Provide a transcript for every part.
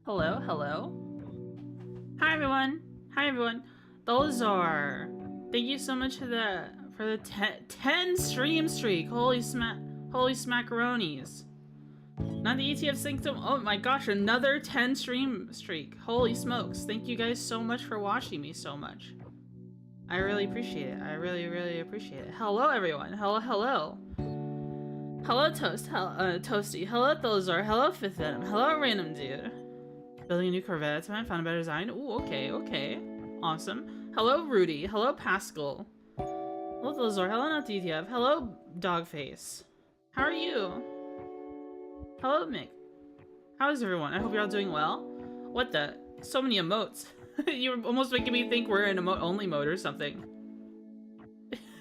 Hello, hello. Hi everyone. Hi everyone. Those are. Thank you so much for the 10 stream streak. Holy smackaronis. Not the ETF Symptom. Oh my gosh, another 10 stream streak. Holy smokes. Thank you guys so much for watching me so much. I really appreciate it. I really appreciate it. Hello everyone. Hello, hello. Hello Toasty. Hello Thozor. Hello Fifth Venom. Hello Random Dude. Building a new Corvette. I found a better design. Ooh, okay. Awesome. Hello Rudy. Hello Pascal. Hello Thozor. Hello Not DTF. Hello Dogface. How are you? Hello Mick. How is everyone? I hope you're all doing well. What the? So many emotes. You're almost making me think we're in emote only mode or something.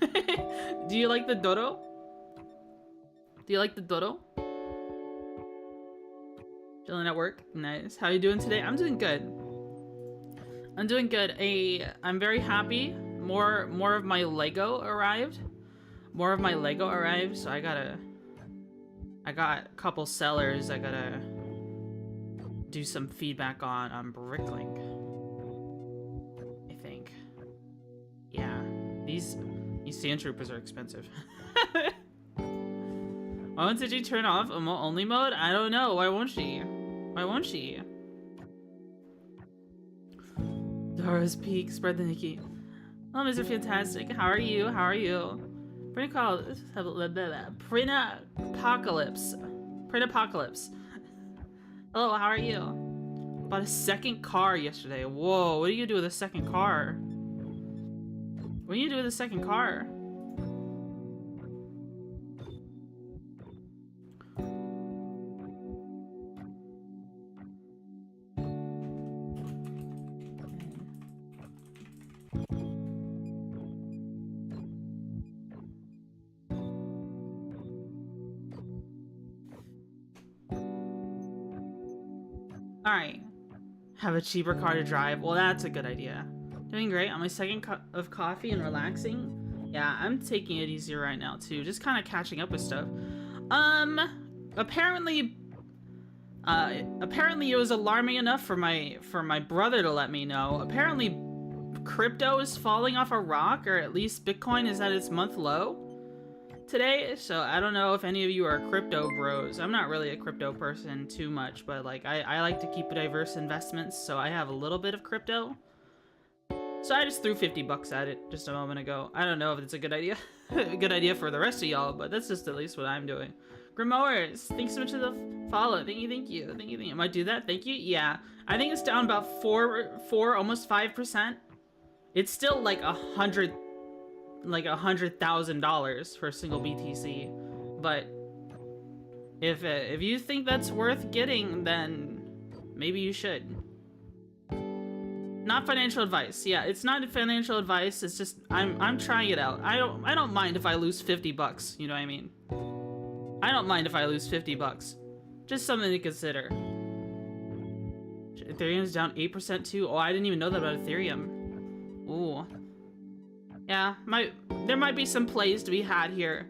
Do you like the dodo? Do you like the dodo? Chilling at work? Nice. How you doing today? I'm doing good. I'm doing good. I'm very happy. More of my Lego arrived. So I got a couple sellers I gotta do some feedback on Bricklink. I think. Yeah. These sand troopers are expensive. Why did you turn off emote only mode? I don't know. Why won't she? Why won't she? Dora's Peak. Spread the Nikki. Oh, Mr. Fantastic. How are you? How are you? Print Apocalypse. Hello, how are you? Bought a second car yesterday. Whoa, what do you do with a second car? What do you do with a second car? Alright. Have a cheaper car to drive. Well, that's a good idea. Doing great on my second cup of coffee and relaxing. Yeah, I'm taking it easy right now too. Just kind of catching up with stuff. Apparently it was alarming enough for my brother to let me know. Apparently crypto is falling off a rock, or at least Bitcoin is at its month low today. So I don't know if any of you are crypto bros. I'm not really a crypto person too much, but like I like to keep diverse investments, so I have a little bit of crypto. So I just threw 50 bucks at it just a moment ago. I don't know if it's a good idea. A good idea for the rest of y'all, but that's just at least what I'm doing. Grimoires, thanks so much for the follow. Thank you. I might do that. Thank you. Yeah, I think it's down about 4, almost 5%. It's still like $100,000 for a single BTC, but if you think that's worth getting, then maybe you should. Not financial advice. Yeah, it's not financial advice. It's just I'm trying it out. I don't mind if I lose 50 bucks. You know what I mean? I don't mind if I lose 50 bucks. Just something to consider. Ethereum's down 8% too. Oh, I didn't even know that about Ethereum. Ooh. Yeah, there might be some plays to be had here.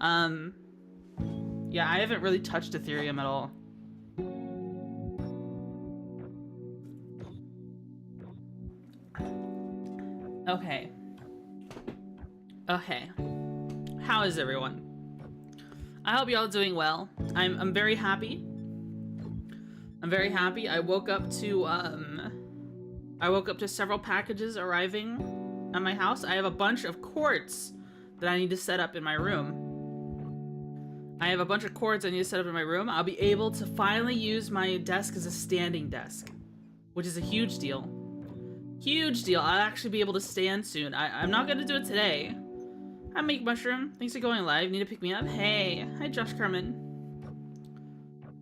Yeah, I haven't really touched Ethereum at all. Okay. How is everyone? I hope y'all doing well. I'm very happy. I woke up to several packages arriving at my house. I have a bunch of cords that I need to set up in my room. I'll be able to finally use my desk as a standing desk, which is a huge deal. I'll actually be able to stand soon. I'm not gonna do it today. Hi, Make Mushroom. Thanks for going live. Need to pick me up? Hey. Hi, Josh Kerman.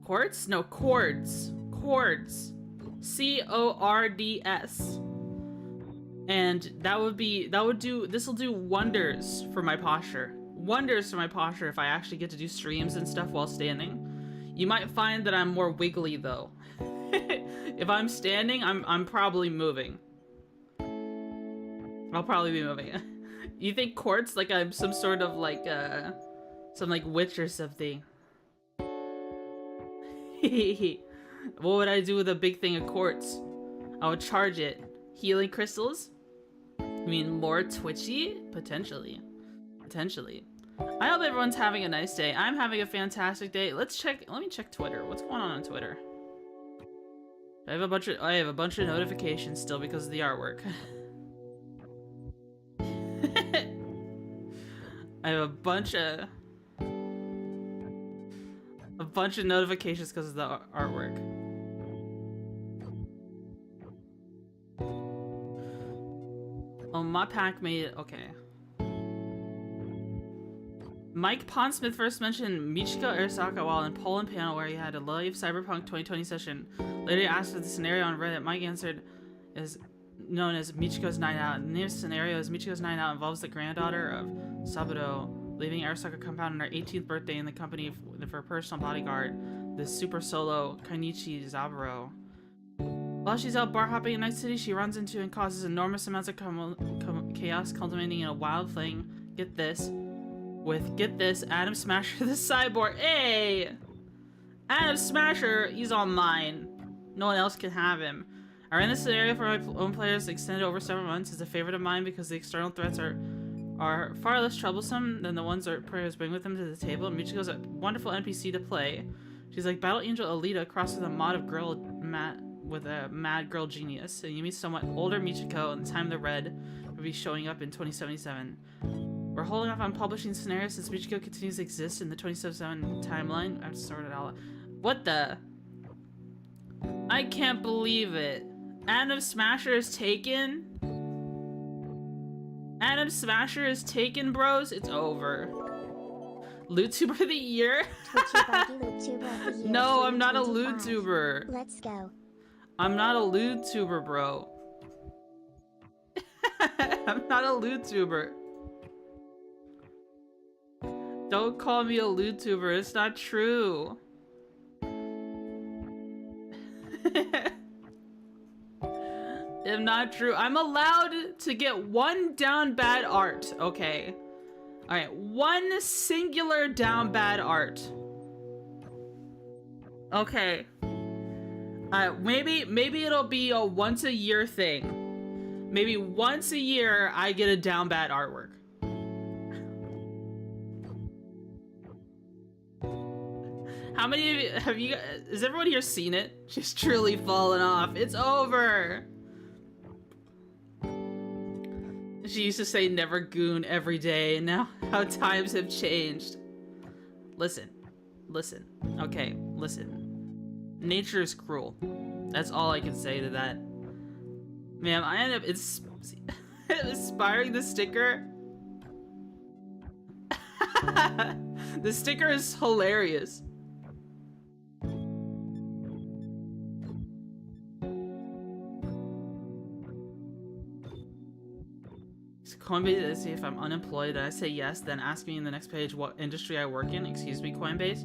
Quartz? No, cords. Cords. C-O-R-D-S. And this'll do wonders for my posture. Wonders for my posture if I actually get to do streams and stuff while standing. You might find that I'm more wiggly though. If I'm standing, I'm probably moving. I'll probably be moving. You think quartz like I'm some sort of like some like witch or something? What would I do with a big thing of quartz? I would charge it. Healing crystals? You mean more Twitchy? Potentially. Potentially. I hope everyone's having a nice day. I'm having a fantastic day. Let me check Twitter. What's going on Twitter? I have a bunch of notifications still because of the artwork. I have a bunch of notifications because of the artwork. Oh, my pack made it. Okay. Mike Pondsmith first mentioned Michiko Arisaka while in Poland panel where he had a live Cyberpunk 2020 session. Later asked for the scenario on Reddit. Mike answered is known as Michiko's Night Out. The name scenario is Michiko's Night Out involves the granddaughter of Saburo leaving Arisaka compound on her 18th birthday in the company of her personal bodyguard, the super solo Kainichi Zaburo. While she's out bar hopping in Night City, she runs into and causes enormous amounts of chaos, culminating in a wild fling. Get this, Adam Smasher the cyborg. Hey! Adam Smasher, he's all mine. No one else can have him. I ran this scenario for my own players extended over several months. It's a favorite of mine because the external threats are far less troublesome than the ones our players bring with them to the table. Michiko's a wonderful NPC to play. She's like Battle Angel Alita crossed with a mod of mad girl genius. And you meet somewhat older Michiko, and the time the red will be showing up in 2077. We're holding off on publishing scenarios since Michiko continues to exist in the 2077 timeline. I've sorted it all out. What the? I can't believe it. Adam Smasher is taken? Adam Smasher is taken, bros? It's over. LootTuber of the year? LootTuber of the year. No, I'm not a LootTuber. Let's go. I'm not a LootTuber, bro. I'm not a LootTuber. Don't call me a LootTuber. It's not true. It's not true. I'm allowed to get one down bad art, okay? Alright, one singular down bad art. Okay. Maybe it'll be a once a year thing. Maybe once a year I get a down bad artwork. How many of you have you? Has everyone here seen it? She's truly fallen off. It's over. She used to say never goon every day, and now how times have changed. Listen. Okay, listen. Nature is cruel. That's all I can say to that. Ma'am, I end up inspiring the sticker. The sticker is hilarious. Coinbase, see if I'm unemployed, and I say yes, then ask me in the next page what industry I work in. Excuse me, Coinbase.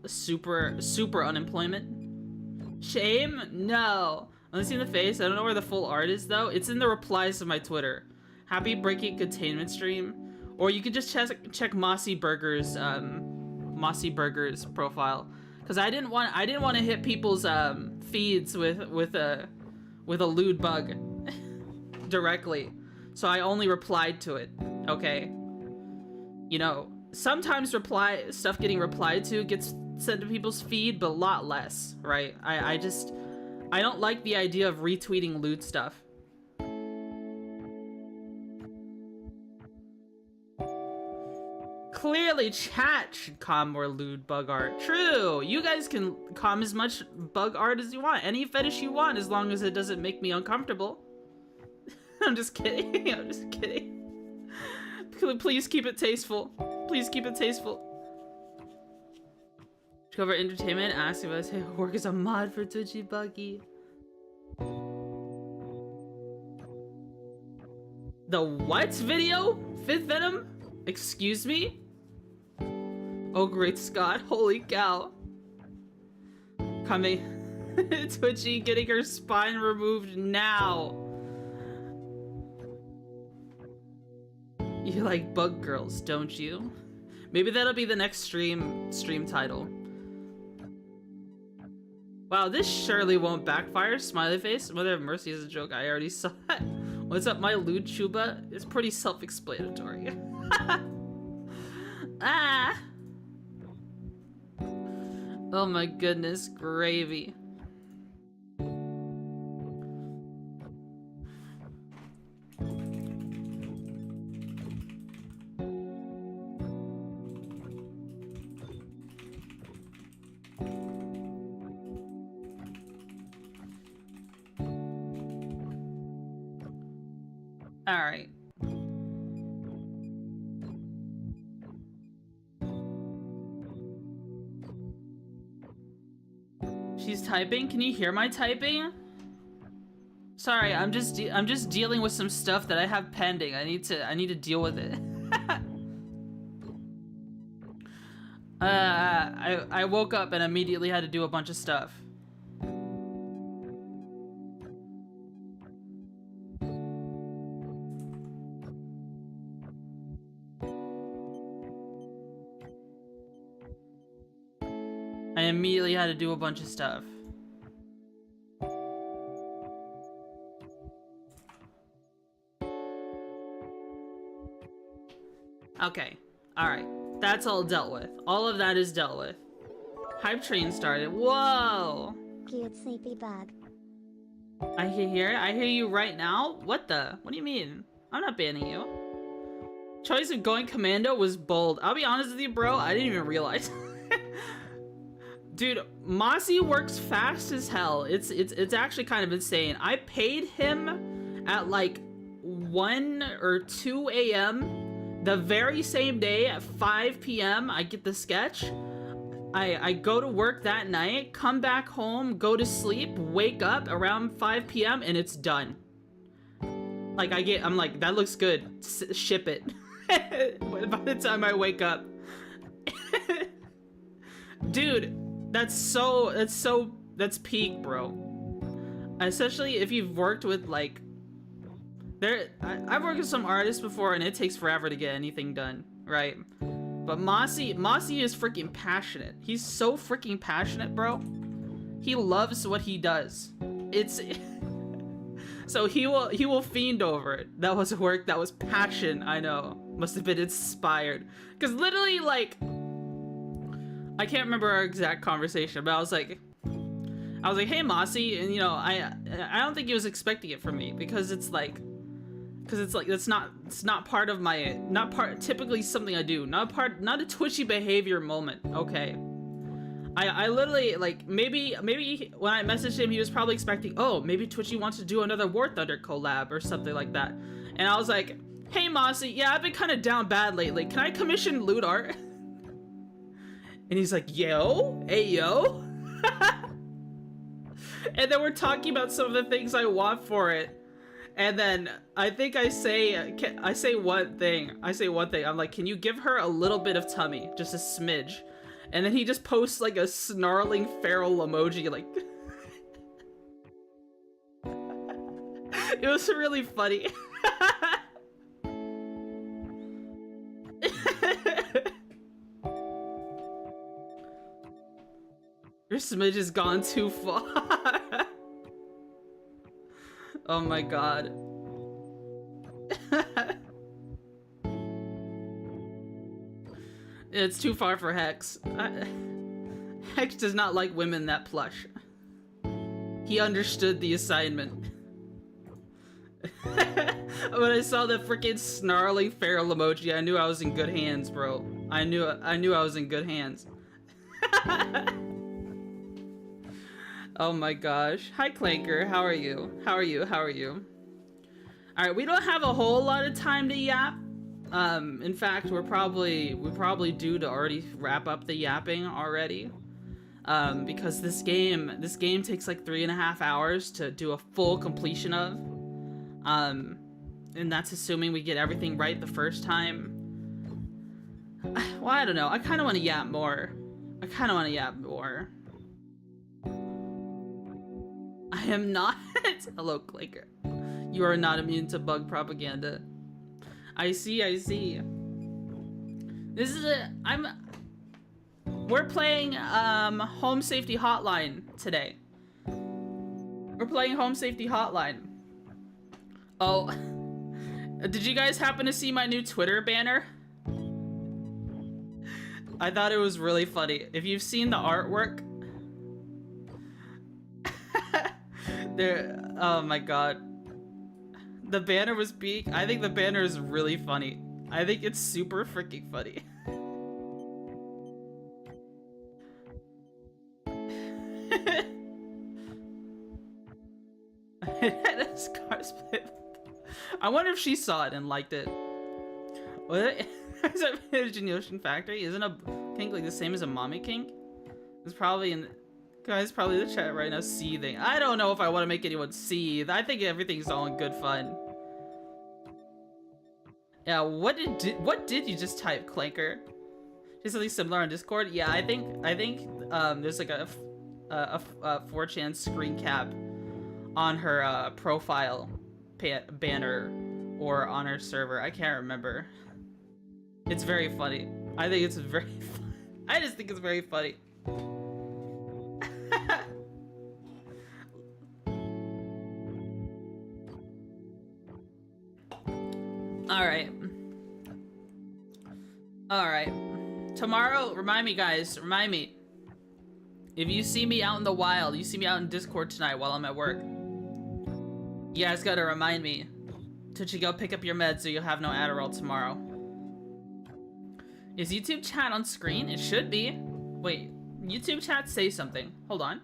Super unemployment. Shame? No. Only seen the face. I don't know where the full art is though. It's in the replies to my Twitter. Happy breaking containment stream. Or you could just check Mossy Burger's profile. Cause I didn't want to hit people's feeds with a lewd bug. Directly, so I only replied to it. Okay, you know, sometimes stuff getting replied to gets sent to people's feed, but a lot less, right? I don't like the idea of retweeting lewd stuff. Clearly, chat should com more lewd bug art. True, you guys can com as much bug art as you want, any fetish you want, as long as it doesn't make me uncomfortable. I'm just kidding. I'm just kidding. Please keep it tasteful. Please keep it tasteful. Cover entertainment. Ask if I say work as a mod for Twitchy Buggy. The what video? Fifth Venom? Excuse me? Oh great Scott. Holy cow. Coming. Twitchy getting her spine removed now. You like bug girls, don't you? Maybe that'll be the next stream title. Wow, this surely won't backfire. Smiley face. Mother of mercy is a joke. I already saw it. What's up, my lewd chuba? It's pretty self-explanatory. Ah! Oh my goodness, gravy. Alright. She's typing? Can you hear my typing? Sorry, I'm just dealing with some stuff that I have pending. I need to deal with it. I woke up and immediately had to do a bunch of stuff. I immediately had to do a bunch of stuff. Okay, alright. That's all dealt with. All of that is dealt with. Hype train started. Whoa! Cute sleepy bug. I can hear it. I hear you right now? What the? What do you mean? I'm not banning you. Choice of going commando was bold. I'll be honest with you, bro. I didn't even realize. Dude, Mossy works fast as hell. It's actually kind of insane. I paid him at like 1 or 2 a.m. the very same day at 5 p.m. I get the sketch. I go to work that night, come back home, go to sleep, wake up around 5 p.m. and it's done. Like I'm like, that looks good. Ship it. By the time I wake up. Dude, that's peak, bro. Especially if you've worked with like, I've worked with some artists before and it takes forever to get anything done, right? But Mossy is freaking passionate. He's so freaking passionate, bro. He loves what he does. So he will fiend over it. That was work, that was passion, I know. Must have been inspired. Cause literally like, I can't remember our exact conversation, but I was like, hey Mossy, and you know, I don't think he was expecting it from me because it's not part of my, typically something I do, not a twitchy behavior moment, okay? I literally, like, maybe when I messaged him, he was probably expecting, oh, maybe Twitchy wants to do another War Thunder collab or something like that. And I was like, hey Mossy, yeah, I've been kind of down bad lately. Can I commission lewd art? And he's like, yo, hey yo. And then we're talking about some of the things I want for it. And then I think I say one thing. I'm like, can you give her a little bit of tummy? Just a smidge. And then he just posts like a snarling feral emoji, like. It was really funny. Your smidge has gone too far. Oh my god. It's too far for Hex. Hex does not like women that plush. He understood the assignment. When I saw the freaking snarling feral emoji, I knew I was in good hands, bro. I knew I was in good hands. Oh my gosh. Hi Clanker, how are you? How are you? Alright, we don't have a whole lot of time to yap. In fact, we're probably due to already wrap up the yapping already. Because this game takes like 3.5 hours to do a full completion of. And that's assuming we get everything right the first time. Well, I don't know. I kind of want to yap more. I am not. Hello, Clanker. You are not immune to bug propaganda. I see. This is we're playing Home Safety Hotline today. We're playing Home Safety Hotline. Oh, did you guys happen to see my new Twitter banner? I thought it was really funny. If you've seen the artwork, there. Oh my god, the banner was peak. I think the banner is really funny. I think it's super freaking funny. I wonder if she saw it and liked it. What? Is it Pigeon Ocean Factory? Isn't a kink like the same as a mommy kink? It's probably in. Guys, probably the chat right now seething. I don't know if I want to make anyone seethe. I think everything's all in good fun. Yeah, what did you just type, Clanker? Just something similar on Discord? Yeah, I think there's like a 4chan screen cap on her profile banner or on her server. I can't remember. It's very funny. I think it's very fun. I just think it's very funny. Alright. Tomorrow, remind me guys, remind me. If you see me out in the wild, you see me out in Discord tonight while I'm at work, you guys gotta remind me. Twitchy, go pick up your meds so you'll have no Adderall tomorrow. Is YouTube chat on screen? It should be. Wait, YouTube chat say something. Hold on.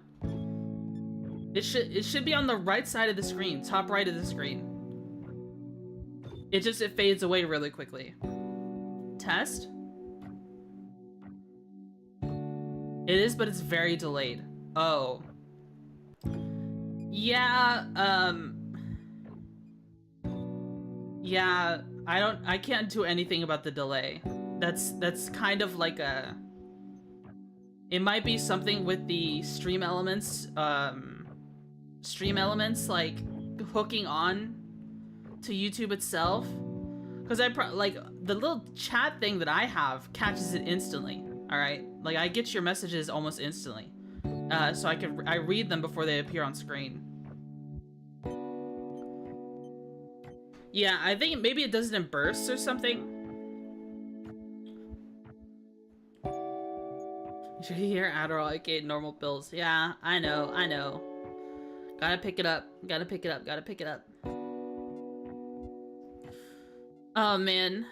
It should be on the right side of the screen, top right of the screen. It fades away really quickly. Test? It is, but it's very delayed. Oh. Yeah, yeah, I can't do anything about the delay. That's kind of like a... It might be something with the stream elements, like hooking on to YouTube itself. Because like the little chat thing that I have catches it instantly. All right, like I get your messages almost instantly, so I read them before they appear on screen. Yeah, I think maybe it does it in bursts or something. You should hear Adderall, aka normal pills. Yeah, I know. Gotta pick it up. Gotta pick it up. Oh man.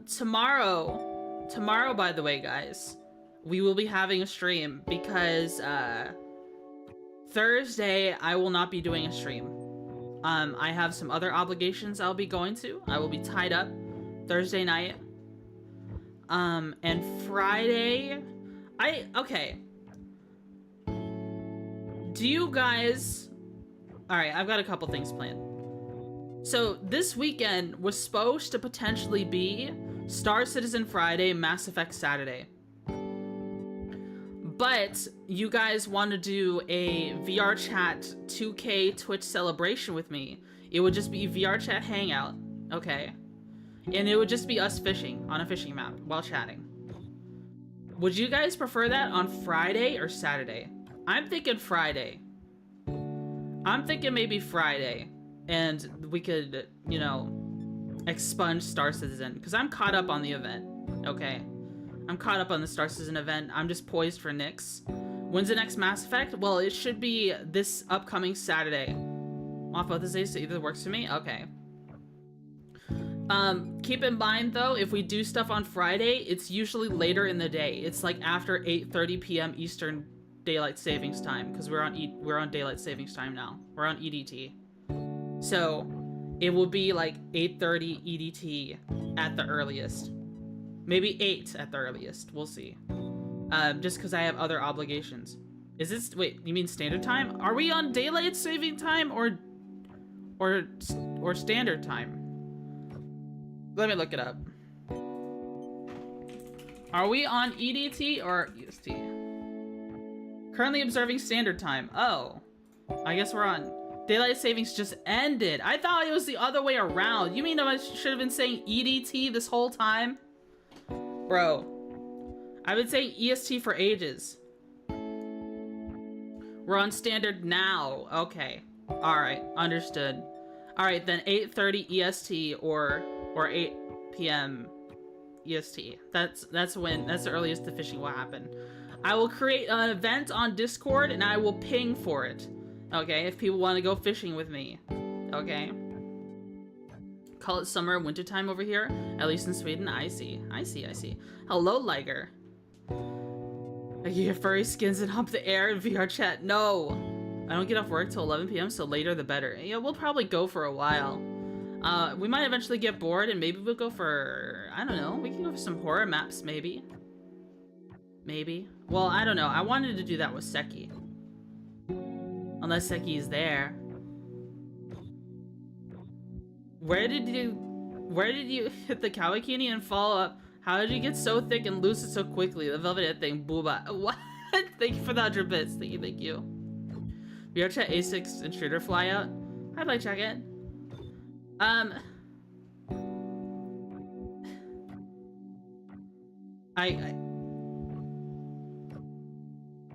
Tomorrow, by the way, guys, we will be having a stream because, Thursday, I will not be doing a stream. I have some other obligations I'll be going to. I will be tied up Thursday night. And Friday, okay. Do you guys... Alright, I've got a couple things planned. So, this weekend was supposed to potentially be Star Citizen Friday, Mass Effect Saturday. But you guys want to do a VR Chat 2K Twitch celebration with me. It would just be VR Chat Hangout, okay? And it would just be us fishing on a fishing map while chatting. Would you guys prefer that on Friday or Saturday? I'm thinking Friday. I'm thinking maybe Friday. And we could, you know, expunge Star Citizen. Because I'm caught up on the event, okay? I'm caught up on the Star Citizen event. I'm just poised for Nyx. When's the next Mass Effect? Well, it should be this upcoming Saturday. Off both the days, so either works for me? Okay. Keep in mind, though, if we do stuff on Friday, it's usually later in the day. It's like after 8:30 p.m. Eastern Daylight Savings Time. Because we're on Daylight Savings Time now. We're on EDT. So, it will be like 8:30 EDT at the earliest. Maybe 8 at the earliest. We'll see. Just because I have other obligations. Is this... Wait, you mean standard time? Are we on daylight saving time or standard time? Let me look it up. Are we on EDT or EST? Currently observing standard time. Oh. I guess we're on... Daylight savings just ended. I thought it was the other way around. You mean I should have been saying EDT this whole time? Bro. I've been saying EST for ages. We're on standard now. Okay. Alright, understood. Alright, then 8:30 EST or 8 p.m. EST. That's the earliest the fishing will happen. I will create an event on Discord and I will ping for it. Okay, if people want to go fishing with me. Okay. Call it summer, wintertime over here. At least in Sweden. I see. Hello, Liger. You get furry skins and hump the air in VR chat. No. I don't get off work till 11 p.m. so later the better. Yeah, we'll probably go for a while. We might eventually get bored and maybe we'll go for, I don't know, we can go for some horror maps maybe. Maybe. Well, I don't know. I wanted to do that with Seki. Unless Seki is there. Where did you hit the Kawakini and follow up? How did you get so thick and lose it so quickly? The velvet thing, booba. What? Thank you for the 100 bits. Thank you. VRChat A6 intruder flyout. I'd like to check it.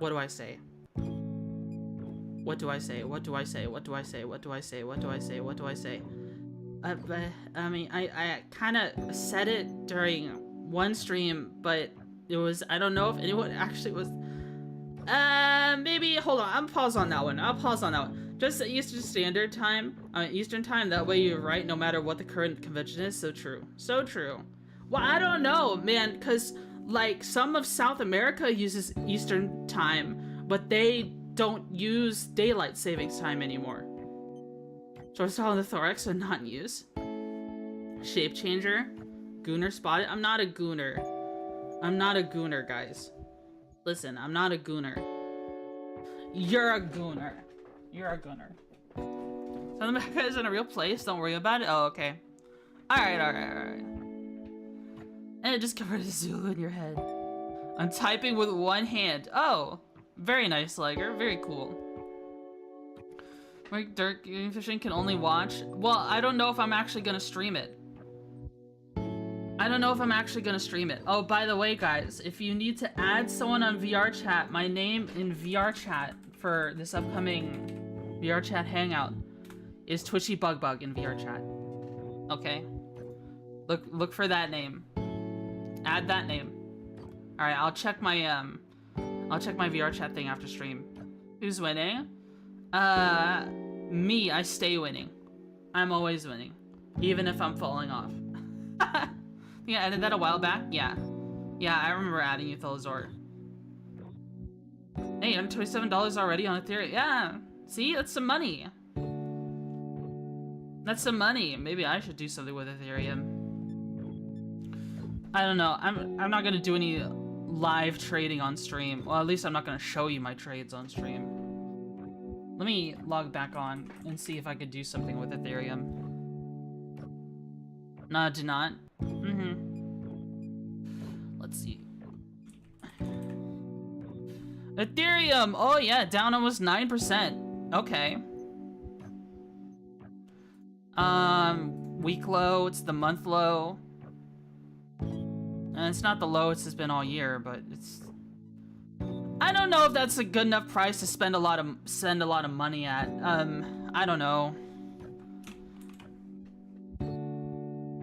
What do I say? What do I say? I mean, I kind of said it during one stream, but it was, I don't know if anyone actually was, maybe, hold on, I'll pause on that one. Just Eastern Standard Time, Eastern Time, that way you're right no matter what the current convention is. So true. Well, I don't know, man, because, like, some of South America uses Eastern Time, but they don't use daylight savings time anymore. So I saw the thorax and not in use. Shape changer. Gooner spotted. I'm not a gooner. Guys. Listen, I'm not a gooner. You're a gooner. So the Mecca is in a real place. Don't worry about it. Oh, okay. Alright. And it just covered a Zulu in your head. I'm typing with one hand. Oh, very nice, Liger. Very cool. Like Dirk Game Fishing can only watch. Well, I don't know if I'm actually gonna stream it. Oh, by the way, guys, if you need to add someone on VR chat, my name in VR chat for this upcoming VR chat hangout is Twitchy Bug in VR chat. Okay. Look for that name. Add that name. All right, I'll check my VR chat thing after stream. Who's winning? Me. I stay winning. I'm always winning, even if I'm falling off. Yeah, I did that a while back. Yeah, I remember adding you, Thelazor. Hey, $127 already on Ethereum. Yeah, see, that's some money. Maybe I should do something with Ethereum. I don't know. I'm not gonna do any live trading on stream. Well, at least I'm not gonna show you my trades on stream. Let me log back on and see if I could do something with Ethereum. No, do not. Let's see. Ethereum! Oh yeah, down almost 9%. Okay. Week low, it's the month low. And it's not the lowest it's been all year, but it's... I don't know if that's a good enough price to send a lot of money at. I don't know.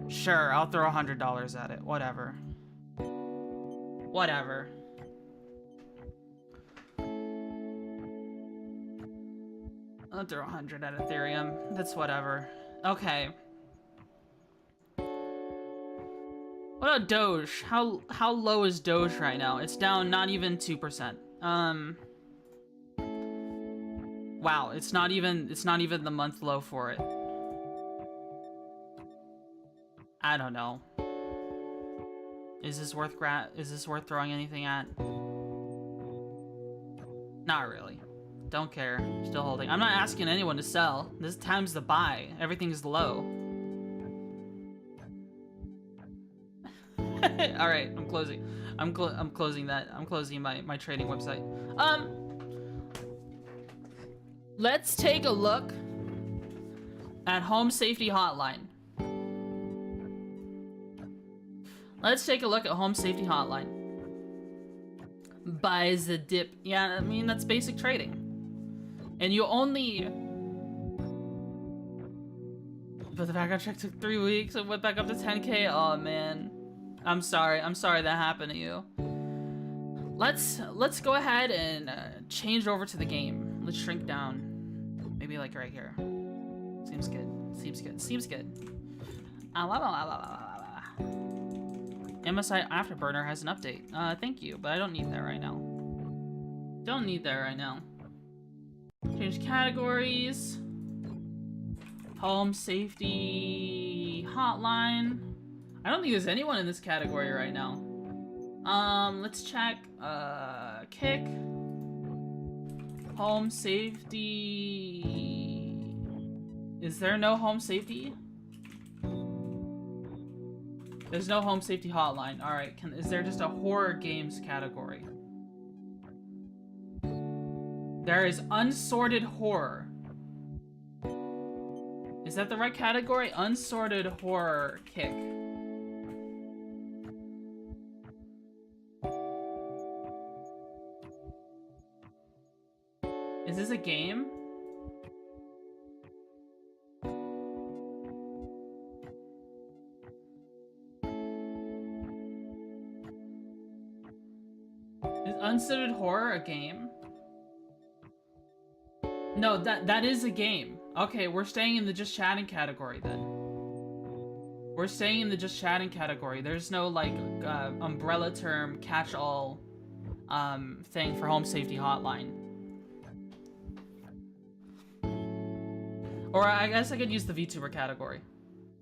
Sure, I'll throw $100 at it. Whatever. I'll throw 100 at Ethereum. That's whatever. Okay. What about Doge? How low is Doge right now? It's down not even 2%. Wow, it's not even the month low for it. I don't know. Is this worth throwing anything at? Not really. Don't care. Still holding. I'm not asking anyone to sell. This time's the buy. Everything's low. All right, I'm closing. I'm closing that. I'm closing my trading website. Let's take a look at Home Safety Hotline. Buys the dip. Yeah, I mean, that's basic trading. And you only... But the background check took 3 weeks and went back up to 10K. Oh man. I'm sorry that happened to you. Let's go ahead and change over to the game. Let's shrink down. Maybe like right here. Seems good. Seems good. Seems good. MSI Afterburner has an update. Thank you, but I don't need that right now. Don't need that right now. Change categories. Home safety hotline. I don't think there's anyone in this category right now. Let's check. Kick. Home safety. Is there no home safety? There's no home safety hotline. Alright, is there just a horror games category? There is unsorted horror. Is that the right category? Unsorted horror kick. Is this a game? Is unsorted horror a game? No, that is a game. Okay, we're staying in the just chatting category then. We're staying in the just chatting category. There's no like umbrella term catch-all thing for home safety hotline. Or I guess I could use the VTuber category.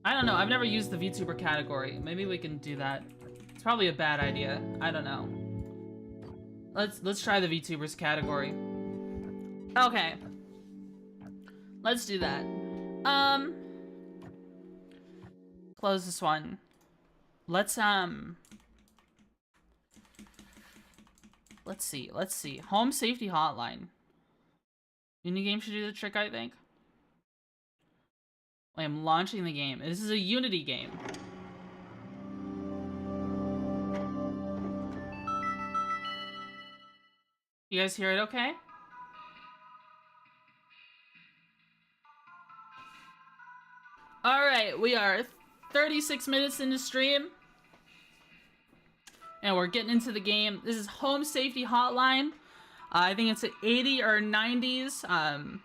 I don't know. I've never used the VTuber category. Maybe we can do that. It's probably a bad idea. I don't know. Let's try the VTubers category. Okay. Let's do that. Close this one. Let's see. Home safety hotline. Unigame should do the trick, I think. I am launching the game. This is a Unity game. You guys hear it okay? Alright, we are 36 minutes into stream. And we're getting into the game. This is Home Safety Hotline. I think it's an 80s or 90s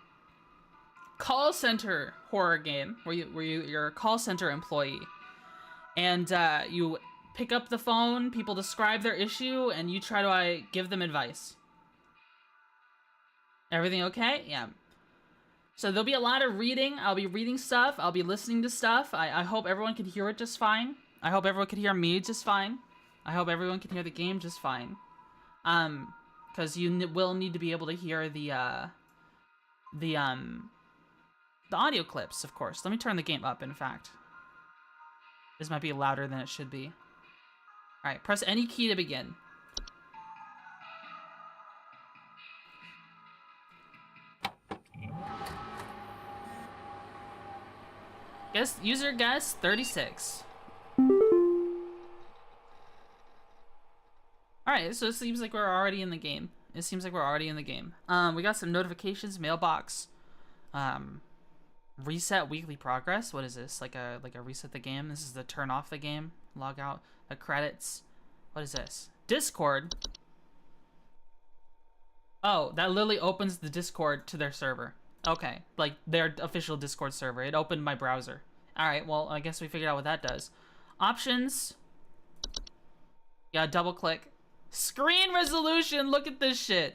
call center horror game where you're a call center employee. And you pick up the phone, people describe their issue, and you try to give them advice. Everything okay? Yeah. So there'll be a lot of reading. I'll be reading stuff. I'll be listening to stuff. I hope everyone can hear it just fine. I hope everyone can hear me just fine. I hope everyone can hear the game just fine. Because you will need to be able to hear the audio clips, of course. Let me turn the game up, in fact. This might be louder than it should be. Alright, press any key to begin. User guess 36. Alright, so it seems like we're already in the game. We got some notifications, mailbox. Reset weekly progress. What is this? Like a reset the game? This is the turn off the game. Log out. The credits. What is this? Discord. Oh, that literally opens the Discord to their server. Okay, like their official Discord server. It opened my browser. Alright, well, I guess we figured out what that does. Options. Yeah, double click. Screen resolution, look at this shit.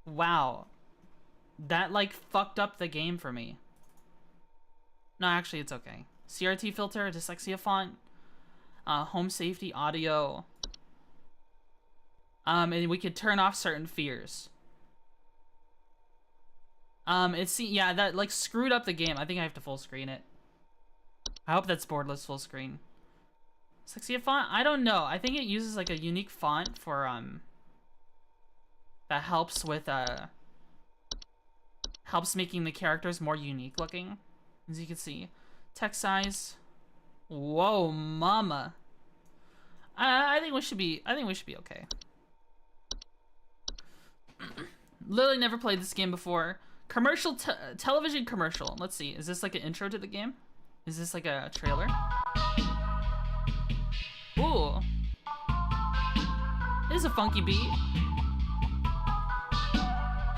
Wow. That, like, fucked up the game for me. No, actually, it's okay. CRT filter, dyslexia font, home safety, audio. And we could turn off certain fears. Yeah, that, like, screwed up the game. I think I have to full screen it. I hope that's boardless full screen. Dyslexia font? I don't know. I think it uses, like, a unique font for, that helps with, Helps making the characters more unique looking, as you can see. Text size. Whoa, mama. I think we should be okay. Literally never played this game before. Commercial, television commercial. Let's see. Is this like an intro to the game? Is this like a trailer? Ooh. This is a funky beat.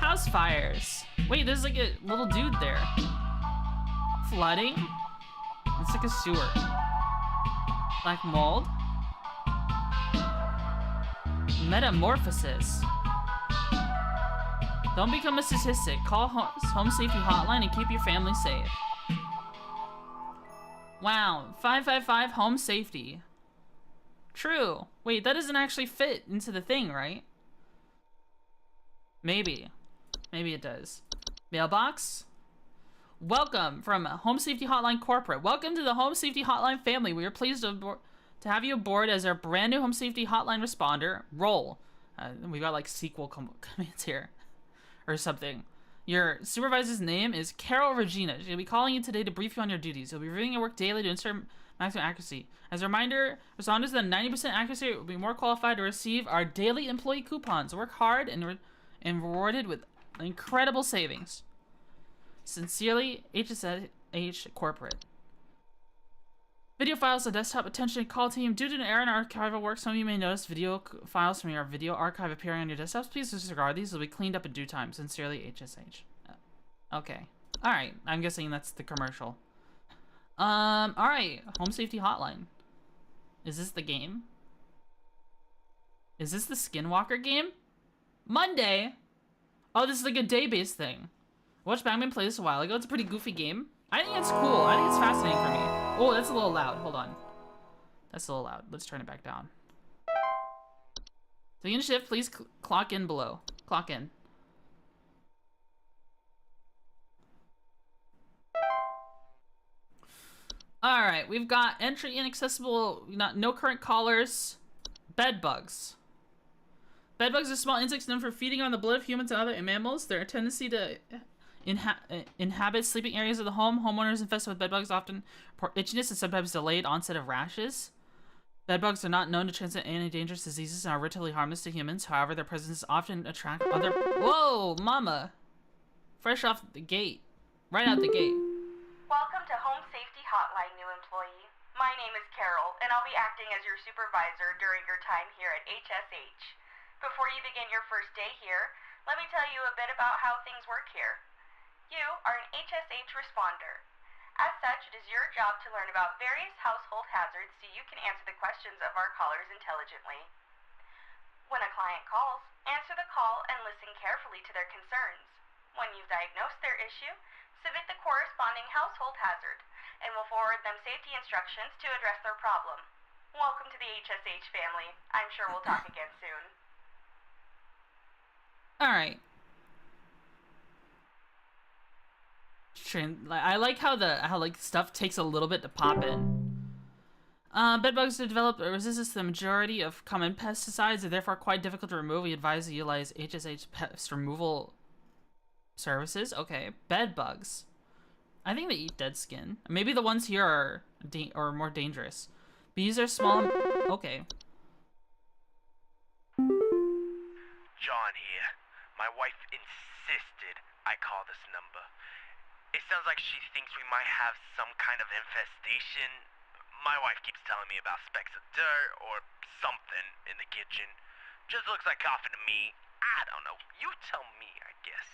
House fires. Wait, there's like a little dude there. Flooding? It's like a sewer. Black mold? Metamorphosis. Don't become a statistic. Call home safety hotline and keep your family safe. Wow, 555 home safety. True. Wait, that doesn't actually fit into the thing, right? Maybe. Maybe it does. Mailbox? Welcome from Home Safety Hotline Corporate. Welcome to the Home Safety Hotline family. We are pleased to have you aboard as our brand new Home Safety Hotline responder. Roll. We got like sequel commands here. Or something. Your supervisor's name is Carol Regina. She'll be calling you today to brief you on your duties. You'll be reviewing your work daily to ensure maximum accuracy. As a reminder, responders with 90% accuracy will be more qualified to receive our daily employee coupons. Work hard and rewarded with incredible savings. Sincerely, HSH Corporate. Video files to desktop attention call team. Due to an error in archival work, some of you may notice video files from your video archive appearing on your desktops. Please disregard these. They'll be cleaned up in due time. Sincerely, HSH. Okay. Alright. I'm guessing that's the commercial. Alright. Home Safety Hotline. Is this the game? Is this the Skinwalker game? Monday? Oh, this is like a day-based thing. Watched Batman play this a while ago. It's a pretty goofy game. I think it's cool. I think it's fascinating for me. Oh, that's a little loud. Hold on. That's a little loud. Let's turn it back down. So you can shift. Please clock in below. Clock in. Alright, we've got entry inaccessible, no current callers, bed bugs. Bed bugs are small insects known for feeding on the blood of humans and other mammals. Their tendency to inhabit sleeping areas of the home. Homeowners infested with bed bugs often report itchiness and sometimes delayed onset of rashes. Bed bugs are not known to transmit any dangerous diseases and are relatively harmless to humans. However, their presence often attracts other... Whoa, mama! Fresh off the gate. Right out the gate. Welcome to Home Safety Hotline, new employee. My name is Carol, and I'll be acting as your supervisor during your time here at HSH. Before you begin your first day here, let me tell you a bit about how things work here. You are an HSH responder. As such, it is your job to learn about various household hazards so you can answer the questions of our callers intelligently. When a client calls, answer the call and listen carefully to their concerns. When you've diagnosed their issue, submit the corresponding household hazard, and we'll forward them safety instructions to address their problem. Welcome to the HSH family. I'm sure we'll talk again soon. Alright. I like how stuff takes a little bit to pop in. Bedbugs have developed a resistance to the majority of common pesticides. They're therefore quite difficult to remove. We advise to utilize HSH pest removal services. Okay, bedbugs. I think they eat dead skin. Maybe the ones here are more dangerous. Bees are small. Okay. John here. My wife insisted I call this number. It sounds like she thinks we might have some kind of infestation. My wife keeps telling me about specks of dirt or something in the kitchen. Just looks like coughing to me. I don't know. You tell me, I guess.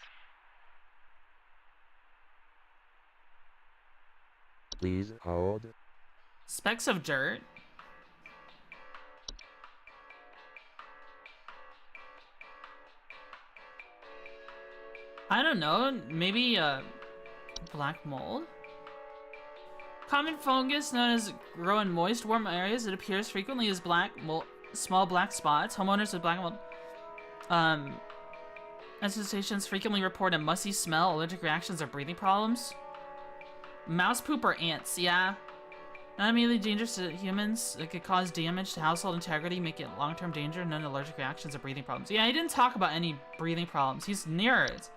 Please hold. Specks of dirt? I don't know. Maybe, black mold? Common fungus known as grow in moist, warm areas. It appears frequently as black mold, small black spots. Homeowners with black mold infestations frequently report a musty smell, allergic reactions, or breathing problems. Mouse poop or ants, yeah. Not immediately dangerous to humans. It could cause damage to household integrity, make it long-term danger, none allergic reactions or breathing problems. Yeah, he didn't talk about any breathing problems. He's near it.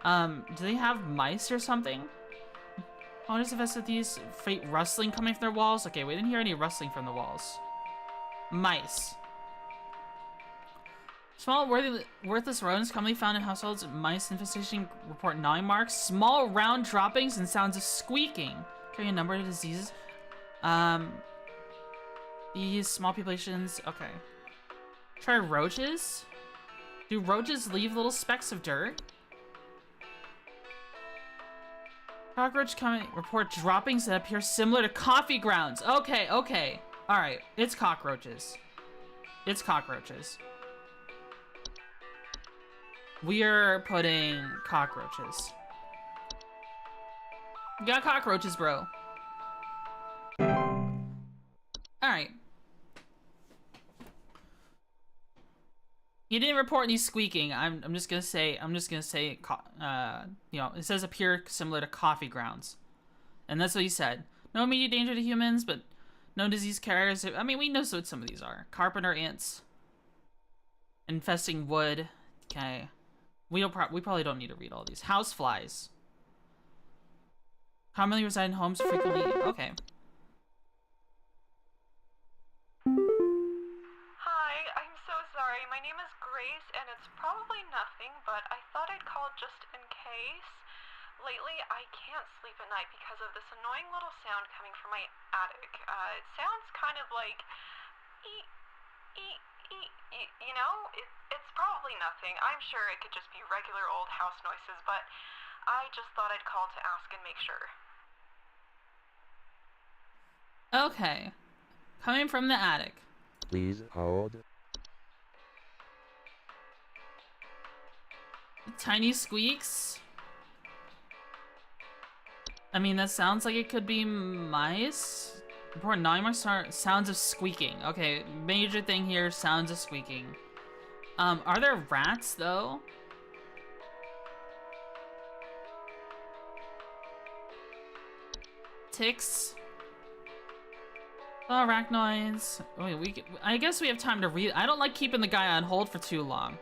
Do they have mice or something? What is the best of these? Fate rustling coming from their walls? Okay, we didn't hear any rustling from the walls. Mice. Small worthless rodents commonly found in households. Mice infestation report gnawing marks. Small round droppings and sounds of squeaking. Carry a number of diseases. These small populations. Okay. Try roaches. Do roaches leave little specks of dirt? Cockroach coming report droppings that appear similar to coffee grounds. Okay, okay. Alright, it's cockroaches. It's cockroaches. We are putting cockroaches. You got cockroaches, bro. Alright. He didn't report any squeaking. I'm just gonna say, you know, it says appear similar to coffee grounds. And that's what he said. No immediate danger to humans, but no disease carriers. I mean, we know what some of these are. Carpenter ants. Infesting wood. Okay. We probably don't need to read all these. House flies. Commonly reside in homes frequently. Okay. Hi, I'm so sorry. My name is Grace, and it's probably nothing, but I thought I'd call just in case. Lately, I can't sleep at night because of this annoying little sound coming from my attic. It sounds kind of like... You know, it's probably nothing. I'm sure it could just be regular old house noises, but I just thought I'd call to ask and make sure. Okay. Coming from the attic. Please hold. Tiny squeaks. I mean, that sounds like it could be mice. Report gnawing sounds of squeaking. Okay, major thing here, sounds of squeaking. Are there rats, though? Ticks. Oh, arachnoids. Wait, I guess we have time to read. I don't like keeping the guy on hold for too long.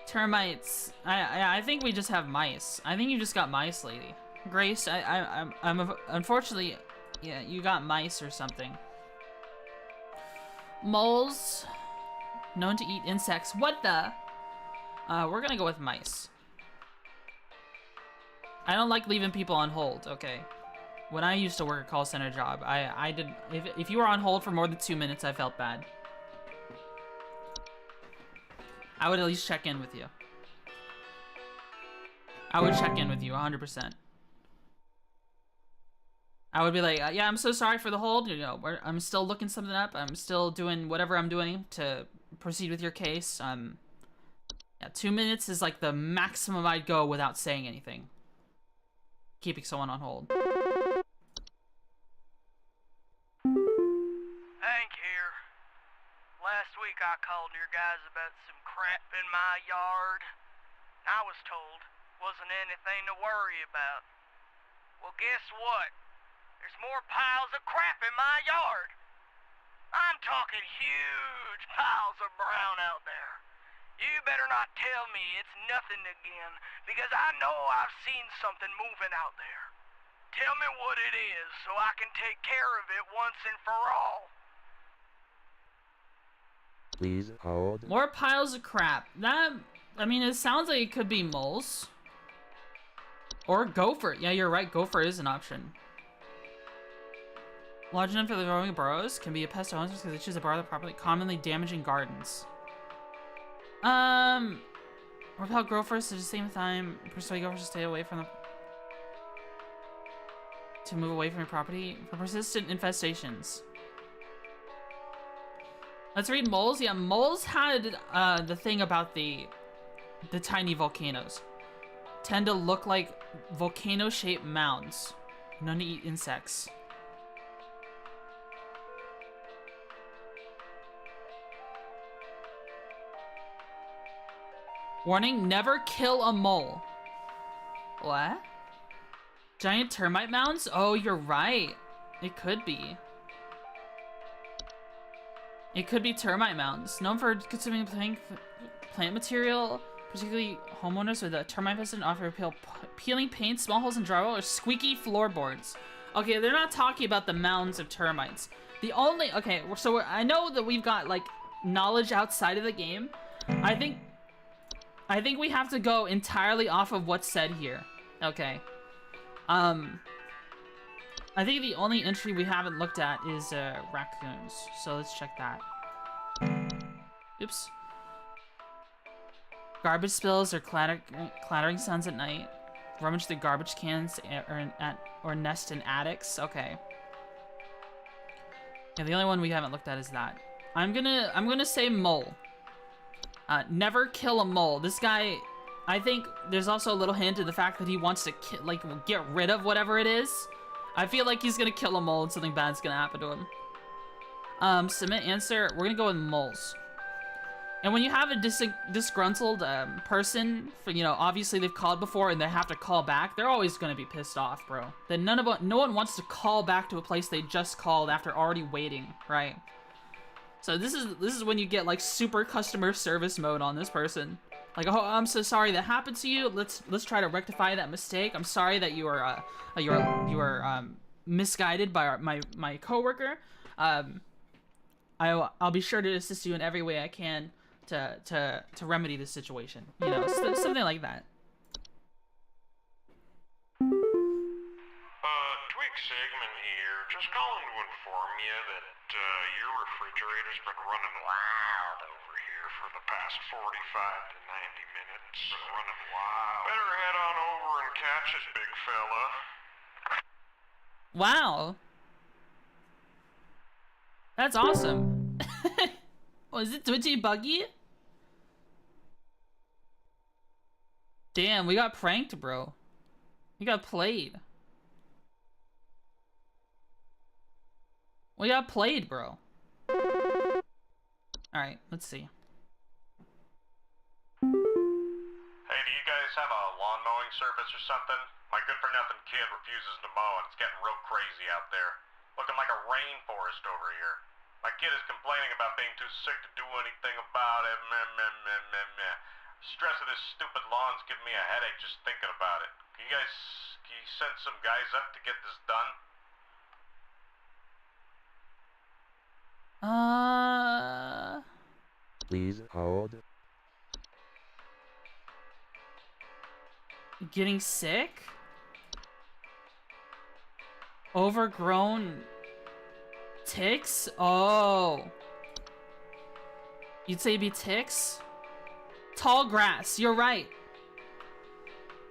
Termites. I think we just have mice. I think you just got mice, lady. Grace, I'm unfortunately, yeah, you got mice or something. Moles, known to eat insects. What the? We're gonna go with mice. I don't like leaving people on hold. Okay. When I used to work a call center job, I did. If you were on hold for more than 2 minutes, I felt bad. I would at least check in with you. I would check in with you 100%. I would be like, yeah, I'm so sorry for the hold. You know, I'm still looking something up. I'm still doing whatever I'm doing to proceed with your case. Yeah, 2 minutes is like the maximum I'd go without saying anything. Keeping someone on hold. Hank here. Last week I called your guys about some crap in my yard. I was told wasn't anything to worry about. Well, guess what? There's more piles of crap in my yard. I'm talking huge piles of brown out there. You better not tell me it's nothing again, because I know I've seen something moving out there. Tell me what it is so I can take care of it once and for all. Please hold. More piles of crap. That, I mean, it sounds like it could be moles. Or gopher. Yeah, you're right. Gopher is an option. Large enough for the growing burrows can be a pest to owners because they choose to burrow properly, commonly damaging gardens. Repel gophers at the same time. Persuade gophers to stay away from the... to move away from your property for persistent infestations. Let's read moles. Yeah, moles had the thing about the tiny volcanoes. Tend to look like volcano-shaped mounds. Known to eat insects. Warning, never kill a mole. What? Giant termite mounds? Oh, you're right. It could be. It could be termite mounds. Known for consuming plant material, Particularly homeowners with a termite infested offer peeling paint, small holes in drywall, or squeaky floorboards. Okay, they're not talking about the mounds of termites. The only... Okay, so I know that we've got, like, knowledge outside of the game. I think we have to go entirely off of what's said here. Okay. I think the only entry we haven't looked at is raccoons. So let's check that. Oops. Garbage spills or clattering sounds at night. Rummage through garbage cans or nest in attics. Okay. Yeah, the only one we haven't looked at is that. I'm gonna say mole. Never kill a mole. This guy, I think there's also a little hint in the fact that he wants to get rid of whatever it is. I feel like he's gonna kill a mole and something bad's gonna happen to him. Submit answer. We're gonna go with moles. And when you have a disgruntled person, for, you know, obviously they've called before and they have to call back, they're always gonna be pissed off, bro. That no one wants to call back to a place they just called after already waiting, right? So this is when you get like super customer service mode on this person. Like, oh, I'm so sorry that happened to you. Let's try to rectify that mistake. I'm sorry that you were misguided by my coworker. I'll be sure to assist you in every way I can to remedy this situation. You know, something like that. Twig Segment here. Just calling to inform you that your refrigerator's been running wild over here for the past 45 to 90 minutes. Been running wild. Better head on over and catch it, big fella. Wow. That's awesome. Oh, is it Twitchy Buggy? Damn, we got pranked, bro. We got played. We got played, bro. Alright, let's see. Hey, do you guys have a lawn mowing service or something? My good-for-nothing kid refuses to mow and it's getting real crazy out there. Looking like a rainforest over here. My kid is complaining about being too sick to do anything about it. Meh, meh, meh, meh, meh. Stress of this stupid lawn's giving me a headache just thinking about it. Can you send some guys up to get this done? Please hold. Getting sick? Overgrown ticks? Oh. You'd say it'd be ticks? Tall grass, you're right.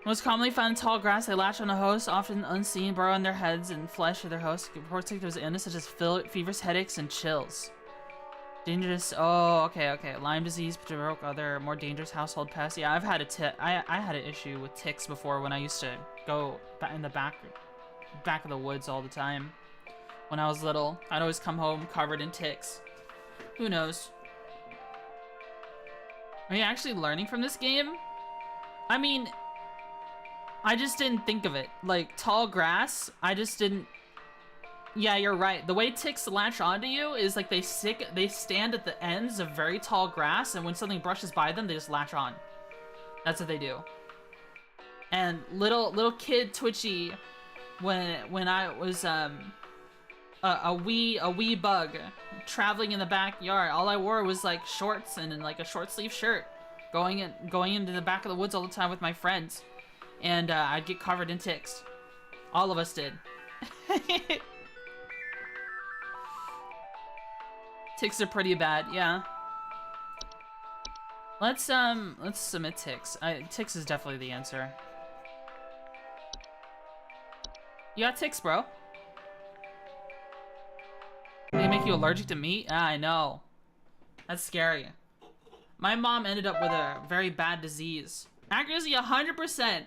Most commonly found in tall grass, they latch on a host, often unseen, burrow in their heads and flesh of their host. Report symptoms of illness such as fevers, headaches, and chills. Dangerous. Oh, okay. Lyme disease, provoke other more dangerous household pests. Yeah, I've had I had an issue with ticks before when I used to go in the back of the woods all the time. When I was little, I'd always come home covered in ticks. Who knows? Are you actually learning from this game? I mean, I just didn't think of it. Like, tall grass, I just didn't... Yeah, you're right. The way ticks latch onto you is like they stand at the ends of very tall grass, and when something brushes by them, they just latch on. That's what they do. And little kid Twitchy, when I was a wee bug traveling in the backyard, all I wore was like shorts and like a short sleeve shirt, going into the back of the woods all the time with my friends, and I'd get covered in ticks. All of us did. Ticks are pretty bad, yeah. Let's submit ticks. Ticks is definitely the answer. You got ticks, bro. They make you allergic to meat? Ah, I know. That's scary. My mom ended up with a very bad disease. Accuracy 100%.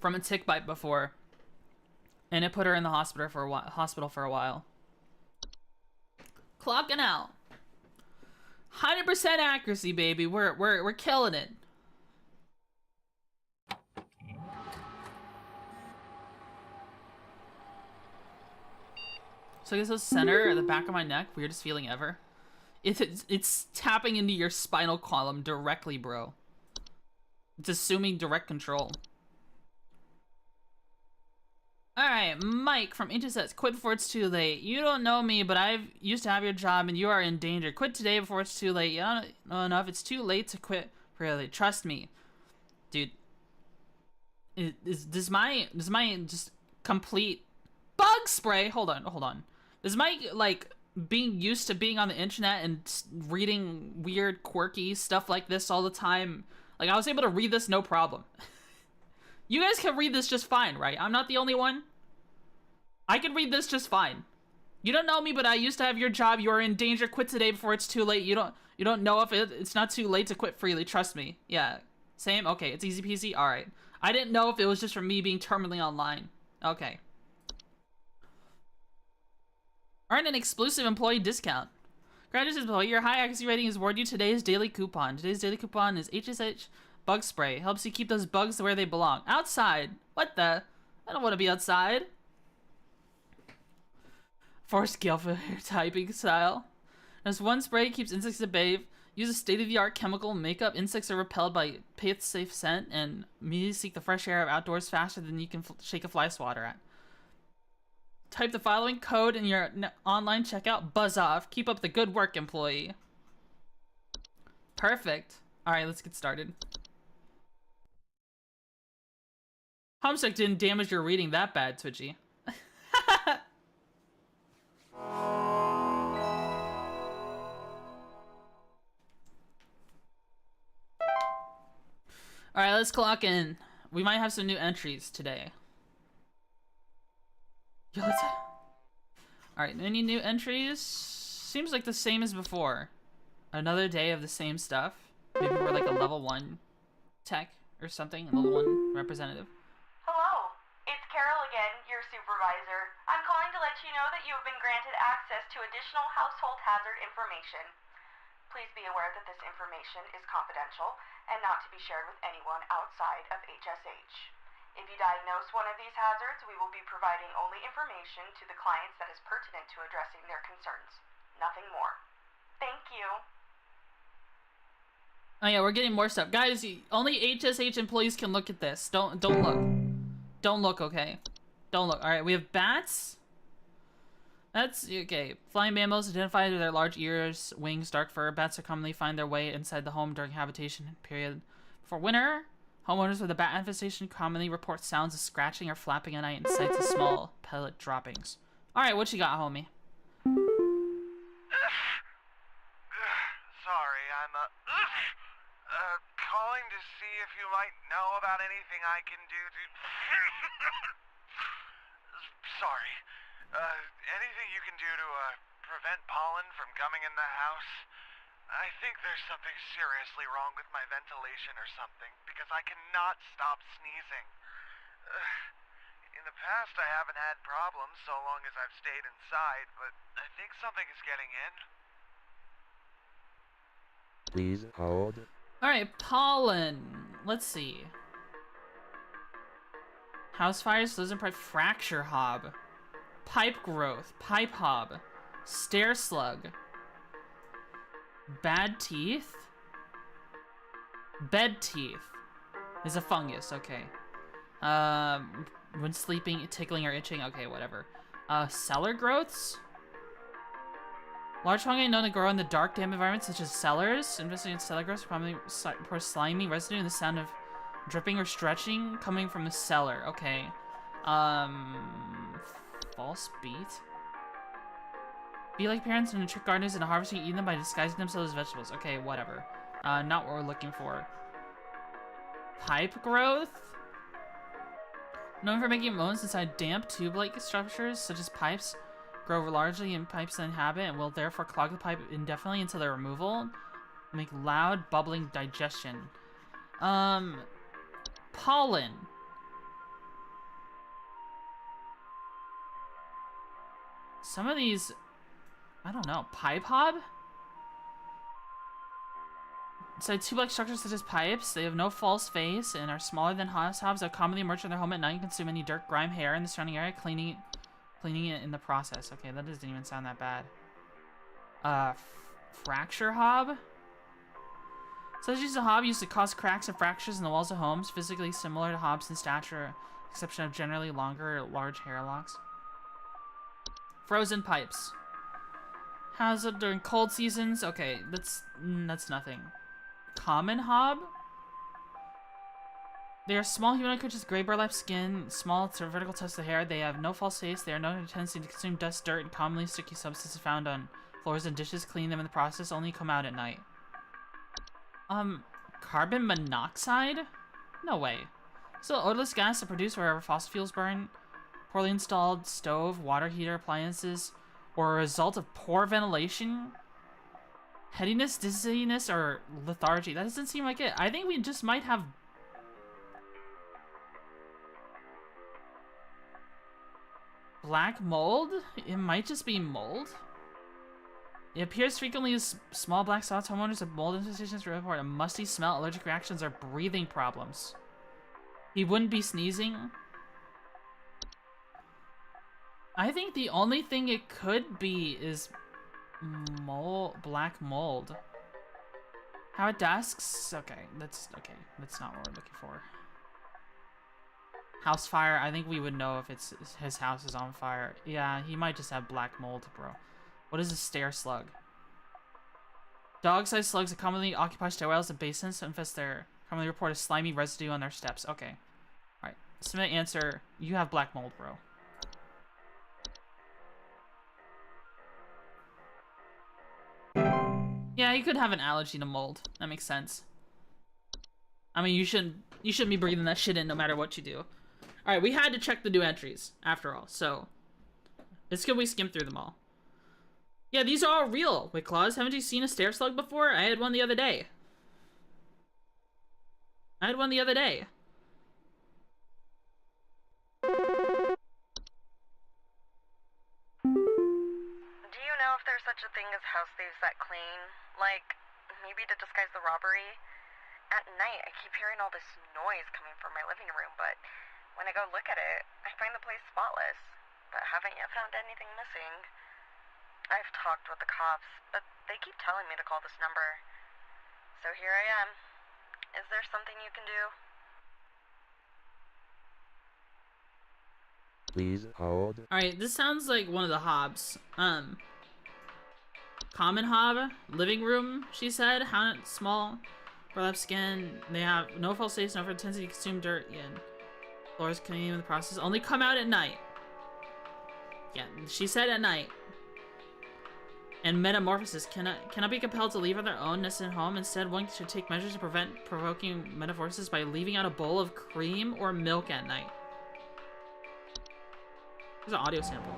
From a tick bite before. And it put her in the hospital for a while. Clocking out. 100% accuracy, baby. We're killing it. So I guess the center at the back of my neck, weirdest feeling ever. It's tapping into your spinal column directly, bro. It's assuming direct control. Alright, Mike from Ancient says, quit before it's too late. You don't know me, but I've used to have your job and you are in danger. Quit today before it's too late. You don't know enough. It's too late to quit, really. Trust me. Dude. Does my just complete bug spray? Hold on. Does my, like, being used to being on the internet and reading weird, quirky stuff like this all the time, like, I was able to read this no problem. You guys can read this just fine, right? I'm not the only one. I can read this just fine. You don't know me, but I used to have your job. You are in danger. Quit today before it's too late. You don't know if it's not too late to quit freely. Trust me. Yeah. Same? Okay, it's easy peasy? Alright. I didn't know if it was just from me being terminally online. Okay. Earn an exclusive employee discount. Congratulations, employee. Your high accuracy rating has awarded you today's daily coupon. Today's daily coupon is HSH Bug Spray. Helps you keep those bugs where they belong. Outside. What the? I don't want to be outside. Forced skill for your typing style. There's one spray keeps insects at bay. Use a state-of-the-art chemical makeup. Insects are repelled by pith safe scent and immediately seek the fresh air of outdoors faster than you can shake a fly swatter at. Type the following code in your online checkout. Buzz off. Keep up the good work, employee. Perfect. Alright, let's get started. Homesick didn't damage your reading that bad, Twitchy. Alright, let's clock in. We might have some new entries today. Yo, let's... Alright, any new entries? Seems like the same as before. Another day of the same stuff. Maybe we're like a level 1 tech or something, a level 1 representative. Hello, it's Carol again, your supervisor. I'm calling to let you know that you have been granted access to additional household hazard information. Please be aware that this information is confidential and not to be shared with anyone outside of HSH. If you diagnose one of these hazards, we will be providing only information to the clients that is pertinent to addressing their concerns. Nothing more. Thank you. Oh yeah, we're getting more stuff. Guys, only HSH employees can look at this. Don't look. Don't look, okay? Don't look. Alright, we have bats. That's okay. Flying mammals identified with their large ears, wings, dark fur. Bats are commonly find their way inside the home during habitation period. For winter, homeowners with a bat infestation commonly report sounds of scratching or flapping at night and sights of small pellet droppings. Alright, what you got, homie? Sorry, I'm calling to see if you might know about anything I can do to... Sorry. Anything you can do to, prevent pollen from coming in the house? I think there's something seriously wrong with my ventilation or something, because I cannot stop sneezing. In the past, I haven't had problems so long as I've stayed inside, but I think something is getting in. Please hold. Alright, pollen. Let's see. House fires, lizard pipe, fracture hob. Pipe growth, pipe hob. Stair slug. Bad teeth? Bed teeth. Is a fungus, okay. When sleeping, tickling or itching, okay, whatever. Cellar growths? Large fungi known to grow in the dark, damp environments such as cellars. Investigating cellar growths probably pour slimy residue and the sound of dripping or stretching coming from the cellar. Okay. False beat? Be like parents and trick gardeners into harvesting and eating them by disguising themselves as vegetables. Okay, whatever. Not what we're looking for. Pipe growth? Known for making moans inside damp tube-like structures, such as pipes, grow largely in pipes that inhabit and will therefore clog the pipe indefinitely until their removal. Make loud, bubbling digestion. Pollen. Some of these, I don't know, pipe hob? Inside tube-like structures such as pipes, they have no false face and are smaller than house hobs that commonly emerge from their home at night and consume any dirt, grime, hair in the surrounding area, cleaning it in the process. Okay, that doesn't even sound that bad. Fracture hob? Such as a hob used to cause cracks and fractures in the walls of homes, physically similar to hobs in stature, exception of generally longer, large hair locks. Frozen pipes. How's it during cold seasons? Okay, that's nothing. Common hob? They are small humanoid creatures with gray burlap skin, small vertical tufts of hair. They have no false face. They are known to tendency to consume dust, dirt, and commonly sticky substances found on floors and dishes. Clean them in the process. Only come out at night. Carbon monoxide? No way. Still odorless gas to produce wherever fossil fuels burn. Poorly installed stove, water heater, appliances, or a result of poor ventilation. Headiness, dizziness, or lethargy. That doesn't seem like it. I think we just might have... black mold? It might just be mold? It appears frequently as small black spots. Homeowners of mold infestations report a musty smell, allergic reactions, or breathing problems. He wouldn't be sneezing. I think the only thing it could be is black mold. How it desks? Okay, that's not what we're looking for. House fire. I think we would know if his house is on fire. Yeah, he might just have black mold, bro. What is a stair slug? Dog-sized slugs that commonly occupy stairwells and basements infest their commonly report a slimy residue on their steps. Okay. Alright. Submit answer. You have black mold, bro. Yeah, you could have an allergy to mold. That makes sense. I mean, you shouldn't be breathing that shit in no matter what you do. Alright, we had to check the new entries, after all, so... it's good we skimmed through them all. Yeah, these are all real, Witclaws. Haven't you seen a stair slug before? I had one the other day. Do you know if there's such a thing as house thieves that clean? Like, maybe to disguise the robbery? At night, I keep hearing all this noise coming from my living room, but when I go look at it, I find the place spotless, but haven't yet found anything missing. I've talked with the cops, but they keep telling me to call this number. So here I am. Is there something you can do? Please hold. Alright, this sounds like one of the hobs. Common hob, living room, she said. How small, burlap skin. They have no false face, no tendency to consume dirt. Yeah. Floors cleaning in the process. Only come out at night. Yeah, she said at night. And metamorphosis cannot be compelled to leave on their own nested home. Instead, one should take measures to prevent provoking metamorphosis by leaving out a bowl of cream or milk at night. There's an audio sample.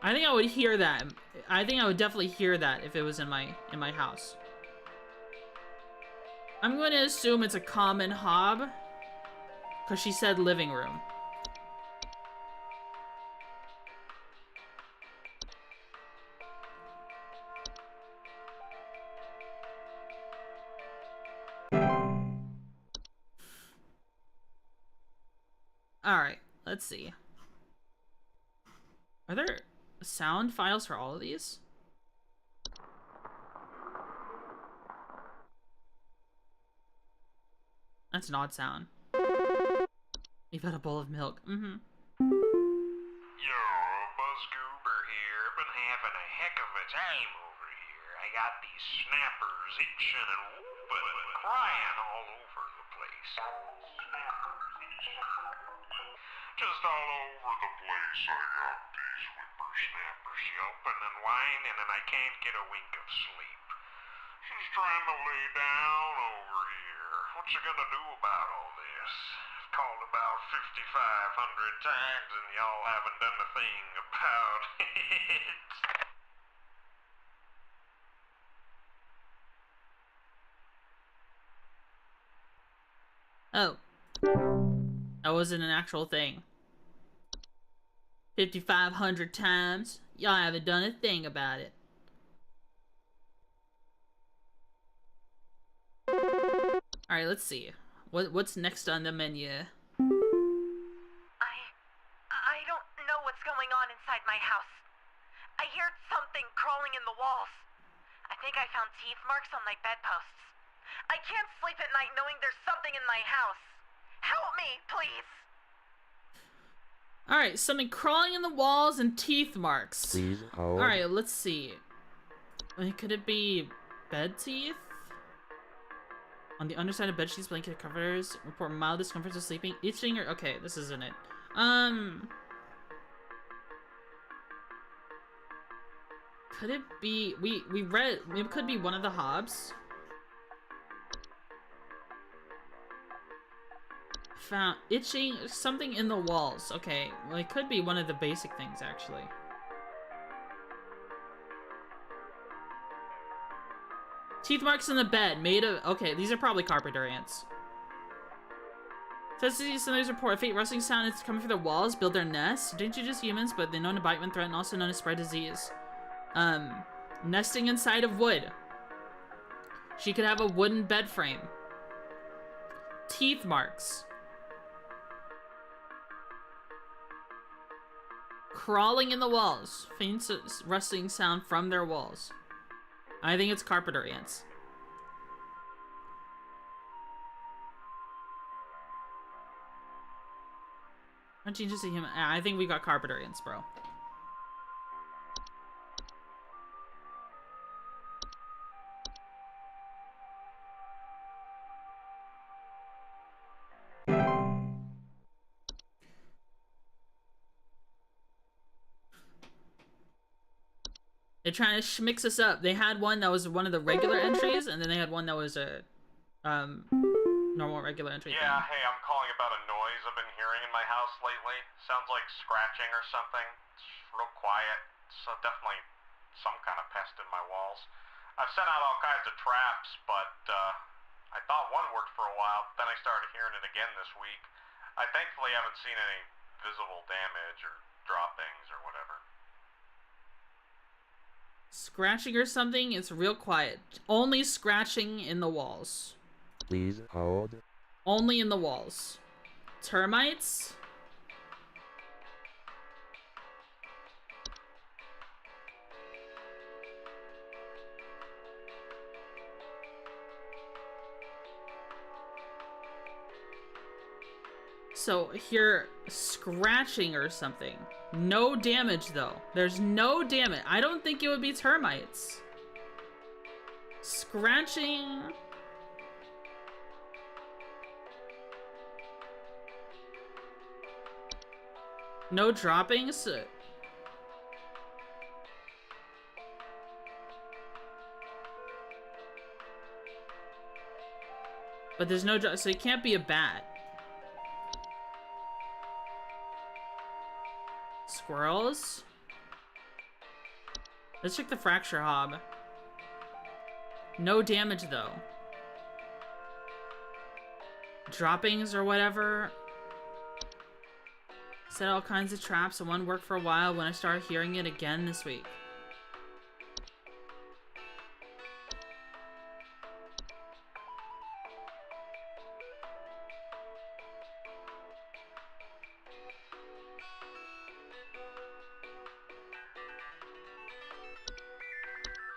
I think I would hear that. I think I would definitely hear that if it was in my house. I'm going to assume it's a common hob, because she said living room. Alright, let's see. Are there sound files for all of these? That's an odd sound. You've got a bowl of milk. Mm-hmm. Yo, Buzzgoober here. Been having a heck of a time over here. I got these snappers itching and whooping and crying all over the place. Just all over the place I got these whippersnappers yelping and whining, and I can't get a wink of sleep. She's trying to lay down over here. What you gonna do about all this? I've called about 5,500 times and y'all haven't done a thing about it. Oh. That wasn't an actual thing. 5,500 times. Y'all haven't done a thing about it. Alright, let's see. What's next on the menu? I don't on inside my house. I hear something crawling in the walls. I think I found teeth marks on my bedposts. I can't sleep at night knowing there's something in my house. Help me, please. Alright, something crawling in the walls and teeth marks. Please hold. Alright, let's see. Could it be bed teeth? On the underside of bedsheets, blanket covers report mild discomfort of sleeping, itching, or okay, this isn't it. Could it be we read it could be one of the hobs? Found itching something in the walls. Okay, well it could be one of the basic things actually. Teeth marks in the bed, made of... Okay, these are probably carpenter ants. Says somebody's report a faint rustling sound is coming from the walls, build their nests. Dangerous humans, but they're known to bite when threatened, also known to spread disease. Nesting inside of wood. She could have a wooden bed frame. Teeth marks. Crawling in the walls. Faint rustling sound from their walls. I think it's carpenter ants. Aren't you just a human? I think we got carpenter ants, bro. They're trying to mix us up. They had one that was one of the regular entries, and then they had one that was a normal regular entry. Yeah, hey, I'm calling about a noise I've been hearing in my house lately. Sounds like scratching or something. It's real quiet, so definitely some kind of pest in my walls. I've sent out all kinds of traps, but I thought one worked for a while, then I started hearing it again this week. I thankfully haven't seen any visible damage or droppings or whatever. Scratching or something, it's real quiet. Only scratching in the walls. Please hold. Only in the walls. Termites? So here, scratching or something. No damage though. There's no damage. I don't think it would be termites. Scratching. No droppings. But there's no drop, so it can't be a bat. Squirrels? Let's check the fracture hob. No damage though. Droppings or whatever. Set all kinds of traps and one worked for a while when I started hearing it again this week.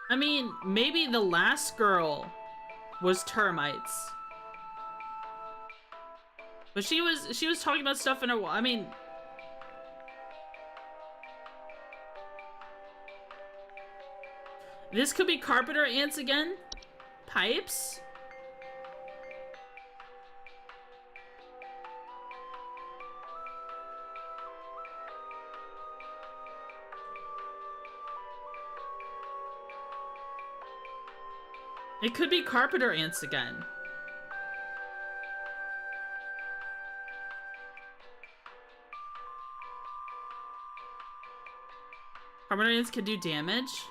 I mean, maybe the last girl was termites. But she was talking about stuff in her, I mean, this could be carpenter ants again? Pipes? It could be carpenter ants again. Carpenter ants could do damage.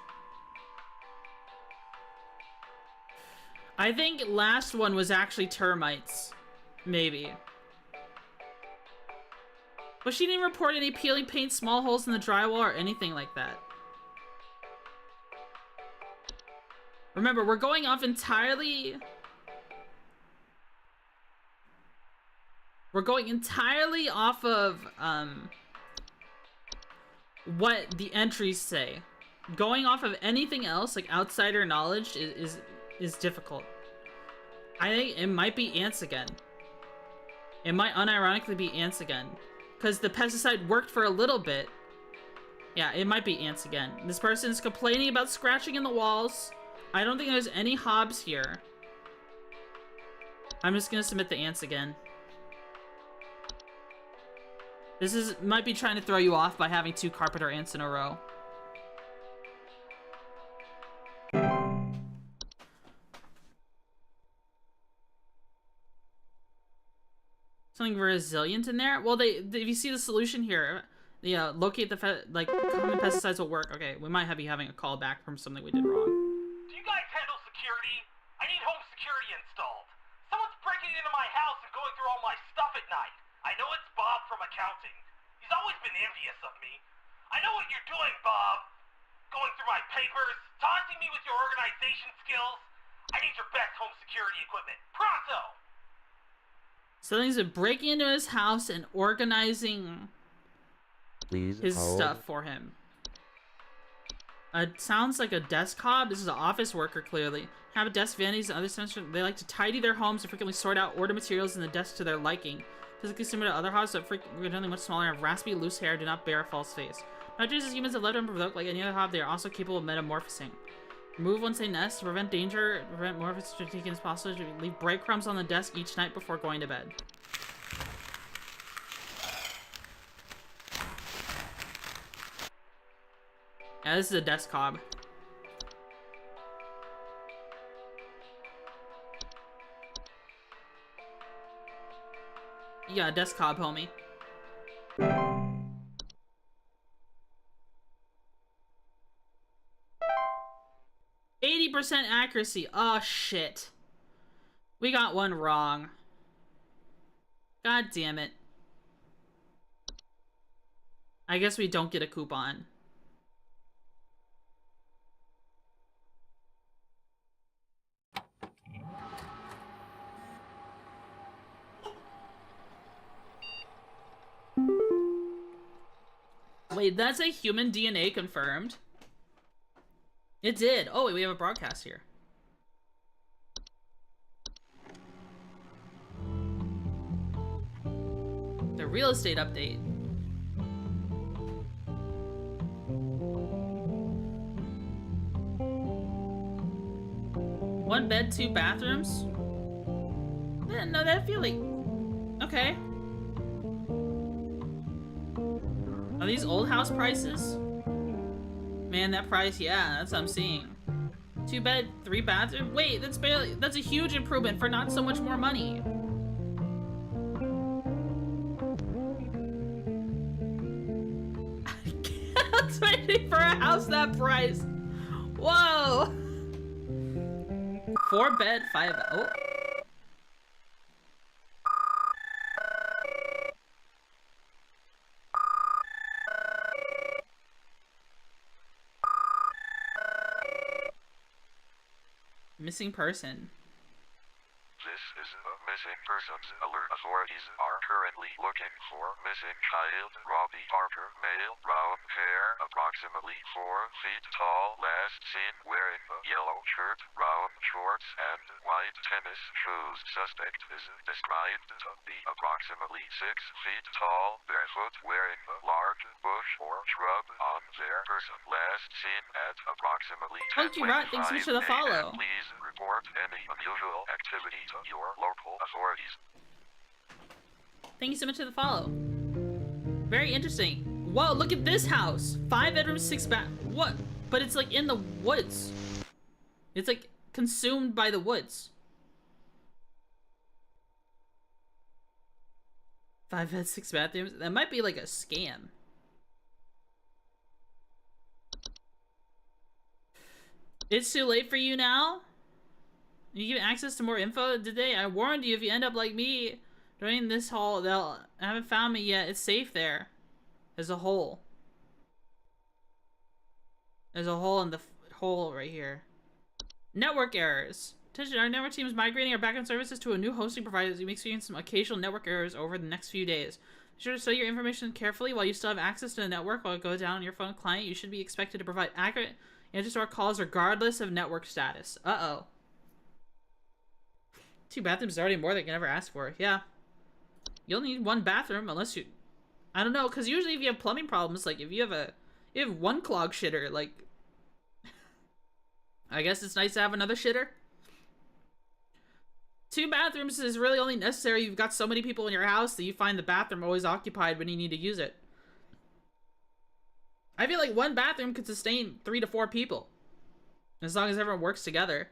I think last one was actually termites. Maybe. But she didn't report any peeling paint, small holes in the drywall, or anything like that. Remember, we're going off entirely... We're going entirely off of, what the entries say. Going off of anything else, like outsider knowledge, is difficult. I think it might be ants again. It might unironically be ants again. Because the pesticide worked for a little bit. Yeah, it might be ants again. This person's complaining about scratching in the walls. I don't think there's any hobs here. I'm just gonna submit the ants again. This might be trying to throw you off by having 2 carpenter ants in a row. Something resilient in there? Well, if you see the solution here, locate the common pesticides will work. Okay, we might be having a call back from something we did wrong. Do you guys handle security? I need home security installed. Someone's breaking into my house and going through all my stuff at night. I know it's Bob from accounting. He's always been envious of me. I know what you're doing, Bob. Going through my papers, taunting me with your organization skills. I need your best home security equipment. Pronto! Something's been breaking into his house and organizing Please his hold. stuff for him. It sounds like a desk hob. This is an office worker, clearly. Have a desk vanities and other sensitive. They like to tidy their homes and frequently sort out, order materials in the desk to their liking. Physically similar to other hobs, but frequently much smaller, have raspy, loose hair, do not bear a false face. Not just as humans have left unprovoked, like any other hob, they are also capable of metamorphosing. Remove once they nest to prevent danger, prevent more of its taken as possible. Leave breadcrumbs on the desk each night before going to bed. Yeah, this is a desk hob. Yeah, desk hob, homie. 80% accuracy. Oh, shit. We got one wrong. God damn it. I guess we don't get a coupon. Wait, that's a human DNA confirmed? It did. Oh, wait, we have a broadcast here. The real estate update. One bed, 2 bathrooms? I didn't know that feeling. Okay. Are these old house prices? Man, that price, yeah, that's what I'm seeing. 2 bed, 3 bathroom. Wait, that's a huge improvement for not so much more money. That's waiting for a house that price. Whoa. 4 bed, 5. Oh. Missing person. This is a missing persons alert. Authorities are currently looking for missing child Robbie Parker, male, brown hair, approximately 4 feet tall, last seen wearing a yellow shirt, brown shorts, and white tennis shoes. Suspect is described to be approximately 6 feet tall, barefoot, wearing a large bush or shrub on their person. Last seen at approximately 10:25 thanks so much for the follow. a.m. Please report any unusual activity to your local authorities. Thank you so much for the follow. Very interesting. Whoa, look at this house. 5 bedrooms, 6 bath. What? But it's like in the woods. It's like consumed by the woods. 5 beds, 6 bathrooms. That might be like a scam. It's too late for you now? You give access to more info today? I warned you if you end up like me during this haul, they'll haven't found me yet. It's safe there. There's a hole. There's a hole in the hole right here. Network errors. Attention, our network team is migrating our backend services to a new hosting provider as we experience some occasional network errors over the next few days. Be sure to study your information carefully while you still have access to the network. While it goes down on your phone client, you should be expected to provide accurate answers to our calls regardless of network status. Uh-oh. 2 bathrooms is already more than you can ever ask for. Yeah. You'll need 1 bathroom unless you... I don't know, because usually if you have plumbing problems, like, if you have 1 clog shitter, like... I guess it's nice to have another shitter. 2 bathrooms is really only necessary. You've got so many people in your house that you find the bathroom always occupied when you need to use it. I feel like 1 bathroom could sustain 3 to 4 people. As long as everyone works together.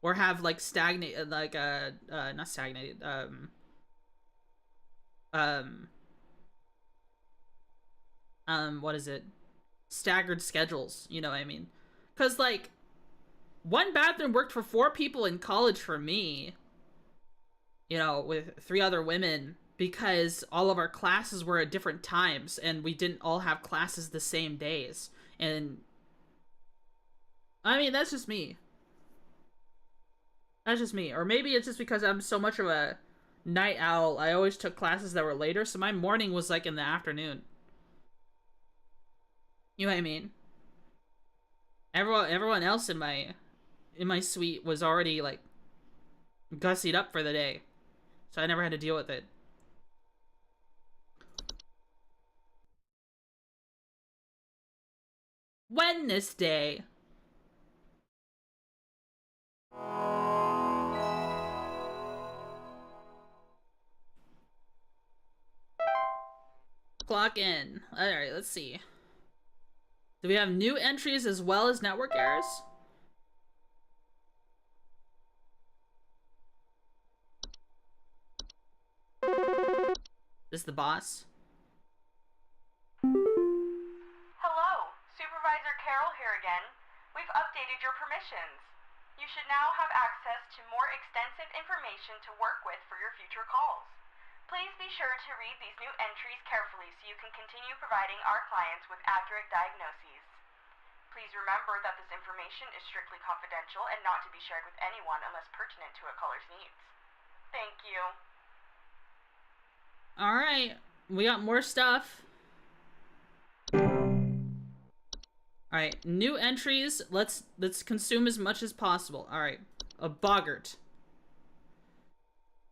Or have, like, stagnate, like, not stagnated, what is it? Staggered schedules, you know what I mean? Because, like, 1 bathroom worked for 4 people in college for me. You know, with 3 other women, because all of our classes were at different times, and we didn't all have classes the same days. And, I mean, that's just me. That's just me. Or maybe it's just because I'm so much of a night owl. I always took classes that were later, so my morning was like in the afternoon. You know what I mean? Everyone else in my suite was already like gussied up for the day. So I never had to deal with it. Wednesday. Clock in. Alright, let's see. Do we have new entries as well as network errors? This is the boss. Hello, Supervisor Carol here again. We've updated your permissions. You should now have access to more extensive information to work with for your future calls. Please be sure to read these new entries carefully so you can continue providing our clients with accurate diagnoses. Please remember that this information is strictly confidential and not to be shared with anyone unless pertinent to a caller's needs. Thank you. Alright, we got more stuff. Alright, new entries. Let's consume as much as possible. Alright, a boggart.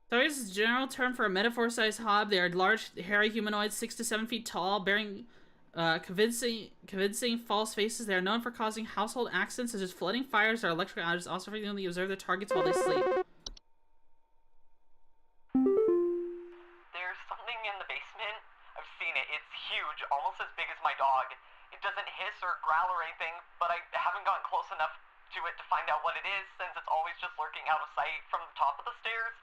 Targets is a general term for a metaphor-sized hob. They are large, hairy humanoids, 6 to 7 feet tall, bearing convincing false faces. They are known for causing household accidents such as flooding, fires, or electric outages. Also frequently observe their targets while they sleep. There's something in the basement. I've seen it. It's huge, almost as big as my dog. It doesn't hiss or growl or anything, but I haven't gotten close enough to it to find out what it is, since it's always just lurking out of sight from the top of the stairs.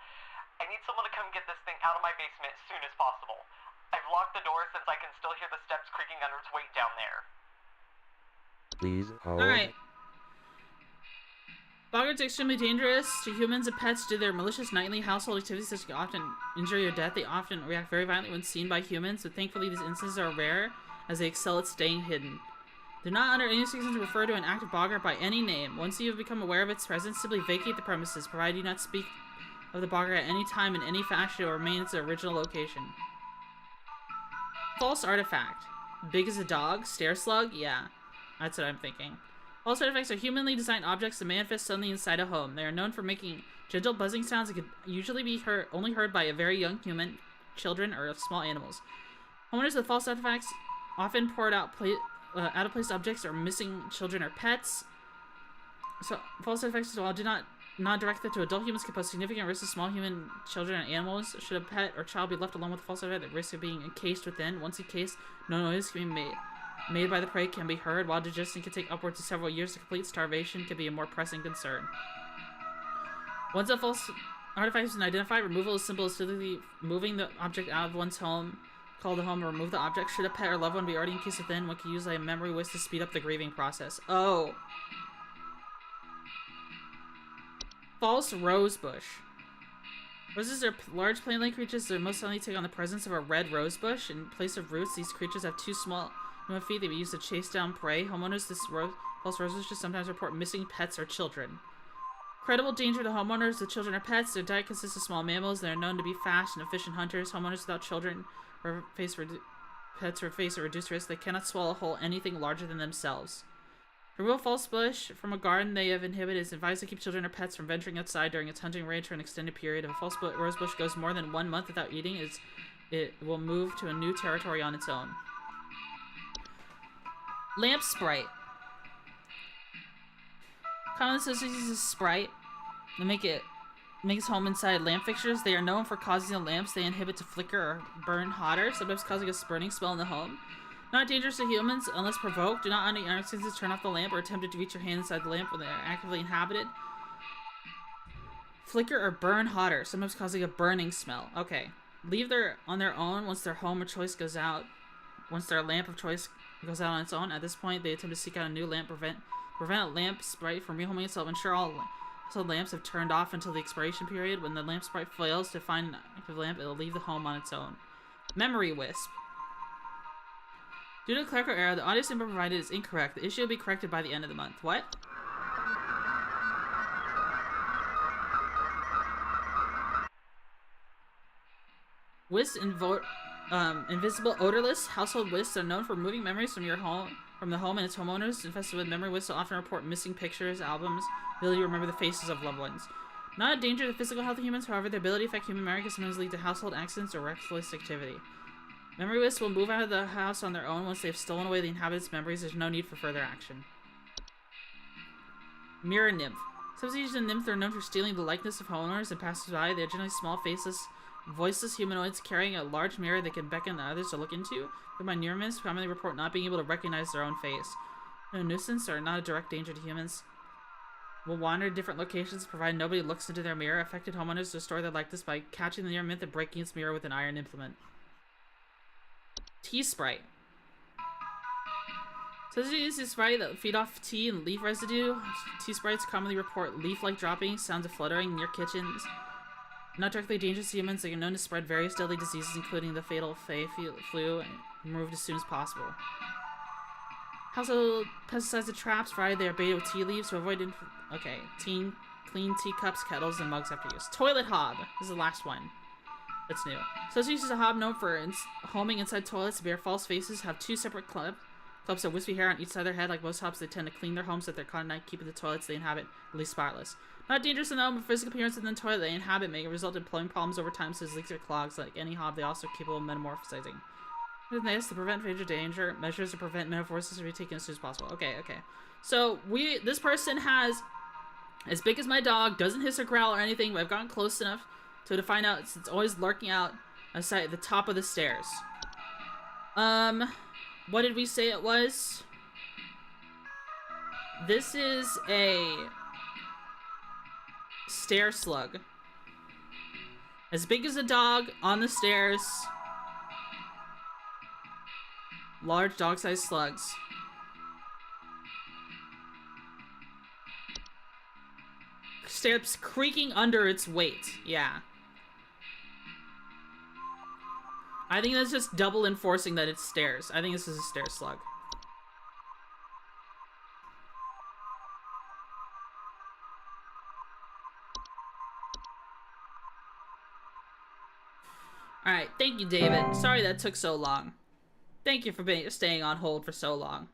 I need someone to come get this thing out of my basement as soon as possible. I've locked the door since I can still hear the steps creaking under its weight down there. Please hold. Alright. Boggarts are extremely dangerous to humans and pets due to their malicious nightly household activities that can often injure or death. They often react very violently when seen by humans, but thankfully these instances are rare as they excel at staying hidden. Do not under any circumstances refer to an active boggart by any name. Once you have become aware of its presence, simply vacate the premises, provided you not speak of the boggart at any time in any fashion or remain in its original location. False artifact. Big as a dog? Stair slug? Yeah, that's what I'm thinking. False artifacts are humanly designed objects that manifest suddenly inside a home. They are known for making gentle buzzing sounds that could usually be only heard by a very young human, children, or small animals. Homeowners of false artifacts often poured out out-of-place objects or missing children or pets. So false artifacts, while do not directed to adult humans, can pose significant risks to small human, children, and animals. Should a pet or child be left alone with a false artifact, the risk of being encased within. Once encased, no noise can be made by the prey can be heard. While digestion can take upwards of several years to complete, starvation can be a more pressing concern. Once a false artifact has been identified, removal is simple as simply moving the object out of one's home. Call the home or remove the object. Should a pet or loved one be already encased within, one can use a memory whisk to speed up the grieving process. Oh. False rosebush. Roses are large plant-like creatures that most likely take on the presence of a red rosebush. In place of roots, these creatures have 2 small human feet they be used to chase down prey. Homeowners, false rosebush sometimes report missing pets or children. Credible danger to homeowners. The children are pets. Their diet consists of small mammals. They are known to be fast and efficient hunters. Homeowners without children or pets or face a reduced risk. They cannot swallow whole anything larger than themselves. To remove false bush from a garden they have inhibited, it's advised to keep children or pets from venturing outside during its hunting range for an extended period. If a false rose bush goes more than 1 month without eating, it will move to a new territory on its own. Lamp Sprite. Common associates is Sprite. They make its home inside lamp fixtures. They are known for causing the lamps they inhibit to flicker or burn hotter, sometimes causing a burning spell in the home. Not dangerous to humans unless provoked. Do not under any circumstances turn off the lamp or attempt to reach your hand inside the lamp when they are actively inhabited. Flicker or burn hotter, sometimes causing a burning smell. Okay. Leave them on their own once their home of choice goes out. Once their lamp of choice goes out on its own. At this point, they attempt to seek out a new lamp. Prevent a lamp sprite from rehoming itself. Ensure all lamps have turned off until the expiration period. When the lamp sprite fails to find an active lamp, it will leave the home on its own. Memory Wisp. Due to a clerical error, the audio symbol provided is incorrect. The issue will be corrected by the end of the month. What? Wisps invisible, odorless household wisps are known for removing memories from the home and its homeowners. Infested with memory wisps will often report missing pictures, albums, ability to remember the faces of loved ones. Not a danger to the physical health of humans, however, their ability to affect human memory can sometimes lead to household accidents or reckless activity. Memory wisps will move out of the house on their own once they've stolen away the inhabitants' memories. There's no need for further action. Mirror Nymph. Subspecies of nymph are known for stealing the likeness of homeowners and passers-by. They are generally small, faceless, voiceless humanoids carrying a large mirror they can beckon others to look into. By near miss, commonly report not being able to recognize their own face. No nuisance or not a direct danger to humans. Will wander to different locations provided nobody looks into their mirror. Affected homeowners restore their likeness by catching the near myth and breaking its mirror with an iron implement. Tea Sprite. Substitutes is Sprite that feed off tea and leaf residue. Tea Sprites commonly report leaf-like dropping, sounds of fluttering near kitchens. Not directly dangerous to humans, they are known to spread various deadly diseases, including the fatal flu, and removed as soon as possible. Household pesticides and traps, provided they are baited with tea leaves to avoid clean teacups, kettles, and mugs after use. Toilet Hob. This is the last one. That's new. Associations of hob known for homing inside toilets to bear false faces, have two separate clubs of wispy hair on each side of their head. Like most hobs, they tend to clean their homes at their caught at night, keeping the toilets they inhabit at least spotless. Not dangerous in the home, but physical appearance in the toilet they inhabit may result in plumbing problems over time, such as leaks or clogs. Like any hob, they also capable of metamorphosizing. With this, to prevent future danger, measures to prevent metamorphosis will be taken as soon as possible. Okay. So this person has as big as my dog, doesn't hiss or growl or anything, but I've gotten close enough to find out it's always lurking out outside the top of the stairs. What did we say it was? This is a stair slug. As big as a dog, on the stairs. Large dog-sized slugs. Steps creaking under its weight. Yeah. I think that's just double enforcing that it's stairs. I think this is a stair slug. Alright, thank you, David. Sorry that took so long. Thank you for staying on hold for so long.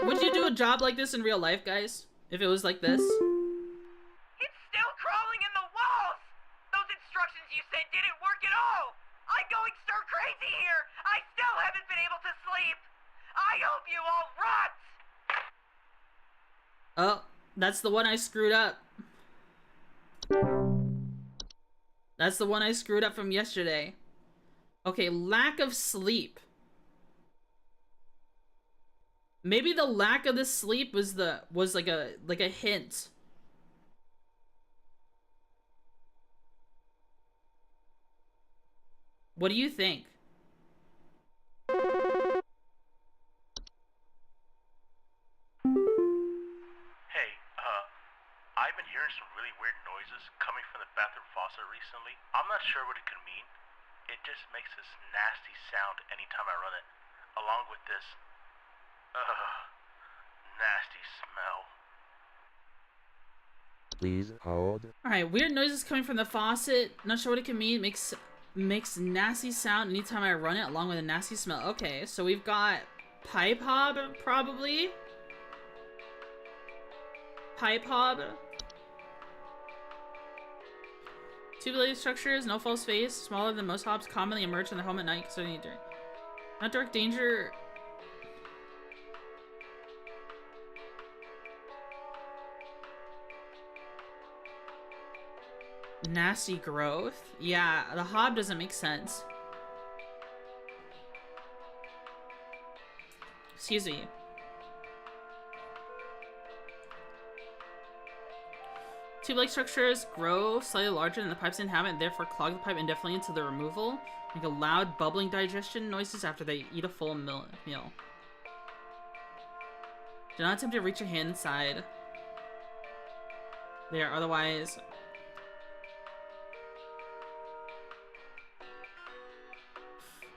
Would you do a job like this in real life, guys? If it was like this? It's still crawling in the walls! Those instructions you sent didn't work at all! I'm going stir crazy here! I still haven't been able to sleep! I hope you all rot! Oh, that's the one I screwed up. That's the one I screwed up from yesterday. Okay, lack of sleep. Maybe the lack of the sleep was like a hint. What do you think? Hey, I've been hearing some really weird noises coming from the bathroom faucet recently. I'm not sure what it could mean. It just makes this nasty sound anytime I run it. along with this, nasty smell. Please hold. Alright, weird noises coming from the faucet. Not sure what it can mean. Makes nasty sound anytime I run it, along with a nasty smell. Okay, so we've got pipe hob, probably. Pipe hob. Tubular structures, no false face, smaller than most hobs, commonly emerge from their home at night, so not direct danger. Nasty growth? Yeah, the hob doesn't make sense. Excuse me. Tube-like structures grow slightly larger than the pipes inhabit and therefore clog the pipe indefinitely until their removal. Make a loud bubbling digestion noises after they eat a full meal. Do not attempt to reach your hand inside. They are otherwise...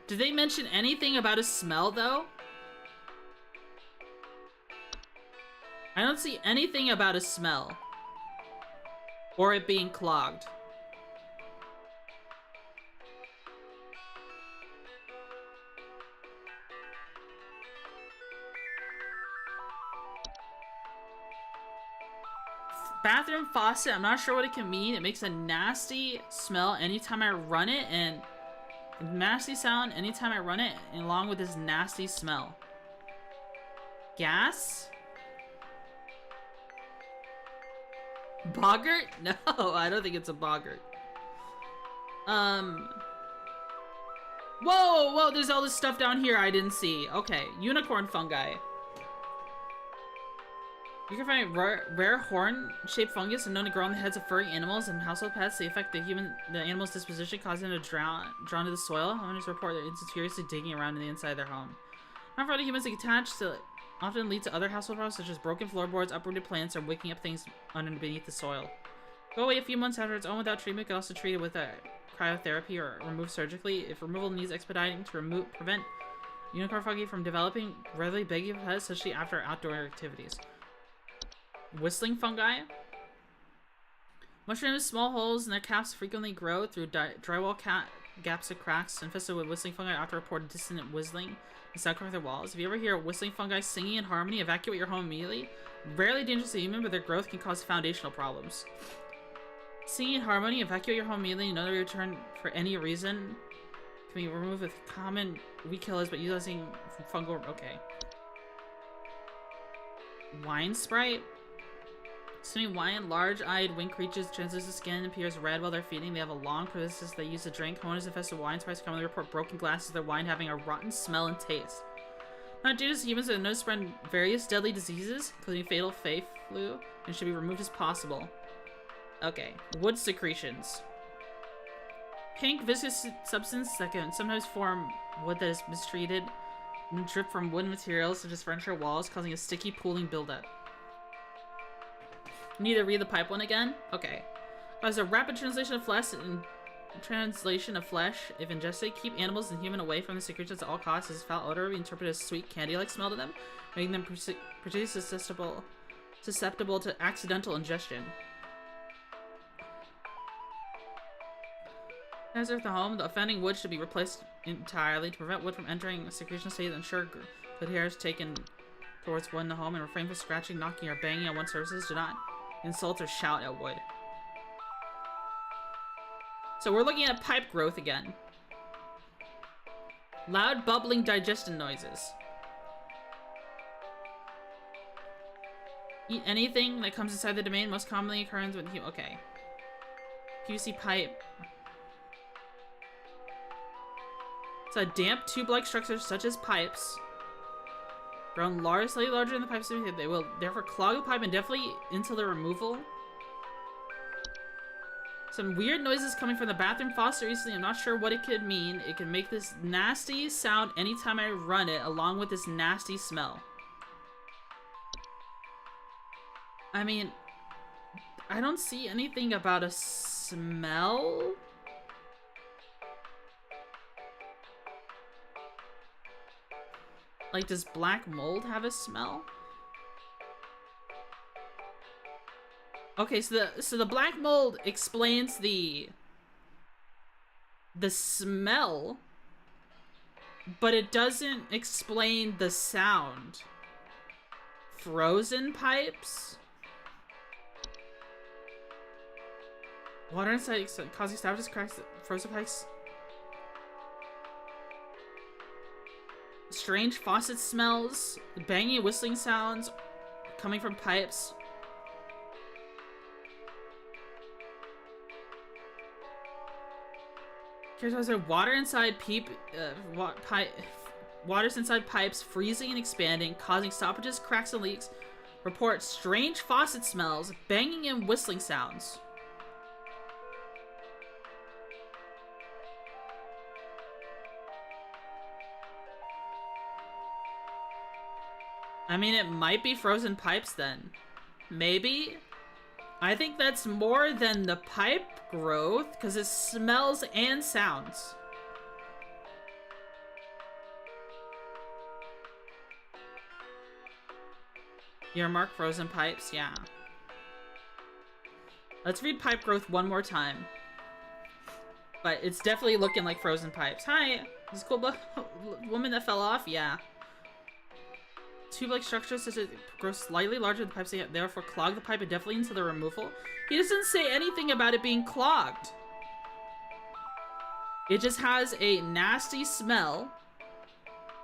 Did they mention anything about a smell, though? I don't see anything about a smell. Or it being clogged. Bathroom faucet, I'm not sure what it can mean. It makes a nasty smell anytime I run it, and a nasty sound anytime I run it, along with this nasty smell. Gas? Boggart? No, I don't think it's a boggart. Whoa, there's all this stuff down here I didn't see. Okay, unicorn fungi. You can find rare horn-shaped fungus and known to grow on the heads of furry animals and household pets. They affect the animal's disposition, causing them to drawn to the soil. Owners report they're furiously digging around in the inside of their home. Not for other humans, they attach to often lead to other household problems such as broken floorboards, uprooted plants, or waking up things under and beneath the soil. Go away a few months after its own without treatment. Can also treat it with a cryotherapy or remove surgically. If removal needs expediting to prevent unicorn fungi from developing, readily beg you pets, especially after outdoor activities. Whistling fungi. Mushrooms, small holes in their caps frequently grow through drywall gaps and cracks. Infested with whistling fungi often report dissonant whistling and sound coming through walls. If you ever hear a whistling fungi singing in harmony, evacuate your home immediately. Rarely dangerous to human, but their growth can cause foundational problems. Singing in harmony, evacuate your home immediately. No return for any reason. Can be removed with common weed killers, but utilizing fungal. Okay. Wine sprite. Swimming wine, large-eyed winged creatures, translucent skin appears red while they're feeding. They have a long proboscis they use to drink. Homeowners infested with wine sprites commonly report broken glasses of their wine having a rotten smell and taste. Not dangerous to humans, but known to spread various deadly diseases, including fatal flu, and should be removed as possible. Okay. Wood secretions. Pink viscous substance that can sometimes form wood that is mistreated and drip from wooden materials such as furniture walls, causing a sticky pooling buildup. Need to read the pipe one again? Okay. As a rapid translation of flesh if ingested, keep animals and human away from the secretions at all costs, as foul odor we interpret as sweet candy-like smell to them, making them particularly susceptible to accidental ingestion. As with the home, the offending wood should be replaced entirely to prevent wood from entering a secretion state. Ensure good care is taken towards wood in the home and refrain from scratching, knocking, or banging on wood surfaces. Do not insult or shout at wood. So we're looking at pipe growth again. Loud bubbling digestion noises. Eat anything that comes inside the domain, most commonly occurs with okay. PVC pipe. So damp tube-like structures such as pipes grown slightly larger than the pipes. They will therefore clog the pipe indefinitely until their removal. Some weird noises coming from the bathroom faucet recently. I'm not sure what it could mean. It can make this nasty sound anytime I run it, along with this nasty smell. I mean, I don't see anything about a smell. Like, does black mold have a smell? Okay, so the black mold explains the smell, but it doesn't explain the sound. Frozen pipes? Water inside causing stoppages, cracks, frozen pipes. Strange faucet smells, banging and whistling sounds coming from pipes. Here's water inside water's inside pipes freezing and expanding, causing stoppages, cracks, and leaks. Report strange faucet smells, banging and whistling sounds. I mean, it might be frozen pipes then. Maybe? I think that's more than the pipe growth, because it smells and sounds. Earmark frozen pipes, yeah. Let's read pipe growth one more time. But it's definitely looking like frozen pipes. Hi! This cool woman that fell off? Yeah. Tube-like structures such as grow slightly larger than the pipes, they therefore clog the pipe indefinitely until their removal. He doesn't say anything about it being clogged. It just has a nasty smell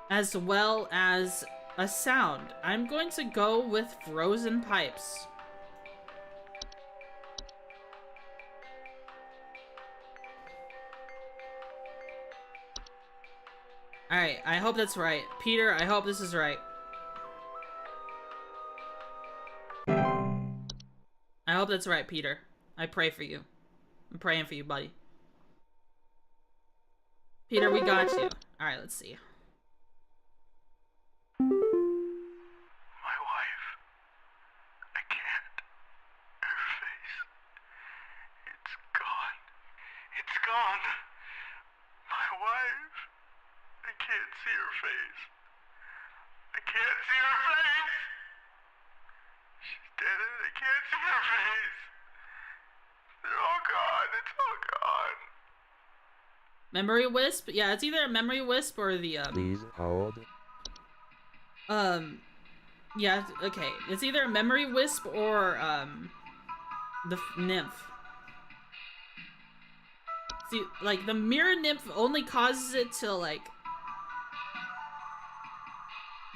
as well as a sound. I'm going to go with frozen pipes. Alright, I hope that's right. Peter, I hope this is right. I hope that's right, Peter. I pray for you. I'm praying for you, buddy. Peter, we got you. Alright, let's see. My wife. I can't. Her face. It's gone. It's gone. My wife. I can't see her face. I can't see her face! She's dead and I can't see her face! They're all gone. It's all gone. Memory wisp? Yeah, it's either a memory wisp or the, Please hold. Yeah, okay. It's either a memory wisp or, the nymph. See, like, the mirror nymph only causes it to, like...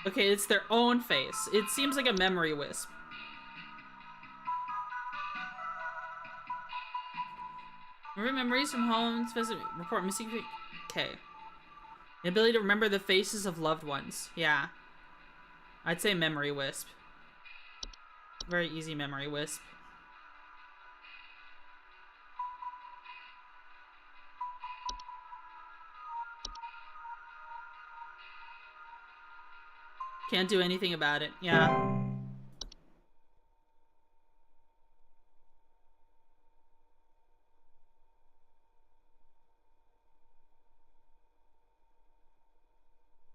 Okay, it's their own face. It seems like a memory wisp. Remember memories from home, report missing... Okay. The ability to remember the faces of loved ones. Yeah. I'd say memory wisp. Very easy memory wisp. Can't do anything about it. Yeah.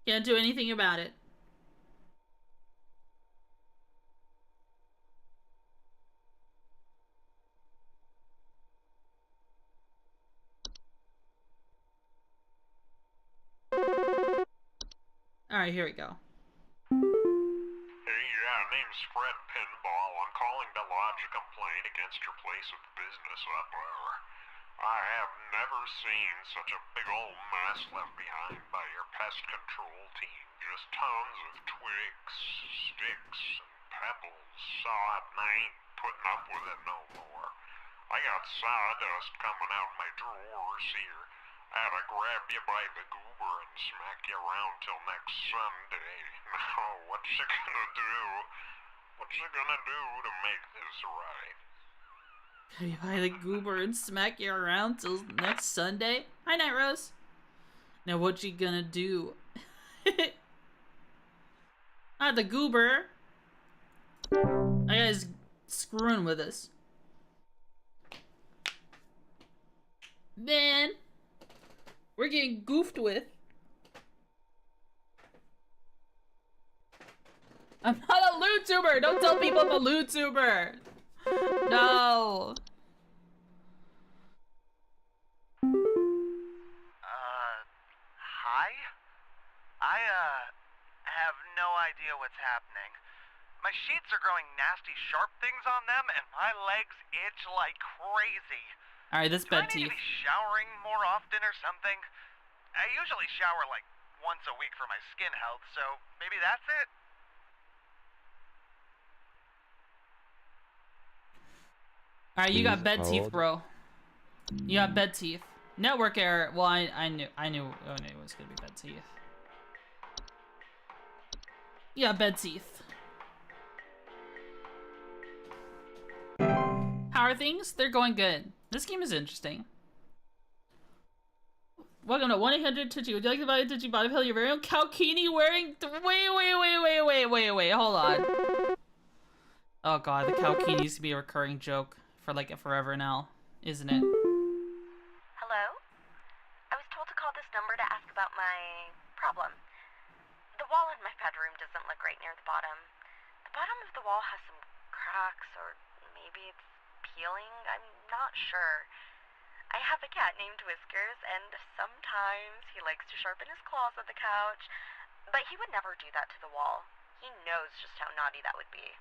Can't do anything about it. Alright, here we go. Hey, name's Fred Pinball. I'm calling to lodge a complaint against your place of business up there. I have never seen such a big old mess left behind by your pest control team. Just tons of twigs, sticks, and pebbles. I ain't putting up with it no more. I got sawdust coming out my drawers here. I had to grab you by the goober and smack you around till next Sunday. Now, what's you gonna do? What's you gonna do to make this right? Grab you by the goober and smack you around till next Sunday? Hi, Night Rose. Now, what you gonna do? Ah, the goober. That guy's screwing with us. Man. We're getting goofed with. VTuber! Don't tell people I'm a VTuber! No! Hi? I, have no idea what's happening. My sheets are growing nasty sharp things on them, and my legs itch like crazy. Alright, this Do I bed need teeth. to be showering more often or something? I usually shower like once a week for my skin health, so maybe that's it? Alright, you got Please bed teeth, hold. bro. You got bed teeth. Network error. Well, I knew it was gonna be bed teeth. You got bed teeth. How are things? They're going good. This game is interesting. Welcome to 1-800-Twitchy. Would you like to buy a Twitchy body pillow? Your very own Kalkini wearing. Wait. Hold on. Oh god, the Kalkini needs to be a recurring joke for like forever now, isn't it? Hello? I was told to call this number to ask about my problem. The wall in my bedroom doesn't look right near the bottom. The bottom of the wall has some cracks, or maybe it's peeling. I'm not sure. I have a cat named Whiskers, and sometimes he likes to sharpen his claws at the couch, but he would never do that to the wall. He knows just how naughty that would be.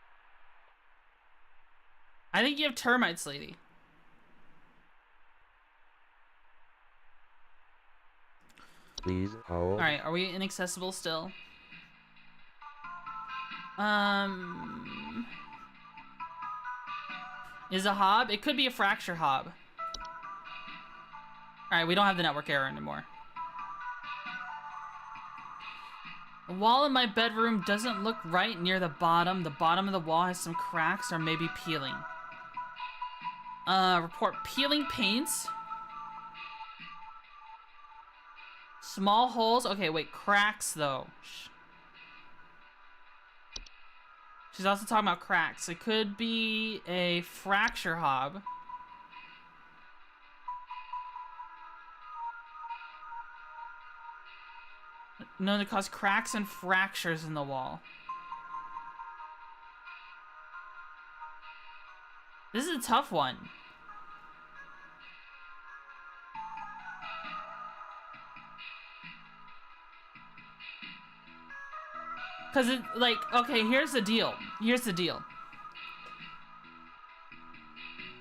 I think you have termites, lady. Please hold. Alright, are we inaccessible still? Is a hob? It could be a fracture hob. Alright, we don't have the network error anymore. The wall in my bedroom doesn't look right near the bottom. The bottom of the wall has some cracks or maybe peeling. Report peeling paints. Small holes. Okay, wait, cracks though. She's also talking about cracks. It could be a fracture hob. Known to cause cracks and fractures in the wall. This is a tough one. Cause it, like, okay, here's the deal.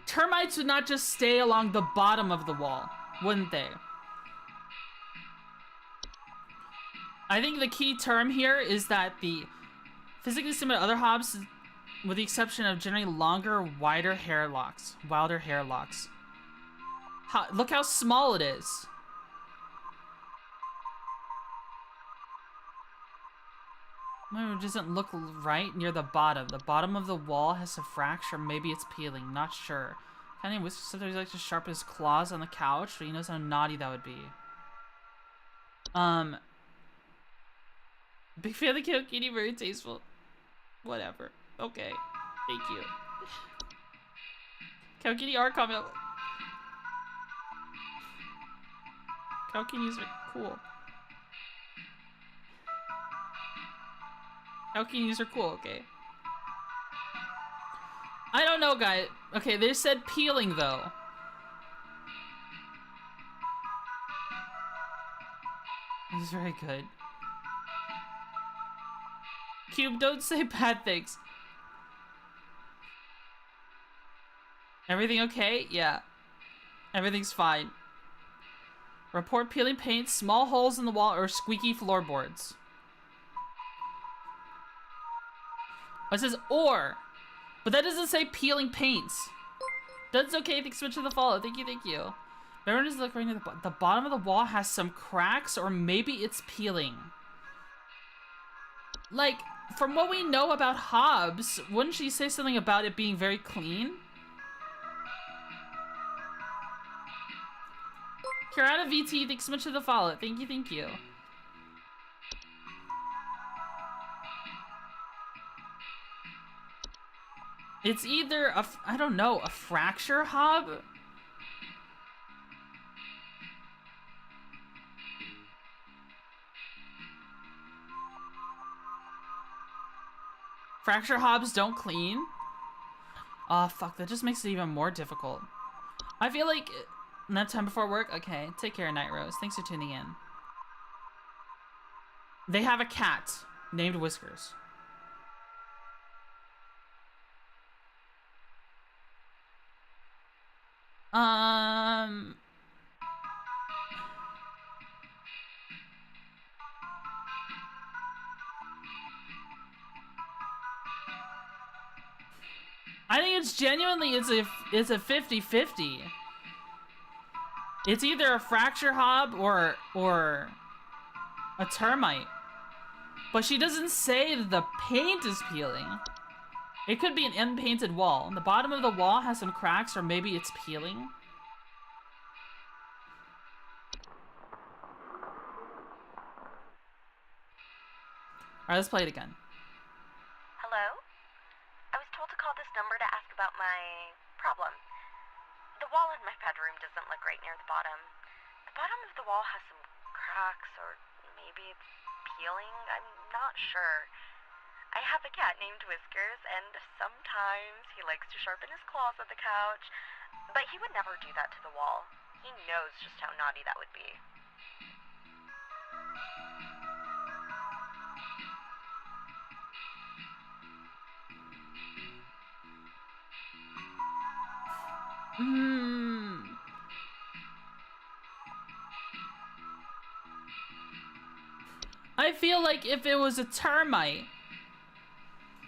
Termites would not just stay along the bottom of the wall, wouldn't they? I think the key term here is that the physically similar to other hobs, with the exception of generally longer, wilder hair locks. Look how small it is. It doesn't look right near the bottom. The bottom of the wall has a fracture. Maybe it's peeling. Not sure. Kind of Whiskers sometimes he likes to sharpen his claws on the couch, but he knows how naughty that would be. Big fan of the Kalkini, very tasteful. Whatever. Okay. Thank you. Kalkini are coming up. Kalkinis are cool. Kalkinis are cool, okay. I don't know, guys. Okay, they said peeling, though. This is very good. Cube, don't say bad things. Everything okay? Yeah. Everything's fine. Report peeling paint, small holes in the wall, or squeaky floorboards. It says or, but that doesn't say peeling paints. That's okay. Thanks so much for the follow. Thank you. Everyone just look right near the bottom of the wall has some cracks, or maybe it's peeling. Like, from what we know about hobs, wouldn't she say something about it being very clean? Kirata VT, thanks so much for the follow. Thank you. It's either I don't know, a fracture hob? Fracture hobs don't clean. Oh, fuck. That just makes it even more difficult. I feel like... Nap time before work? Okay. Take care, Night Rose. Thanks for tuning in. They have a cat named Whiskers. I think it's genuinely, it's a 50-50. It's either a fracture hob or a termite. But she doesn't say that the paint is peeling. It could be an unpainted wall. The bottom of the wall has some cracks, or maybe it's peeling. Alright, let's play it again. Hello? I was told to call this number to ask about my problem. The wall in my bedroom doesn't look right near the bottom. The bottom of the wall has some cracks, or maybe it's peeling. I'm not sure. I have a cat named Whiskers, and sometimes he likes to sharpen his claws at the couch, but he would never do that to the wall. He knows just how naughty that would be. I feel like if it was a termite,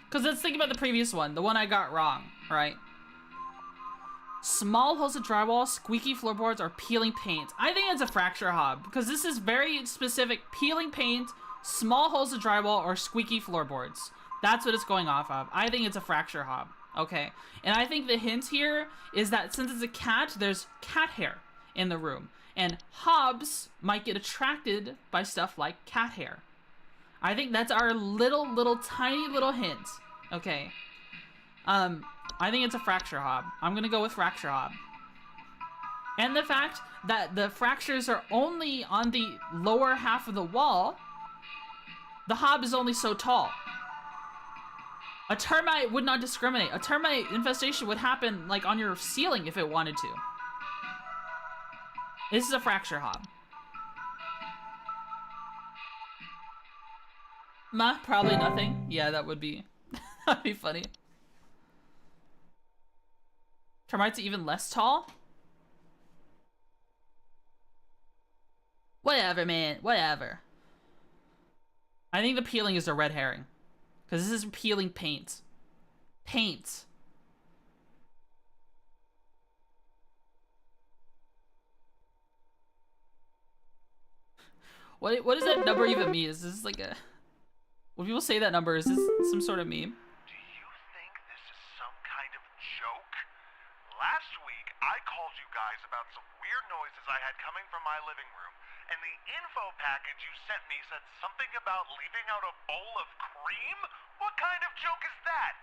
because let's think about the previous one, the one I got wrong, right? Small holes of drywall, squeaky floorboards, or peeling paint. I think it's a fracture hob, because this is very specific. Peeling paint, small holes of drywall, or squeaky floorboards. That's what it's going off of. I think it's a fracture hob. Okay. And I think the hint here is that since it's a cat, there's cat hair in the room. And hobs might get attracted by stuff like cat hair. I think that's our tiny little hint. Okay. I think it's a fracture hob. I'm gonna go with fracture hob. And the fact that the fractures are only on the lower half of the wall, the hob is only so tall. A termite would not discriminate. A termite infestation would happen like on your ceiling if it wanted to. This is a fracture hob. Probably nothing. Yeah, that would be that'd be funny. Termites are even less tall? Whatever, man. Whatever. I think the peeling is a red herring. Because this is peeling paint. Paint. What does that number even mean? Is this like a... When people say that number, is this some sort of meme? Do you think this is some kind of joke? Last week, I called you guys about some weird noises I had coming from my living room, and the info package you sent me said something about leaving out a bowl of cream? What kind of joke is that?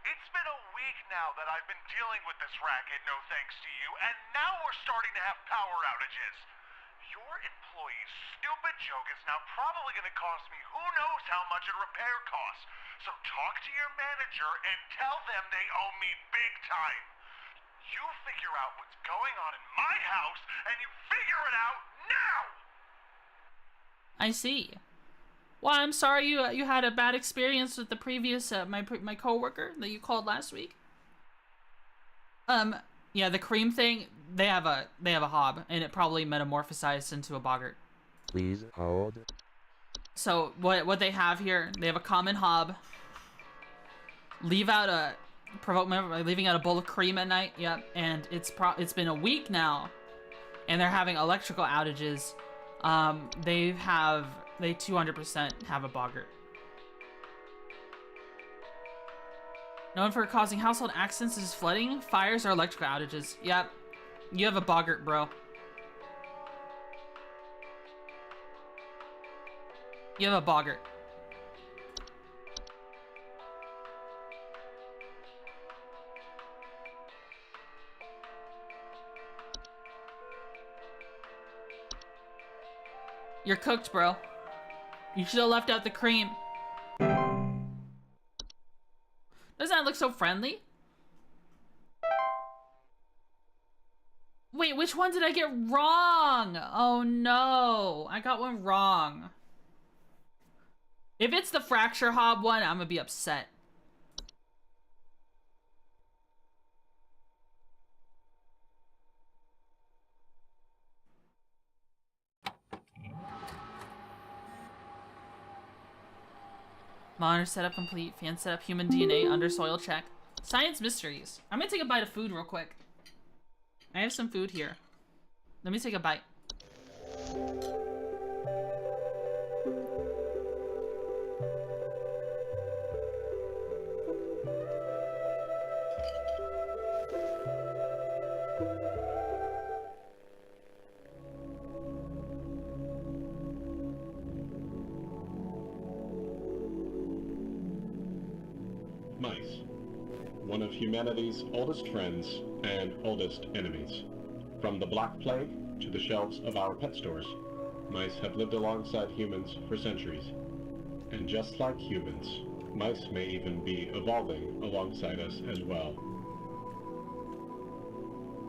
It's been a week now that I've been dealing with this racket, no thanks to you, and now we're starting to have power outages. Your employee's stupid joke is now probably going to cost me who knows how much in repair costs. So talk to your manager and tell them they owe me big time. You figure out what's going on in my house, and you figure it out now! I see. Well, I'm sorry you had a bad experience with the previous my coworker that you called last week. Yeah, the cream thing, they have a hob, and it probably metamorphosized into a boggart. Please hold. So what they have here, they have a common hob. Leave out leaving out a bowl of cream at night. Yep, and it's been a week now, and they're having electrical outages. They 200% have a boggart. Known for causing household accidents such as flooding, fires, or electrical outages. Yep. You have a boggart, bro. You have a boggart. You're cooked, bro. You should have left out the cream. so friendly? Wait, which one did I get wrong? Oh no, I got one wrong. If it's the fracture hob one, I'm gonna be upset. Monitor setup complete. Fan setup. Human DNA. Under soil check. Science mysteries. I'm gonna take a bite of food real quick. I have some food here. Let me take a bite. Mice. One of humanity's oldest friends and oldest enemies. From the Black Plague to the shelves of our pet stores, mice have lived alongside humans for centuries. And just like humans, mice may even be evolving alongside us as well.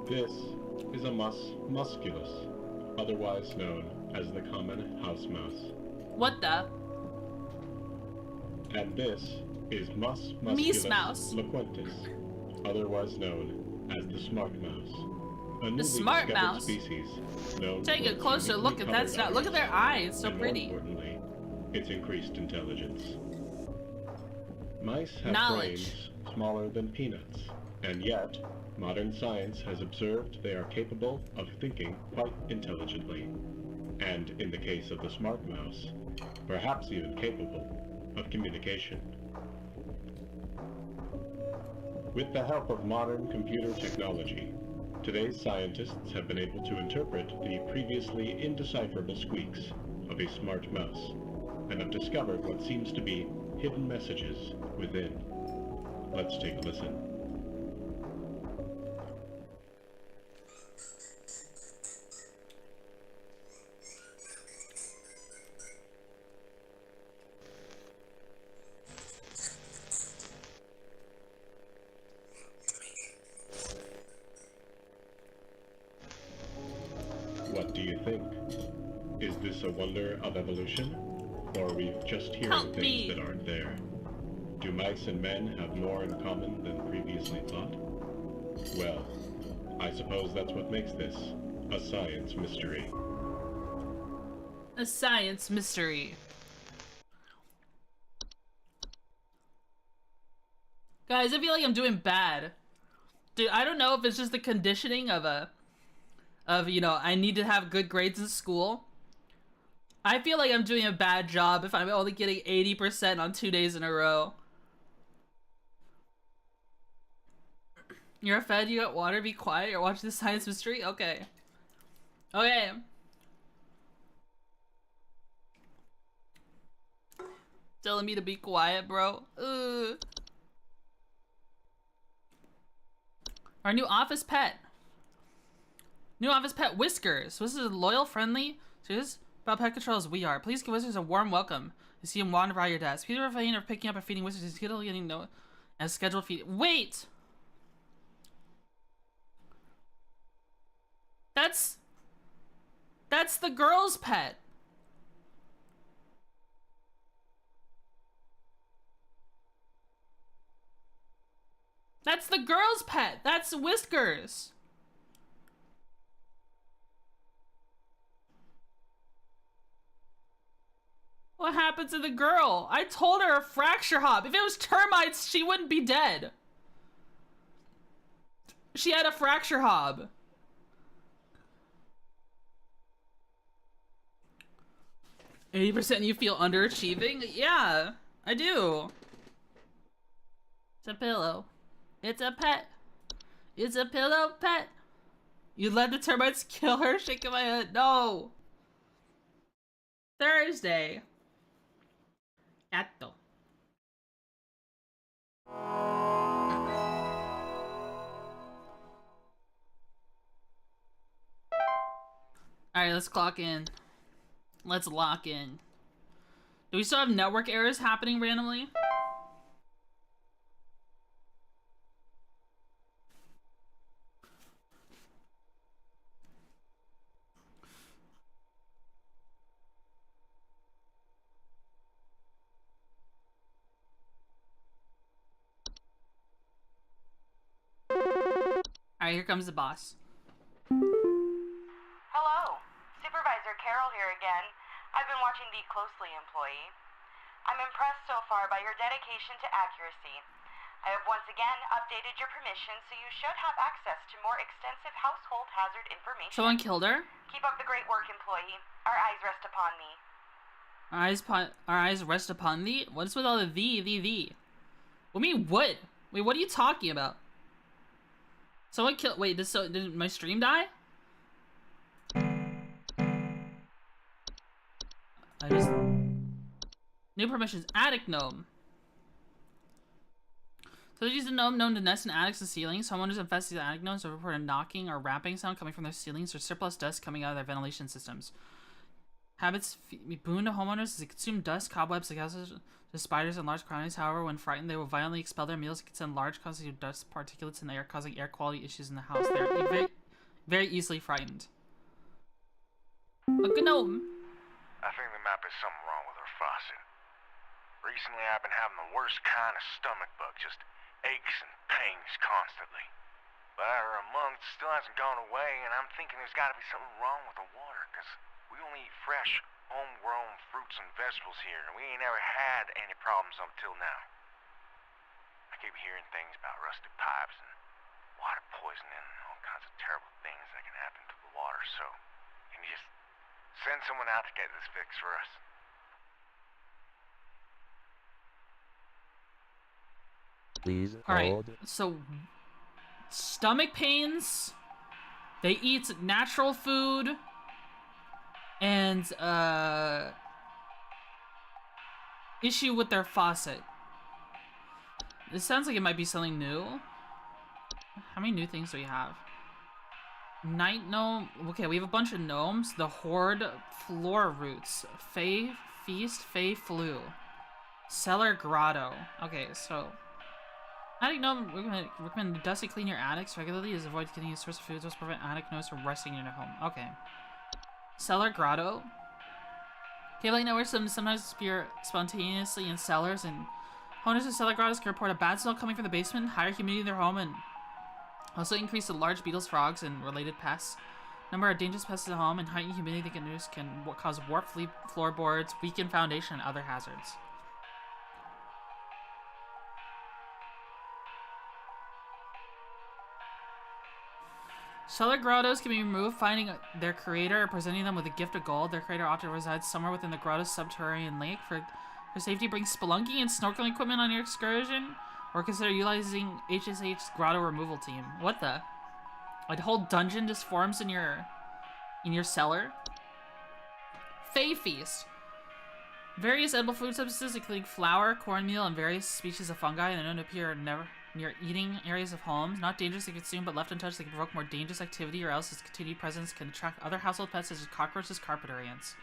This is a mus musculus, otherwise known as the common house mouse. What the? And this is Mus musculus loquentis, otherwise known as the smart mouse. A newly smart discovered mouse? species known Take for a its closer look uniquely at that colored stuff. Look at their eyes, so and pretty. More importantly, its increased intelligence. Mice have Knowledge. brains smaller than peanuts, and yet modern science has observed they are capable of thinking quite intelligently, and in the case of the smart mouse, perhaps even capable of communication. With the help of modern computer technology, today's scientists have been able to interpret the previously indecipherable squeaks of a smart mouse, and have discovered what seems to be hidden messages within. Let's take a listen. What do you think? Is this a wonder of evolution? Or are we just hearing Help things me. that aren't there? Do mice and men have more in common than previously thought? Well, I suppose that's what makes this a science mystery. A science mystery. Guys, I feel like I'm doing bad. Dude, I don't know if it's just the conditioning of you know, I need to have good grades in school. I feel like I'm doing a bad job if I'm only getting 80% on 2 days in a row. You're fed, you got water, be quiet, you're watching the science mystery? Okay. Okay. Telling me to be quiet, bro. Ugh. Our new office pet. New office pet, Whiskers. Whiskers is loyal, friendly. Serious about pet control as we are. Please give Whiskers a warm welcome. You see him wander by your desk. Peter refraining of picking up and feeding Whiskers. He's getting no as scheduled feed. Wait! That's the girl's pet. That's the girl's pet. That's Whiskers. What happened to the girl? I told her a fracture hop. If it was termites, she wouldn't be dead. She had a fracture hob. %, you feel underachieving? Yeah, I do. It's a pillow. It's a pet. It's a pillow pet. You let the termites kill her? Shaking my head. No. Thursday. Gato. Alright, let's clock in. Let's lock in. Do we still have network errors happening randomly? Alright, here comes the boss. Hello, Supervisor Carol here again. I've been watching thee closely, employee. I'm impressed so far by your dedication to accuracy. I have once again updated your permission, so you should have access to more extensive household hazard information. Someone killed her? Keep up the great work, employee. Our eyes rest upon thee. Our eyes rest upon thee? What's with all the thee? What mean what? Wait, what are you talking about? Someone killed. Wait, did my stream die? New permissions. Attic gnome. So they use a gnome known to nest in attics and ceilings. Homeowners infest these attic gnomes have reported knocking or rapping sound coming from their ceilings or surplus dust coming out of their ventilation systems. Habits boon to homeowners as they consume dust, cobwebs, the spiders, and large colonies. However, when frightened, they will violently expel their meals and can send large quantities of dust particulates in the air, causing air quality issues in the house. They are very easily frightened. A gnome. I think there might be something wrong with her faucet. Recently, I've been having the worst kind of stomach bug, just aches and pains constantly. But after a month, it still hasn't gone away, and I'm thinking there's got to be something wrong with the water, because we only eat fresh, homegrown fruits and vegetables here, and we ain't ever had any problems up till now. I keep hearing things about rusted pipes and water poisoning and all kinds of terrible things that can happen to the water, so can you just send someone out to get this fixed for us? Please Alright, hold. so stomach pains, they eat natural food, and issue with their faucet. This sounds like it might be something new. How many new things do we have? Night gnome. Okay, we have a bunch of gnomes. The horde, floor roots, Fey feast, Fey flu, cellar grotto. Okay, so attic gnome recommend dust and clean your attics regularly as avoid getting a source of food to prevent attic gnomes from resting in your home. Okay. Cellar grotto. Cable networks sometimes appear spontaneously in cellars, and owners of cellar grottos can report a bad smell coming from the basement, higher humidity in their home, and also increase the large beetles, frogs, and related pests. Number of dangerous pests in the home and heightened humidity can cause warped floorboards, weakened foundation, and other hazards. Cellar grottos can be removed, finding their creator or presenting them with a gift of gold. Their creator often resides somewhere within the grotto's subterranean lake. For safety, bring spelunking and snorkeling equipment on your excursion, or consider utilizing HSH's grotto removal team. What the? Like the whole dungeon just forms in your cellar? Fey feast. Various edible food substances, including flour, cornmeal, and various species of fungi, are known to appear near eating areas of homes. Not dangerous to consume, but left untouched, they can provoke more dangerous activity, or else its continued presence can attract other household pets such as cockroaches, carpenter ants.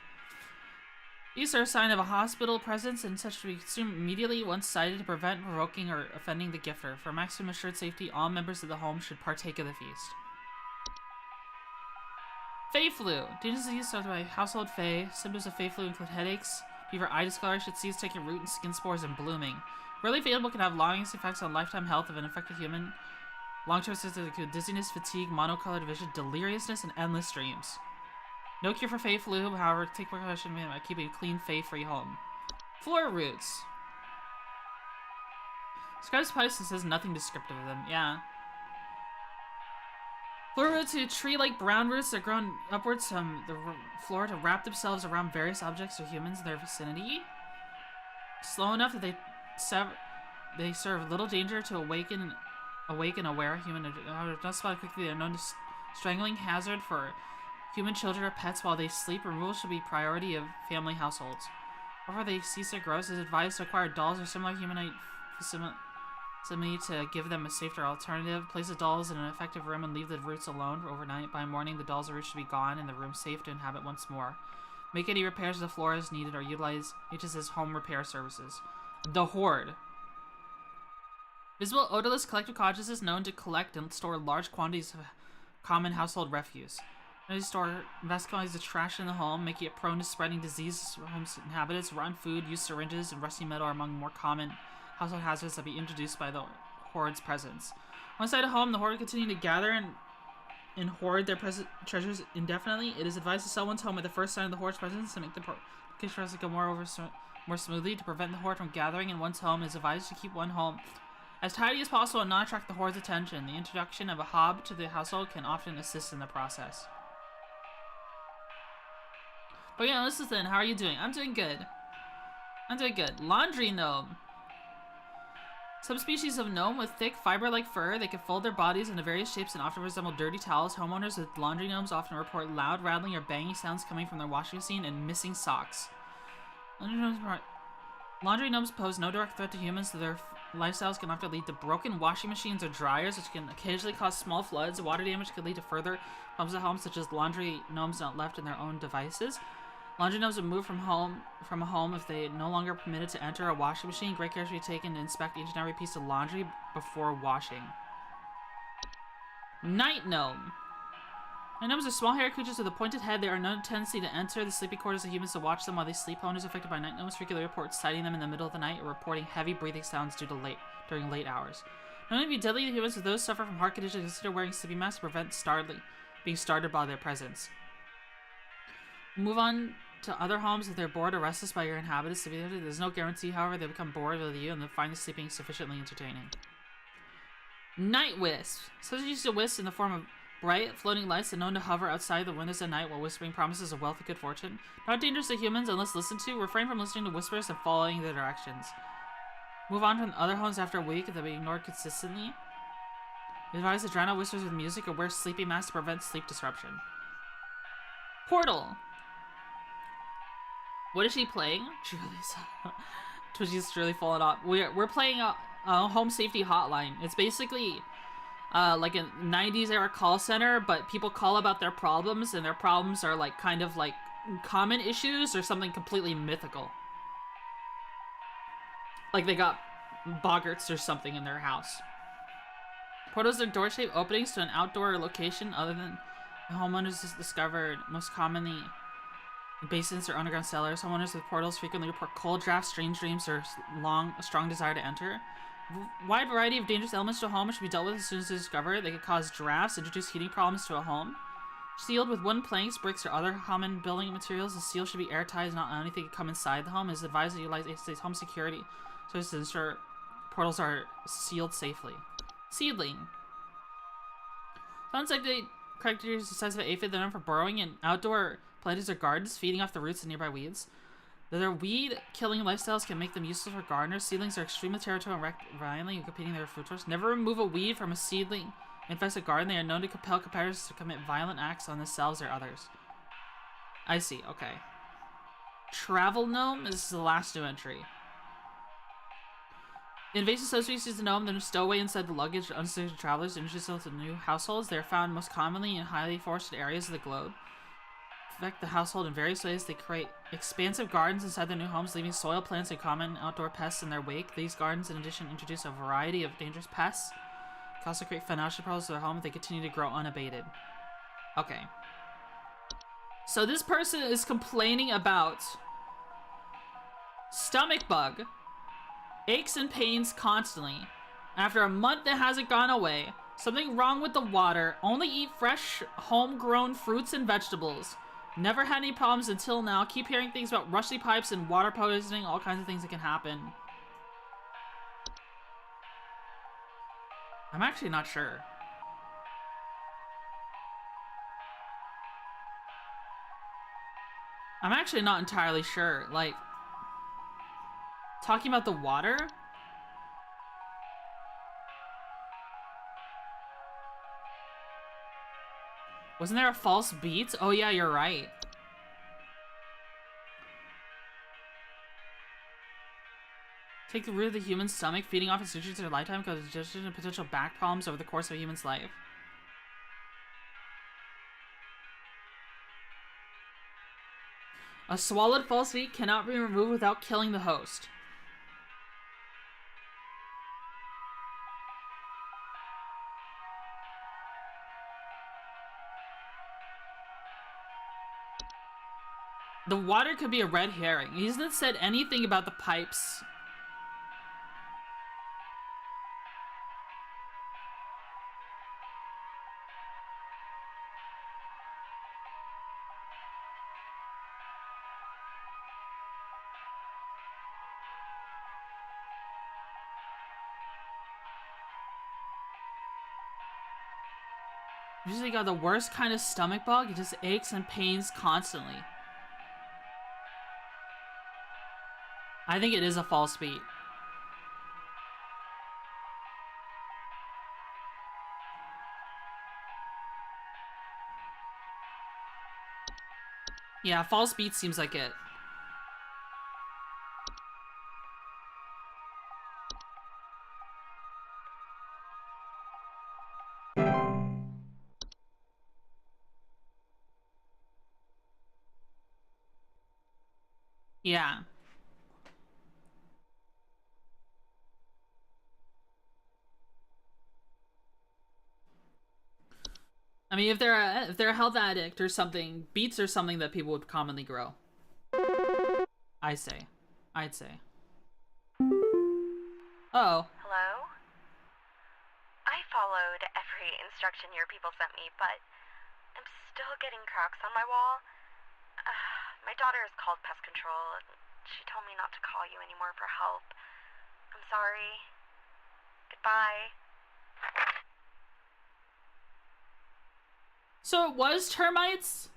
These are a sign of a hospital presence, and such to be consumed immediately once sighted to prevent provoking or offending the gifter. For maximum assured safety, all members of the home should partake of the feast. Fey flu. Dangerous disease started by household fey. Symptoms of fey flu include headaches, fever, eye discoloration, seeds taking root, and skin spores and blooming. Rarely fatal, can have long-lasting effects on lifetime health of an infected human. Long-term symptoms include dizziness, fatigue, monocolored vision, deliriousness, and endless dreams. No cure for Fey flu, however, take precaution by keeping a clean Fey-free home. Floor roots. Describes pipes and says nothing descriptive of them. Yeah. Floor roots are tree-like brown roots that grow upwards from the floor to wrap themselves around various objects or humans in their vicinity. Slow enough that they serve little danger to awaken aware human. Not spotted quickly, they are known to strangling hazard for human children or pets while they sleep. Removal should be priority of family households. Before they cease their growth, it is advised to acquire dolls or similar humanoid facility to give them a safer alternative. Place the dolls in an effective room and leave the roots alone for overnight. By morning, the dolls' roots should be gone and the room safe to inhabit once more. Make any repairs to the floor as needed or utilize HS's home repair services. The Horde. Visible odorless collective consciousness known to collect and store large quantities of common household refuse. They store vascularize the trash in the home, making it prone to spreading disease to home's inhabitants. Rotten food, used syringes, and rusty metal are among more common household hazards that be introduced by the Horde's presence. Once inside a home, the horde continue to gather and hoard their treasures indefinitely. It is advised to sell one's home at the first sign of the horde's presence to make the process go more smoothly. To prevent the horde from gathering in one's home, it is advised to keep one home as tidy as possible and not attract the horde's attention. The introduction of a hob to the household can often assist in the process. But yeah, listen, how are you doing? I'm doing good. I'm doing good. Laundry gnome. Some species of gnome with thick, fiber-like fur, they can fold their bodies into various shapes and often resemble dirty towels. Homeowners with laundry gnomes often report loud, rattling, or banging sounds coming from their washing machine and missing socks. Laundry gnomes pose no direct threat to humans, so their lifestyles can often lead to broken washing machines or dryers, which can occasionally cause small floods. Water damage could lead to further problems at home, such as laundry gnomes not left in their own devices. Laundry gnomes would move from a home if they no longer permitted to enter a washing machine. Great care should be taken to inspect each and every piece of laundry before washing. Night gnome. Night gnomes are small hairy creatures with a pointed head. They are no tendency to enter the sleeping quarters of humans to watch them while they sleep. Owners affected by night gnomes frequently report sighting them in the middle of the night or reporting heavy breathing sounds during late hours. Not only be deadly to humans, but those suffer from heart conditions consider wearing sleeping masks to prevent being startled by their presence. Move on to other homes if they're bored or restless by your inhabitants. There's no guarantee, however, they become bored with you and they find the sleeping sufficiently entertaining. Night wisps. Such use of wisps in the form of bright, floating lights and known to hover outside the windows at night while whispering promises of wealth and good fortune. Not dangerous to humans unless listened to. Refrain from listening to whispers and following their directions. Move on from other homes after a week if they'll be ignored consistently. Advise to drown out whispers with music or wear sleeping masks to prevent sleep disruption. Portal. What is she playing? Twitchy's really falling off. We're playing a home safety hotline. It's basically like a 90s era call center, but people call about their problems, and their problems are like kind of like common issues or something completely mythical. Like they got boggarts or something in their house. Portals are door-shaped openings to an outdoor location other than the homeowners has discovered. Most commonly basins or underground cellars. Homeowners with portals frequently report cold drafts, strange dreams, or a strong desire to enter. Wide variety of dangerous elements to a home should be dealt with as soon as they discover it. They could cause drafts, introduce heating problems to a home. Sealed with wooden planks, bricks, or other common building materials, the seal should be airtight, not anything can come inside the home. It is advised to utilize HSA's home security so as to ensure portals are sealed safely. Seedling. Sounds like they characterize the size of an aphid. They're known for burrowing in outdoor planters or gardens, feeding off the roots of nearby weeds. Their weed-killing lifestyles can make them useful for gardeners. Seedlings are extremely territorial and wreck violently when competing with their fruit source. Never remove a weed from a seedling infested garden. They are known to compel competitors to commit violent acts on themselves or others. I see, okay. Travel gnome is the last new entry. Invasive subspecies of gnome that are stowaway inside the luggage of unsuspecting travelers introduced to new households. They are found most commonly in highly forested areas of the globe. Affect the household in various ways. They create expansive gardens inside their new homes, leaving soil plants and common outdoor pests in their wake. These gardens, in addition, introduce a variety of dangerous pests. They can also create financial problems to their home if they continue to grow unabated. Okay. So this person is complaining about stomach bug, aches and pains constantly. After a month that hasn't gone away, something wrong with the water, only eat fresh, homegrown fruits and vegetables. Never had any problems until now. Keep hearing things about rusty pipes and water poisoning, all kinds of things that can happen. I'm actually not sure. I'm actually not entirely sure. Like, talking about the water? Wasn't there a false beat? Oh yeah, you're right. Take the root of the human stomach, feeding off its nutrients in their lifetime causes digestion and potential back problems over the course of a human's life. A swallowed false beat cannot be removed without killing the host. The water could be a red herring. He hasn't said anything about the pipes. Usually got the worst kind of stomach bug. It just aches and pains constantly. I think it is a false beat. Yeah, false beat seems like it. Yeah. I mean, if they're a health addict or something, beats are something that people would commonly grow. I'd say. Oh. Hello? I followed every instruction your people sent me, but I'm still getting cracks on my wall. My daughter has called pest control, and she told me not to call you anymore for help. I'm sorry. Goodbye. So it was termites?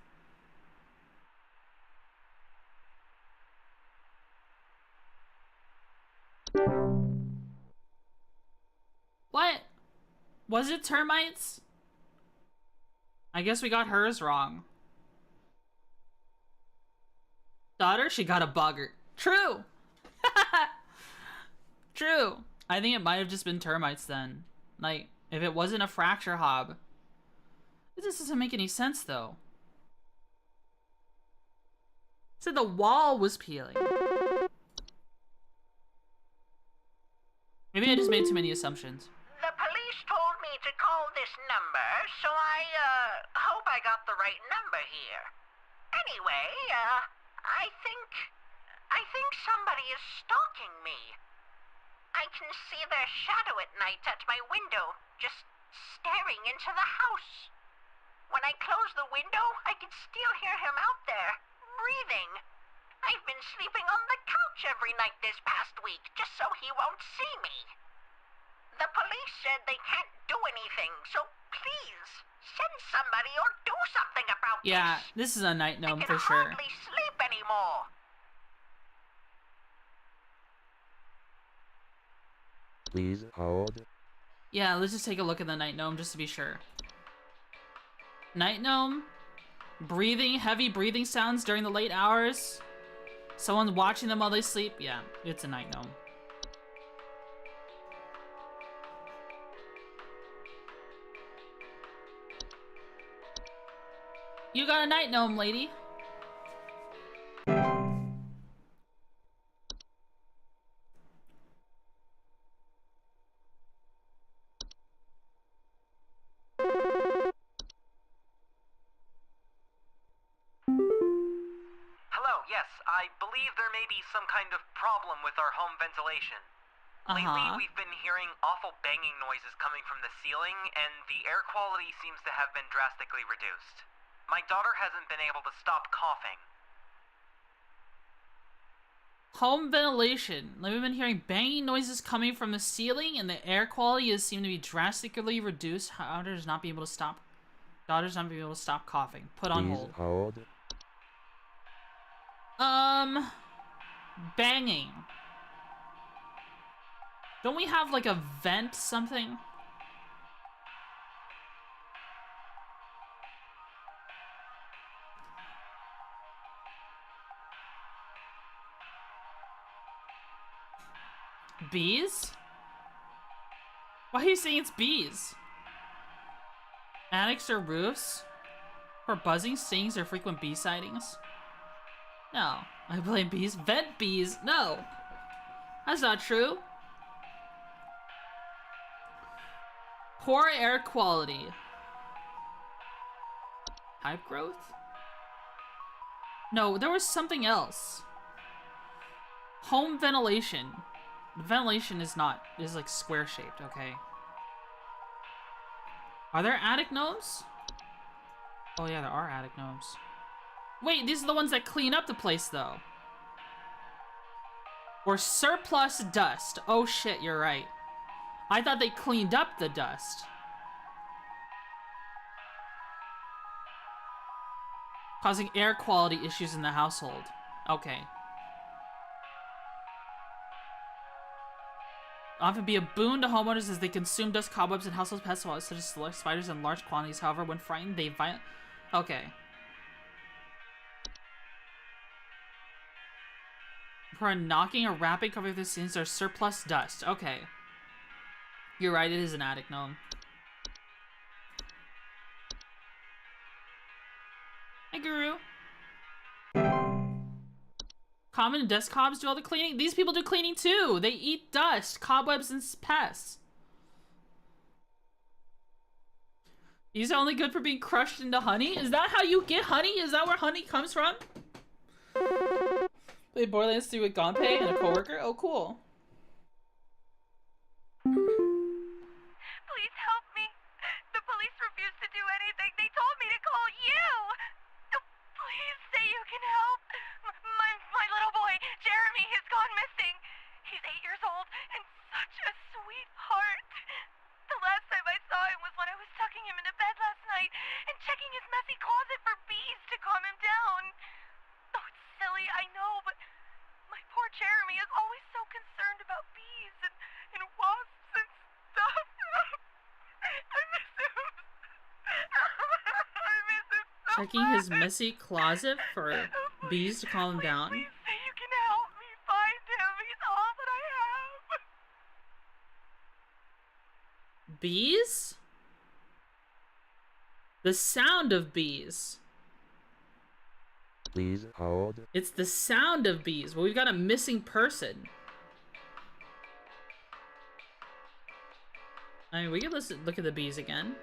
What? Was it termites? I guess we got hers wrong. Daughter, she got a bugger. True! True. I think it might have just been termites then. Like, if it wasn't a fracture hob. This doesn't make any sense, though. It said the wall was peeling. Maybe I just made too many assumptions. The police told me to call this number, so I hope I got the right number here. Anyway, I think somebody is stalking me. I can see their shadow at night at my window, just staring into the house. When I close the window, I can still hear him out there, breathing. I've been sleeping on the couch every night this past week, just so he won't see me. The police said they can't do anything, so please, send somebody or do something about this. Yeah, this is a night gnome for sure. I can hardly sleep anymore. Please hold. Yeah, let's just take a look at the night gnome just to be sure. Night gnome, breathing, heavy breathing sounds during the late hours. Someone's watching them while they sleep. Yeah, it's a night gnome. You got a night gnome, lady. Hello, yes, I believe there may be some kind of problem with our home ventilation. Lately, we've been hearing awful banging noises coming from the ceiling, and the air quality seems to have been drastically reduced. My daughter hasn't been able to stop coughing. Home ventilation. Like, we've been hearing banging noises coming from the ceiling, and the air quality has seemed to be drastically reduced. Daughter's not being able to stop. Daughter's not being able to stop coughing. Put on Please hold. Banging. Don't we have like a vent something? Bees? Why are you saying it's bees? Attics or roofs? For buzzing, stings, or frequent bee sightings? No. I blame bees. Vent bees? No. That's not true. Poor air quality. Pipe growth? No, there was something else. Home ventilation. Ventilation is like square shaped, okay? Are there attic gnomes? Oh yeah, there are attic gnomes. Wait, these are the ones that clean up the place though. Or surplus dust. Oh shit, you're right. I thought they cleaned up the dust. Causing air quality issues in the household. Okay. Often be a boon to homeowners as they consume dust, cobwebs, and household pests such as spiders in large quantities. However, when frightened, they Okay. For knocking or wrapping cover the scenes are surplus dust. Okay. You're right, it is an attic gnome. Hey, Guru. Common dust cobs do all the cleaning. These people do cleaning too. They eat dust, cobwebs, and pests. These are only good for being crushed into honey? Is that how you get honey? Is that where honey comes from? Played Borderlands 3 with Gonpei and a coworker? Oh, cool. Please help me. The police refuse to do anything. They told me to call you. Please say you can help. My little boy, Jeremy, has gone missing. He's 8 years old and such a sweetheart. The last time I saw him was when I was tucking him into bed last night and checking his messy closet for bees to calm him down. Oh, it's silly, I know, but my poor Jeremy is always so concerned about bees and wasps and stuff. I miss him. I miss him so Checking much. his messy closet for bees to calm him down. Please say you can help me find him. He's all that I have. Bees? The sound of bees. Please hold. It's the sound of bees. Well, we've got a missing person. I mean, we can look at the bees again.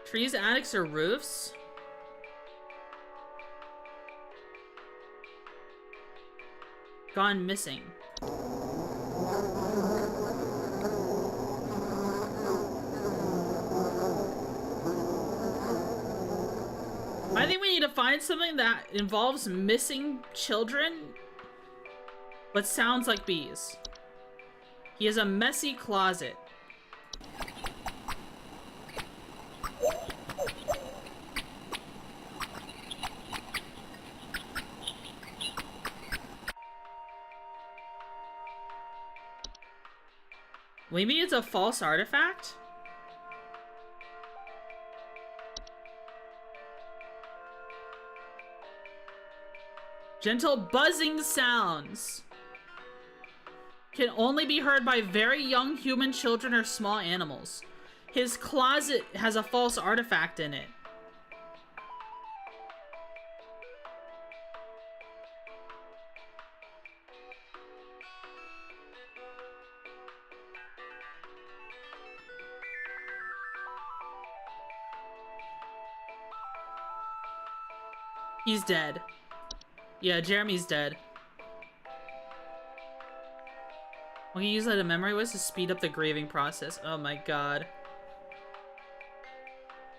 Trees, attics, or roofs? Gone missing. I think we need to find something that involves missing children, but sounds like bees. He has a messy closet. Maybe it's a false artifact? Gentle buzzing sounds can only be heard by very young human children or small animals. His closet has a false artifact in it. He's dead. Yeah, Jeremy's dead. We can use that a memory was to speed up the grieving process. Oh my god.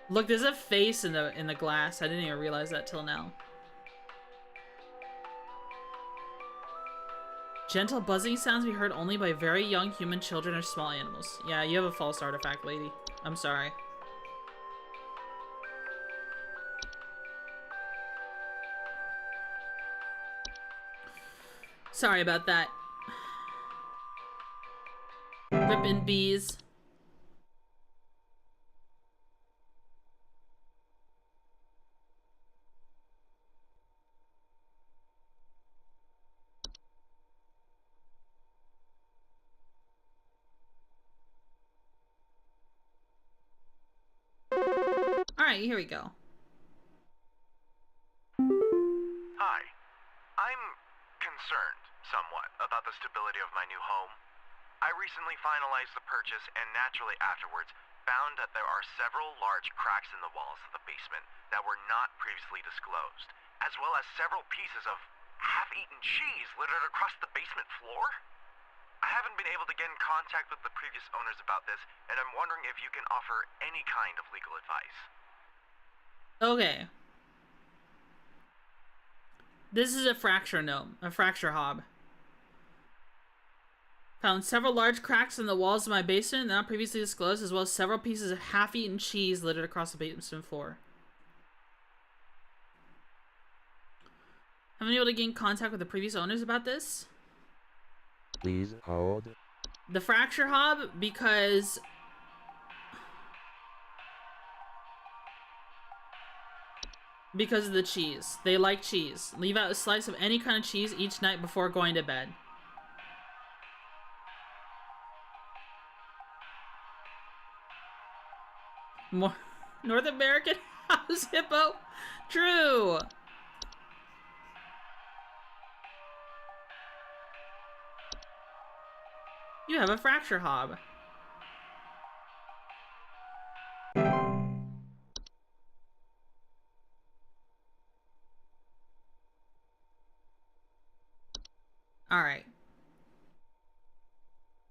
Look, there's a face in the glass. I didn't even realize that till now. Gentle buzzing sounds be heard only by very young human children or small animals. Yeah, you have a false artifact, lady. I'm sorry. Sorry about that. Rippin' bees. Alright, here we go. Hi. I'm concerned somewhat about the stability of my new home. I recently finalized the purchase and naturally afterwards found that there are several large cracks in the walls of the basement that were not previously disclosed, as well as several pieces of half-eaten cheese littered across the basement floor. I haven't been able to get in contact with the previous owners about this, and I'm wondering if you can offer any kind of legal advice. Okay. This is a fracture gnome, a fracture hob. Found several large cracks in the walls of my basement not previously disclosed, as well as several pieces of half-eaten cheese littered across the basement floor. Haven't been able to gain contact with the previous owners about this. Please hold. The fracture hob, because of the cheese. They like cheese. Leave out a slice of any kind of cheese each night before going to bed. More North American house hippo? True. You have a fracture hob. Alright.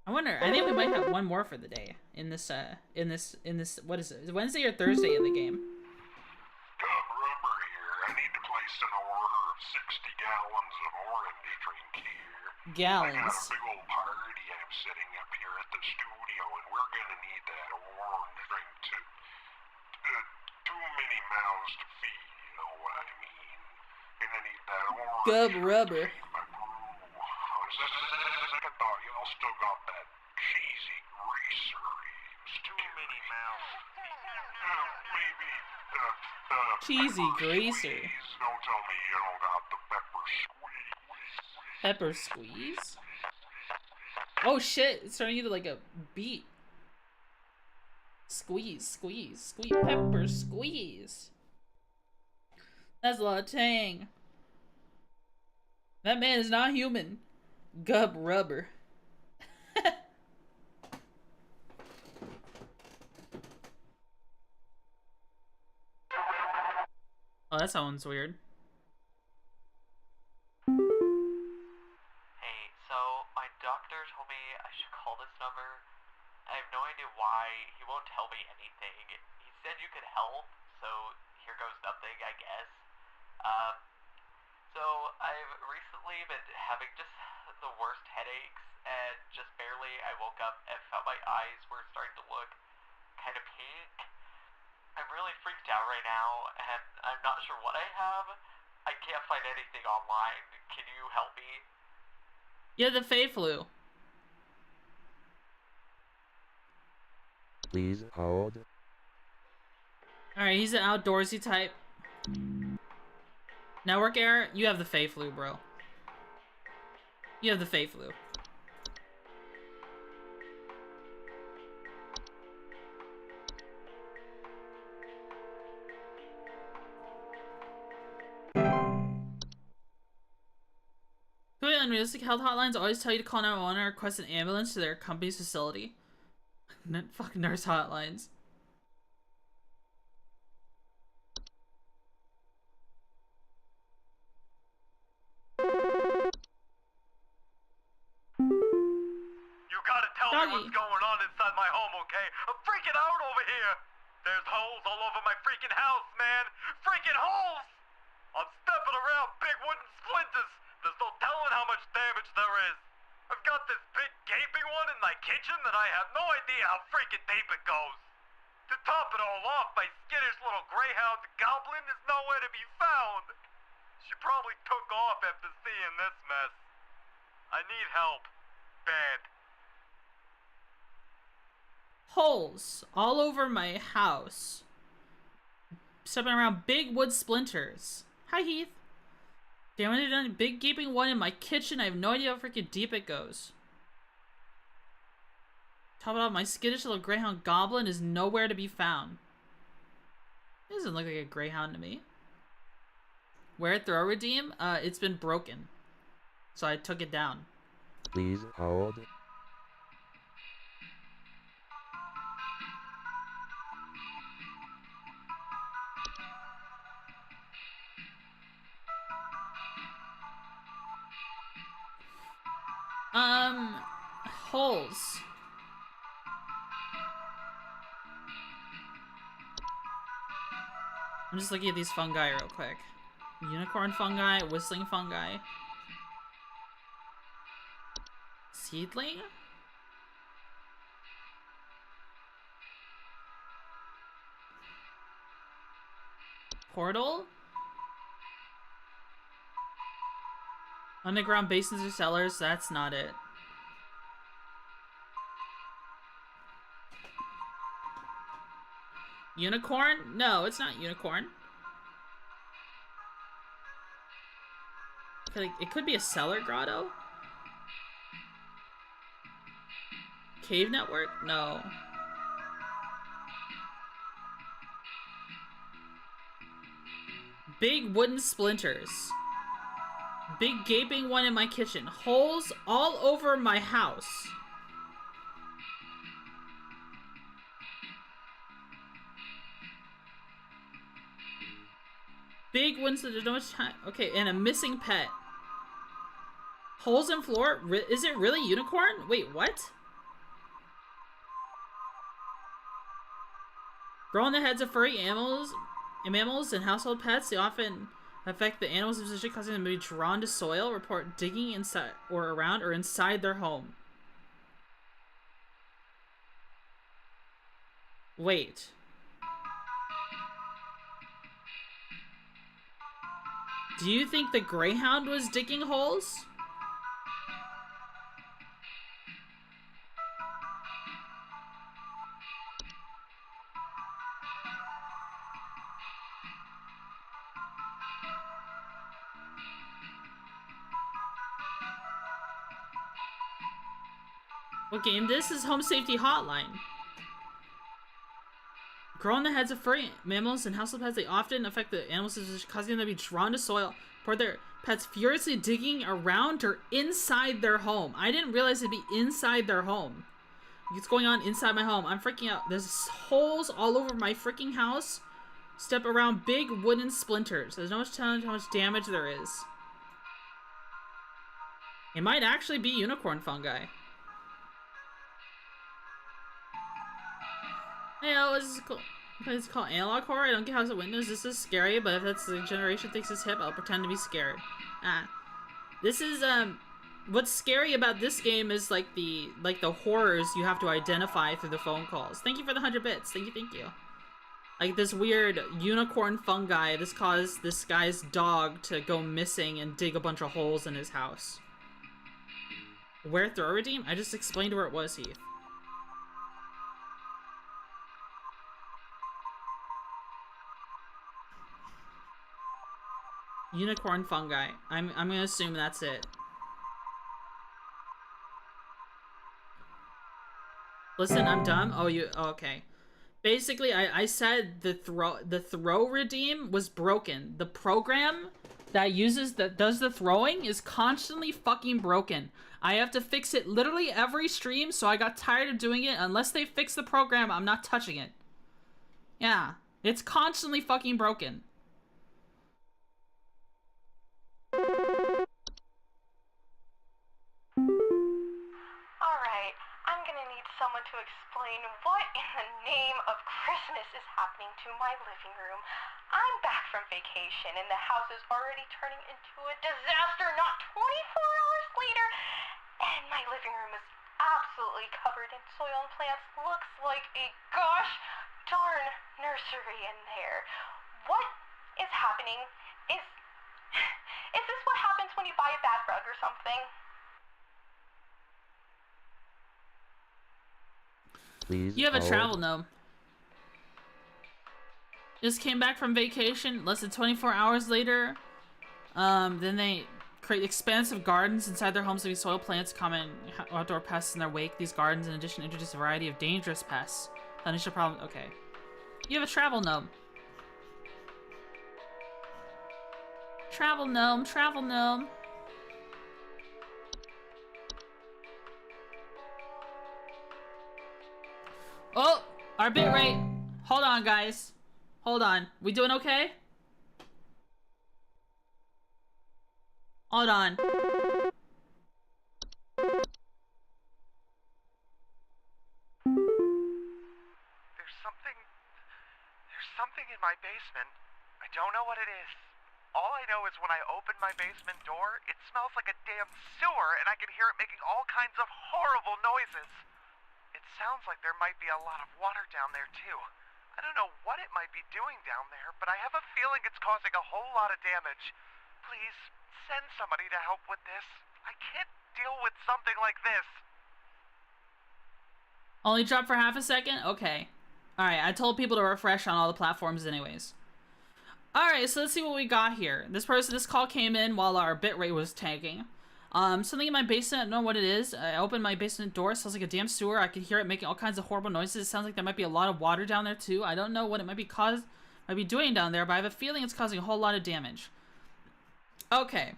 I think we might have one more for the day in this, what is it? Is it Wednesday or Thursday in the game? Rubber here. I need to place an order of 60 gallons of orange drink here. I got Gallons. a big old party I'm setting up here at the studio, and we're gonna need that orange drink to... too many mouths to feed, you know what I mean? Gonna need that orange Gub rubber. I thought y'all still got that cheesy greaser used to. Too many mouths. Maybe, Cheesy greaser. please don't tell me you don't got the pepper squeeze. Pepper squeeze? Oh shit, it's turning into like a beat. Squeeze, squeeze, squeeze, pepper squeeze. That's a lot of tang. That man is not human. Gub rubber. Oh, that sounds weird. Hey, so my doctor told me I should call this number. I have no idea why. He won't tell me anything. He said you could help, so here goes nothing, I guess. So I've recently been having just the worst headaches, and just barely I woke up and found my eyes were starting to look kind of pink. I'm really freaked out right now, and I'm not sure what I have. I can't find anything online. Can you help me? Yeah, the Fey flu. Please hold. Alright, he's an outdoorsy type. Network error? You have the Fey flu, bro. You have the Fey flu. Completely unrealistic. Health hotlines always tell you to call 911 and request an ambulance to their company's facility. Fucking nurse hotlines. You gotta tell me what's going on inside my home, okay? I'm freaking out over here! There's holes all over my freaking house, man! Freaking holes! I'm stepping around big wooden splinters! There's no telling how much damage there is! I've got this big gaping one in my kitchen that I have no idea how freaking deep it goes! To top it all off, my skittish little greyhound goblin is nowhere to be found! She probably took off after seeing this mess. I need help. Bad. Holes all over my house. Stepping around big wood splinters. Hi, Heath. Damn it, a big gaping one in my kitchen. I have no idea how freaking deep it goes. Top it off, my skittish little greyhound goblin is nowhere to be found. It doesn't look like a greyhound to me. Where throw redeem? It's been broken. So I took it down. Please hold. Holes. I'm just looking at these fungi real quick. Unicorn fungi, whistling fungi. Seedling? Portal? Underground basements or cellars? That's not it. Unicorn? No, it's not unicorn. I feel like it could be a cellar grotto. Cave network? No. Big wooden splinters. Big gaping one in my kitchen. Holes all over my house. Big wooden splinters. No much time. Okay, and a missing pet. Holes in floor? Is it really unicorn? Wait, what? Grow on the heads of furry mammals and household pets. They often affect the animals' position, causing them to be drawn to soil. Report digging inside or around or inside their home. Wait. Do you think the Greyhound was digging holes? What game? This is Home Safety Hotline. Grow on the heads of furry mammals and household pets. They often affect the animals, causing them to be drawn to soil. For their pets furiously digging around or inside their home. I didn't realize it'd be inside their home. What's going on inside my home? I'm freaking out. There's holes all over my freaking house. Step around big wooden splinters. There's no much telling how much damage there is. It might actually be unicorn fungi. Hey, this is cool. It's called analog horror. I don't get how's it Windows. This is scary, but if that's the generation thinks it's hip, I'll pretend to be scared. This is what's scary about this game is like the horrors you have to identify through the phone calls. Thank you for the 100 bits. Thank you. Like this weird unicorn fungi. This caused this guy's dog to go missing and dig a bunch of holes in his house. Where throw redeem? I just explained where it was, Heath. Unicorn fungi. I'm gonna assume that's it. Listen, I'm dumb. Oh, okay. Basically, I said the throw redeem was broken. The program that does the throwing is constantly fucking broken. I have to fix it literally every stream, so I got tired of doing it. Unless they fix the program, I'm not touching it. Yeah, it's constantly fucking broken. Alright, I'm gonna need someone to explain what in the name of Christmas is happening to my living room. I'm back from vacation and the house is already turning into a disaster not 24 hours later, and my living room is absolutely covered in soil and plants. Looks like a gosh darn nursery in there. What is happening? Is this what happens when you buy a bad rug or something? Please You have a hold. travel gnome. Just came back from vacation less than 24 hours later. Then they create expansive gardens inside their homes to be soil plants, common outdoor pests in their wake. These gardens, in addition, introduce a variety of dangerous pests. The initial problem. Okay. You have a travel gnome. Travel gnome. Travel gnome. Oh, our bit rate. Hold on, guys. Hold on. We doing okay? Hold on. There's something in my basement. I don't know what it is. All I know is when I open my basement door, it smells like a damn sewer, and I can hear it making all kinds of horrible noises. It sounds like there might be a lot of water down there, too. I don't know what it might be doing down there, but I have a feeling it's causing a whole lot of damage. Please, send somebody to help with this. I can't deal with something like this. Only dropped for half a second? Okay. Alright, I told people to refresh on all the platforms anyways. Alright, so let's see what we got here. This call came in while our bitrate was tanking. Something in my basement, I don't know what it is. I opened my basement door, it sounds like a damn sewer. I could hear it making all kinds of horrible noises. It sounds like there might be a lot of water down there too. I don't know what it might be doing down there, but I have a feeling it's causing a whole lot of damage. Okay.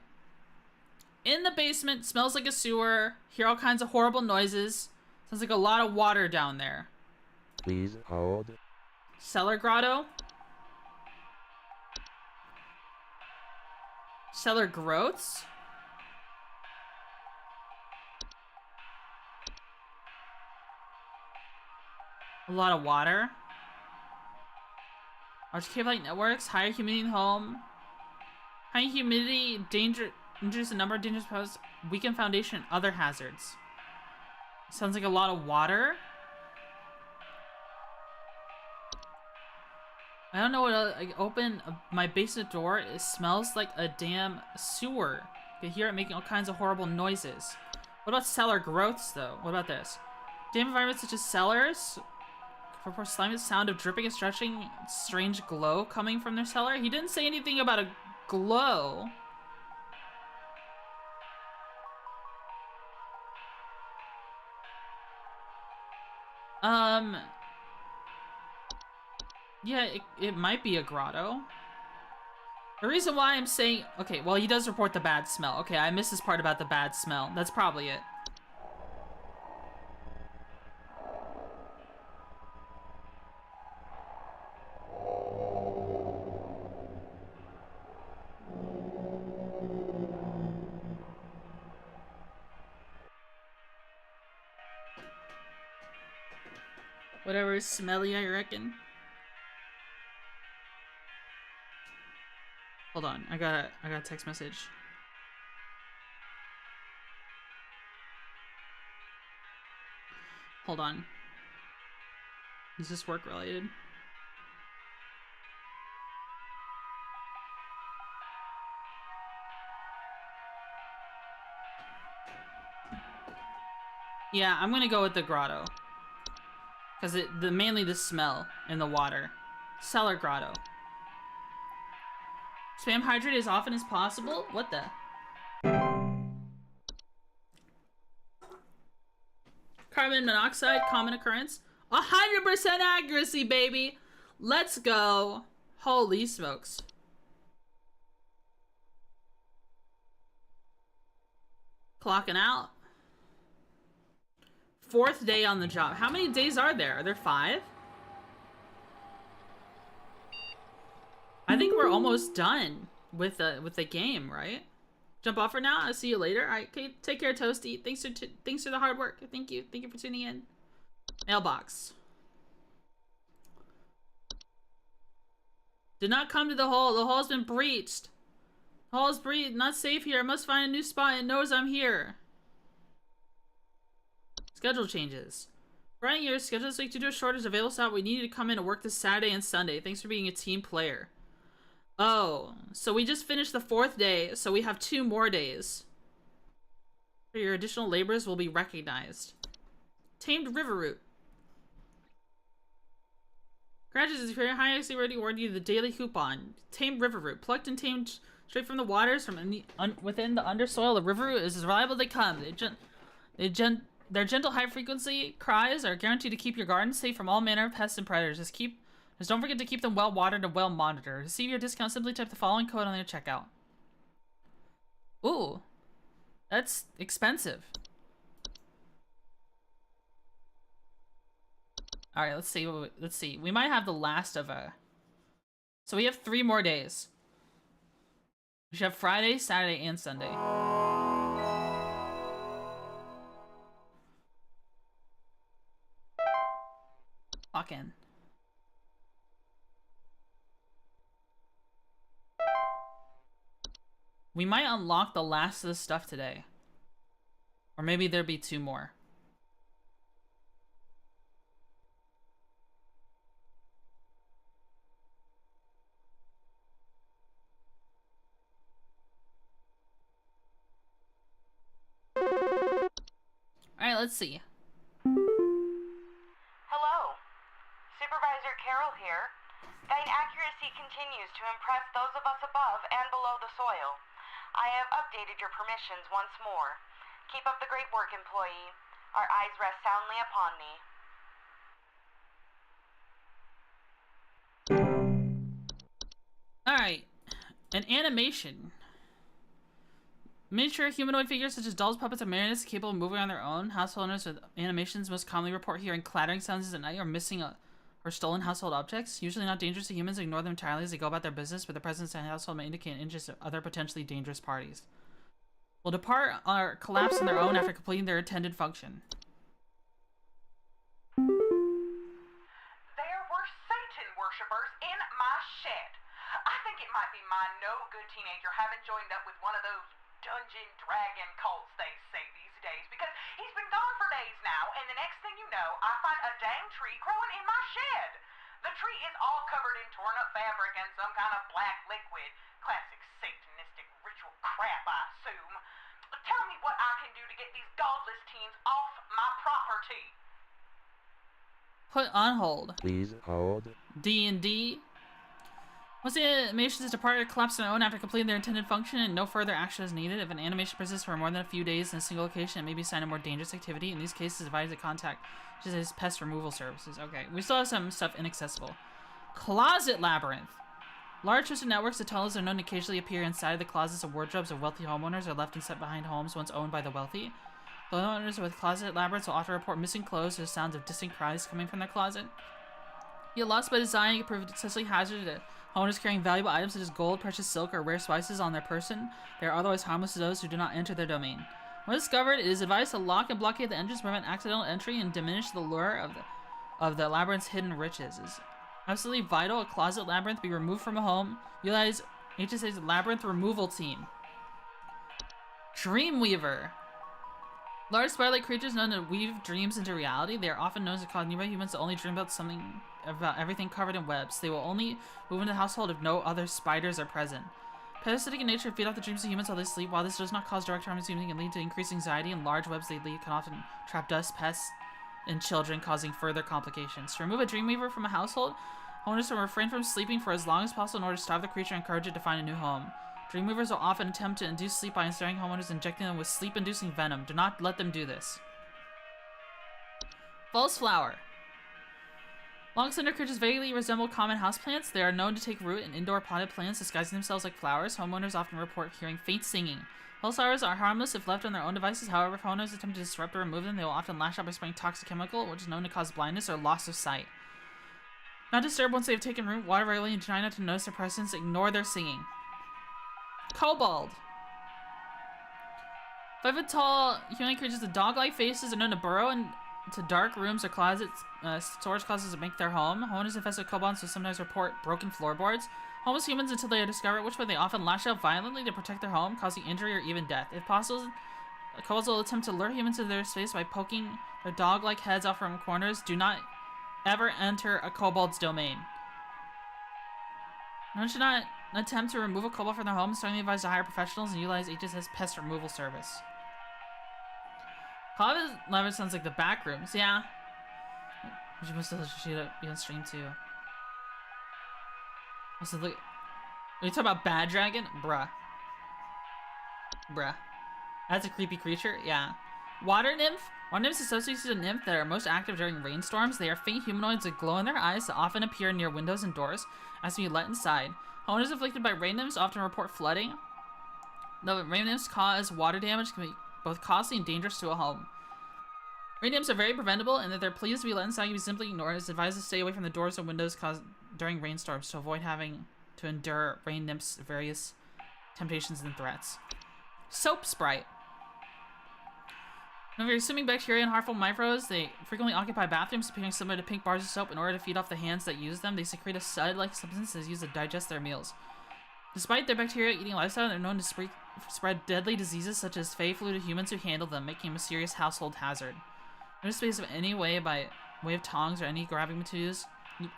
In the basement, smells like a sewer. Hear all kinds of horrible noises. Sounds like a lot of water down there. Please hold. Cellar grotto? Cellar growths? A lot of water. Large cave-like networks, higher humidity in home. High humidity, dangerous, a number of dangerous poses, weakened foundation, other hazards. Sounds like a lot of water. I don't know what I open my basement door. It smells like a damn sewer. You can hear it making all kinds of horrible noises. What about cellar growths, though? What about this? Damn environments such as cellars. For slimy sound of dripping and stretching, strange glow coming from their cellar. He didn't say anything about a glow. Yeah, it might be a grotto. The reason why I'm saying... Okay, well, he does report the bad smell. Okay, I missed this part about the bad smell. That's probably it. Whatever is smelly, I reckon. Hold on, I got a text message. Hold on. Is this work related? Yeah, I'm gonna go with the grotto. Because mainly the smell in the water. Cellar grotto. Spam hydrate as often as possible? What the? Carbon monoxide, common occurrence. 100% accuracy, baby! Let's go. Holy smokes. Clocking out. 4th day on the job. How many days are there? Are there 5? I think we're almost done with the game, right? Jump off for now. I'll see you later. All right, okay, take care, Toasty. Thanks for the hard work. Thank you for tuning in. Mailbox. Did not come to the hole. The hole's been breached. The hole is breached. Not safe here. I must find a new spot. It knows I'm here. Schedule changes. Running your schedule this week due to a shortage of available slot. We need you to come in to work this Saturday and Sunday. Thanks for being a team player. Oh, so we just finished the 4th day, so we have 2 more days. Your additional labors will be recognized. Tamed river root. Graduates, if you're high XP already award you the daily coupon. Tamed river root. Plucked and tamed straight from the waters from within the undersoil. The river root is as reliable as they come. Their gentle high-frequency cries are guaranteed to keep your garden safe from all manner of pests and predators. Just don't forget to keep them well-watered and well-monitored. To receive your discount, simply type the following code on your checkout. Ooh. That's expensive. Alright, let's see. We might have the last of a... So we have 3 more days. We should have Friday, Saturday, and Sunday. Lock in. We might unlock the last of the stuff today. Or maybe there'll be 2 more. let's see. Hello. Supervisor Carol here. Thine accuracy continues to impress those of us above and below the soil. I have updated your permissions once more. Keep up the great work, employee. Our eyes rest soundly upon thee. Alright. An animation. Miniature humanoid figures such as dolls, puppets, and marionettes capable of moving on their own. Household owners with animations most commonly report hearing clattering sounds at night or missing or stolen household objects. Usually not dangerous to humans, ignore them entirely as they go about their business, but the presence in the household may indicate an interest of other potentially dangerous parties. Will depart or collapse on their own after completing their intended function. There were Satan worshippers in my shed. I think it might be my no-good teenager having joined up with one of those dungeon dragon cults they say these days, because he's been gone for days now, and the next thing you know, I find a dang tree growing in my shed. The tree is all covered in torn-up fabric and some kind of black liquid. Classic satanistic ritual crap, I assume. Tell me what I can do to get these godless teens off my property. Put on hold. Please hold. D&D. Once the animation is departed, collapse on their own after completing their intended function and no further action is needed. If an animation persists for more than a few days in a single location, it may be a sign of more dangerous activity. In these cases, advise to contact just as pest removal services. Okay, we still have some stuff inaccessible. Closet labyrinth. Large twisted networks of tunnels are known to occasionally appear inside the closets of wardrobes of wealthy homeowners or left and set behind homes once owned by the wealthy. Homeowners with closet labyrinths will often report missing clothes or sounds of distant cries coming from their closet. Yet lost by design, it can prove excessively hazardous to homeowners carrying valuable items such as gold, precious silk, or rare spices on their person. They are otherwise harmless to those who do not enter their domain. When discovered, it is advised to lock and blockade the entrance to prevent accidental entry and diminish the lure of the labyrinth's hidden riches. It is absolutely vital a closet labyrinth be removed from a home. Utilize HSA's labyrinth removal team. Dreamweaver. Large spider-like creatures known to weave dreams into reality. They are often known to cause nearby humans to only dream about everything covered in webs. They will only move into the household if no other spiders are present. Parasitic in nature, feed off the dreams of humans while they sleep. While this does not cause direct harm to humans, it can lead to increased anxiety, and large webs they leave can often trap dust, pests, and children, causing further complications. To remove a dreamweaver from a household, owners will refrain from sleeping for as long as possible in order to starve the creature and encourage it to find a new home. Dreamweavers will often attempt to induce sleep by ensnaring homeowners, injecting them with sleep-inducing venom. Do not let them do this. False flower. Long slender creatures vaguely resemble common houseplants. They are known to take root in indoor potted plants, disguising themselves like flowers. Homeowners often report hearing faint singing. False flowers are harmless if left on their own devices. However, if homeowners attempt to disrupt or remove them, they will often lash out by spraying toxic chemical, which is known to cause blindness or loss of sight. Not disturb once they have taken root. Water regularly and try not to notice their presence. Ignore their singing. Kobold. 5 foot tall human creatures with dog-like faces are known to burrow into dark rooms or closets, storage closets to make their home. Homeowners infested with kobolds will sometimes report broken floorboards. Homeless humans, until they are discovered which way, they often lash out violently to protect their home, causing injury or even death. If possible, kobolds will attempt to lure humans into their space by poking their dog-like heads out from corners. Do not ever enter a kobold's domain. No one should not attempt to remove a kobold from their home. Strongly advised to hire professionals and utilize HSS pest removal service. Closet labyrinth sounds like the back rooms. Yeah. We must shoot it be on stream too. Also, look. Are you talking about Bad Dragon? Bruh. That's a creepy creature. Yeah. Water nymph. Water nymphs associated with nymph that are most active during rainstorms. They are faint humanoids that glow in their eyes that often appear near windows and doors as to be let inside. Homeowners afflicted by rain nymphs often report flooding. Though rain nymphs cause water damage, can be both costly and dangerous to a home. Rain nymphs are very preventable, and that they're pleased to be let inside can be simply ignored. It's advised to stay away from the doors and windows caused during rainstorms to avoid having to endure rain nymphs' various temptations and threats. Soap sprite. Now, if you're assuming bacteria and harmful microbes, they frequently occupy bathrooms, appearing similar to pink bars of soap. In order to feed off the hands that use them, they secrete a sud-like substance that is used to digest their meals. Despite their bacteria-eating lifestyle, they're known to spread deadly diseases such as fey flu to humans who handle them, making them a serious household hazard. No space of any way by way of tongs or any grabbing materials.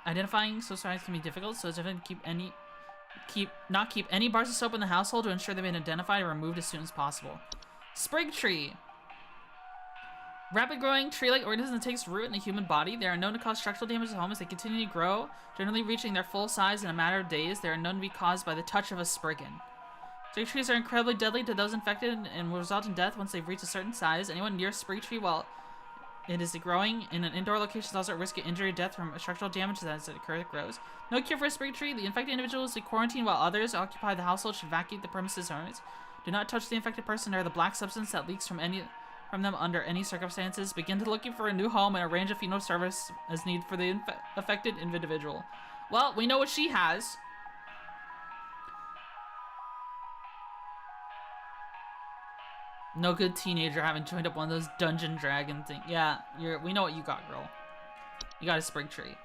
Identifying soap sprites can be difficult, so it's important to not keep any bars of soap in the household to ensure they've been identified and removed as soon as possible. Sprig tree. Rapid-growing tree-like organism that takes root in the human body. They are known to cause structural damage to homes as they continue to grow, generally reaching their full size in a matter of days. They are known to be caused by the touch of a spriggan. Sprig trees are incredibly deadly to those infected and will result in death once they've reached a certain size. Anyone near a sprig tree while it is growing in an indoor location is also at risk of injury or death from structural damage as it grows. No cure for a sprig tree. The infected individual is quarantined while others occupy the household should vacate the premises owners. Do not touch the infected person or the black substance that leaks from them under any circumstances. Begin to looking for a new home and arrange a funeral service as needed for the affected individual. Well, we know what she has. No good teenager having joined up one of those Dungeon Dragon things. Yeah, we know what you got, girl. You got a sprig tree.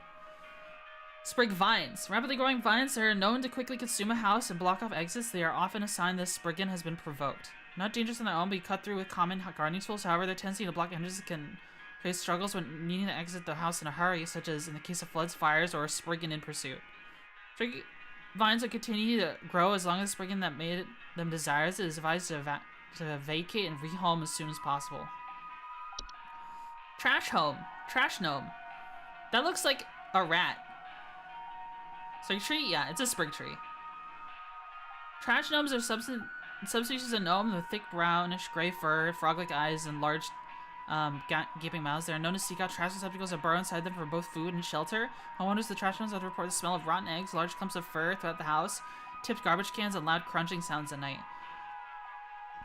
Sprig vines. Rapidly growing vines are known to quickly consume a house and block off exits. They are often a sign this spriggan has been provoked. Not dangerous on their own, but cut through with common gardening tools. However, their tendency to block entrances can create struggles when needing to exit the house in a hurry, such as in the case of floods, fires, or a spriggan in pursuit. Sprig vines will continue to grow as long as the spriggan that made them desires. It is advised to vacate and rehome as soon as possible. Trash home. Trash gnome. That looks like a rat. Sprig tree? Yeah, it's a sprig tree. Trash gnomes are subspecies of gnome with thick brownish gray fur, frog-like eyes, and large gaping mouths. They are known to seek out trash receptacles that burrow inside them for both food and shelter. Homeowners of the trash gnomes have to report the smell of rotten eggs, large clumps of fur throughout the house, tipped garbage cans, and loud crunching sounds at night.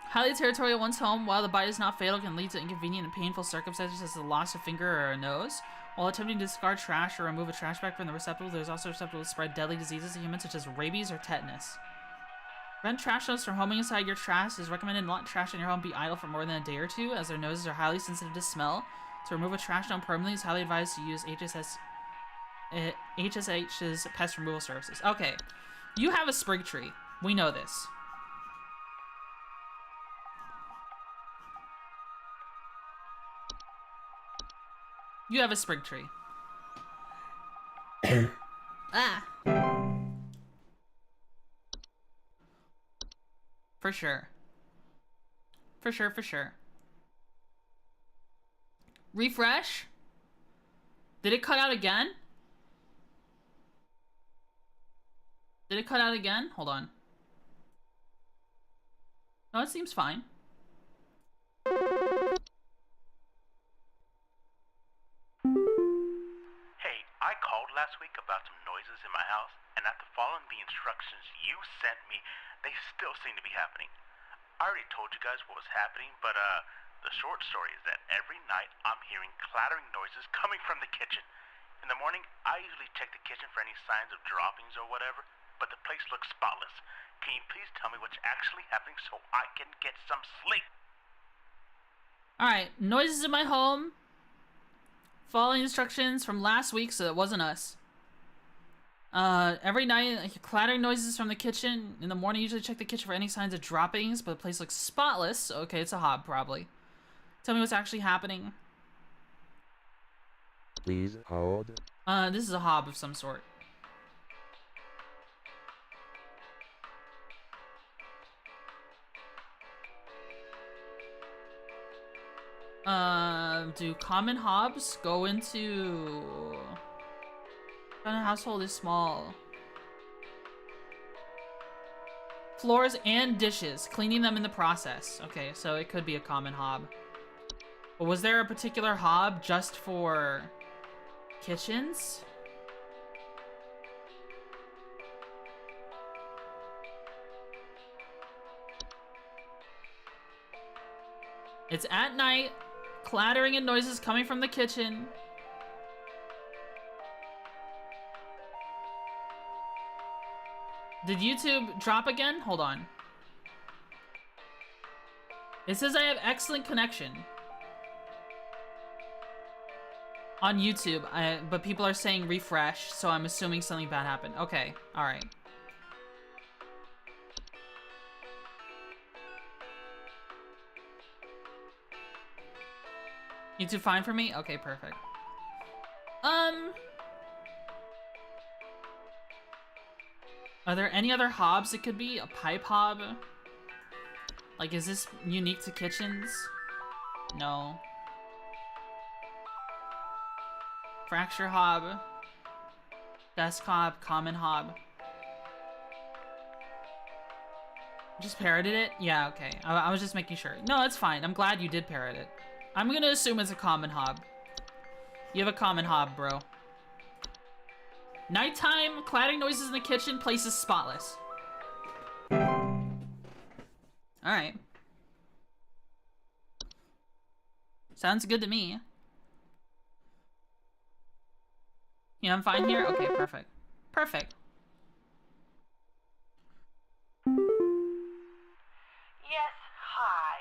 Highly territorial one's home, while the bite is not fatal, can lead to inconvenient and painful circumstances such as the loss of a finger or a nose. While attempting to discard trash or remove a trash bag from the receptacle, there is also susceptible to spread deadly diseases to humans such as rabies or tetanus. Prevent trash gnomes from homing inside your trash. It is recommended not let trash in your home be idle for more than a day or two, as their noses are highly sensitive to smell. To remove a trash gnome permanently, it's highly advised to use HSH's pest removal services. Okay, you have a sprig tree. We know this. You have a sprig tree. Ah. For sure. For sure, for sure. Refresh? Did it cut out again? Did it cut out again? Hold on. No, it seems fine. Hey, I called last week about some noises in my house, and after following the instructions you sent me, they still seem to be happening. I already told you guys what was happening, but the short story is that every night I'm hearing clattering noises coming from the kitchen. In the morning, I usually check the kitchen for any signs of droppings or whatever, but the place looks spotless. Can you please tell me what's actually happening so I can get some sleep? Alright, noises in my home. Following instructions from last week, so it wasn't us. Every night, I hear clattering noises from the kitchen. In the morning, I usually check the kitchen for any signs of droppings, but the place looks spotless. Okay, it's a hob, probably. Tell me what's actually happening. Please hold. This is a hob of some sort. Do common hobs go into... What kind of household is small? Floors and dishes. Cleaning them in the process. Okay, so it could be a common hob. But was there a particular hob just for kitchens? It's at night. Clattering and noises coming from the kitchen. Did YouTube drop again? Hold on. It says I have excellent connection on YouTube, but people are saying refresh, so I'm assuming something bad happened. Okay, alright. YouTube fine for me? Okay, perfect. Are there any other hobs it could be? A pipe hob? Like, is this unique to kitchens? No. Fracture Hob. Desk Hob. Common Hob. Just parroted it? Yeah, okay. I was just making sure. No, it's fine. I'm glad you did parrot it. I'm gonna assume it's a common hob. You have a common hob, bro. Nighttime, clattering noises in the kitchen, place is spotless. Alright. Sounds good to me. Yeah, I'm fine here? Okay, perfect. Perfect. Yes, hi.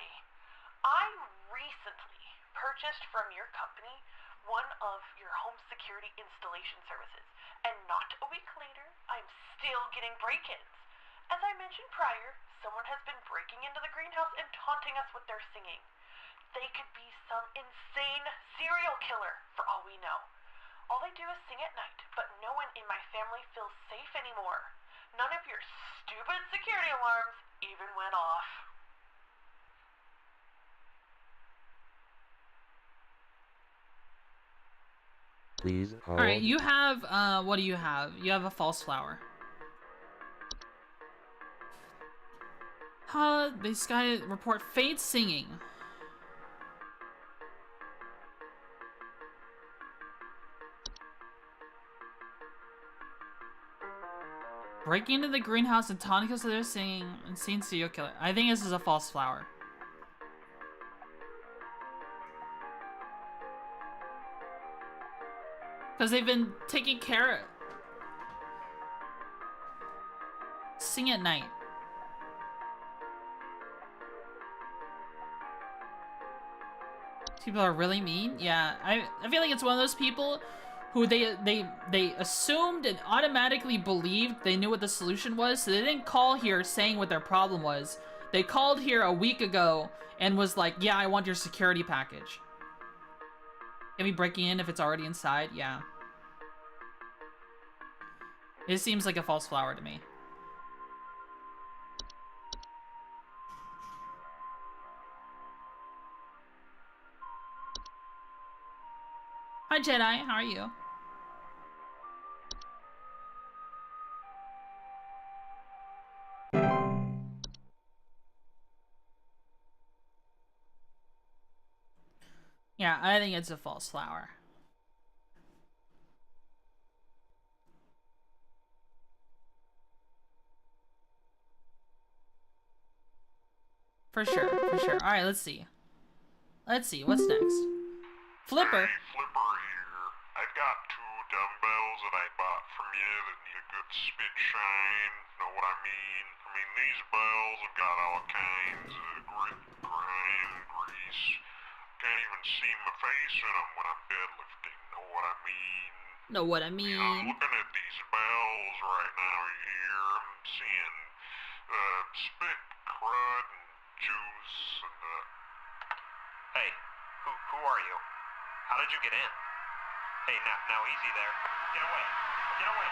I recently purchased from your company one of your home security installation services, and not a week later, I'm still getting break-ins. As I mentioned prior, someone has been breaking into the greenhouse and taunting us with their singing. They could be some insane serial killer, for all we know. All they do is sing at night, but no one in my family feels safe anymore. None of your stupid security alarms even went off. Please hold. Alright, you have, what do you have? You have a false flower. This guy report faint singing. Breaking into the greenhouse and taunting us with their singing, insane serial killer. I think this is a false flower. Because they've been taking care of... Sing at night. People are really mean? Yeah, I feel like it's one of those people who they assumed and automatically believed they knew what the solution was, so they didn't call here saying what their problem was. They called here a week ago and was like, yeah, I want your security package. Can we break in if it's already inside? Yeah. It seems like a false flower to me. Hi Jedi, how are you? Yeah, I think it's a false flower. For sure, for sure. Alright, let's see. Let's see, what's next? Flipper. Hey, Flipper here. I've got 2 dumbbells that I bought from you that need a good spit shine. Know what I mean? I mean, these bells have got all kinds of grit, grind, grease. Can't even see my face in them when I'm deadlifting. Know what I mean? Know what I mean? I'm looking at these bells right now here. I'm seeing spit, crud, and juice, and Hey, who are you? How did you get in? Hey, now easy there. Get away. Get away.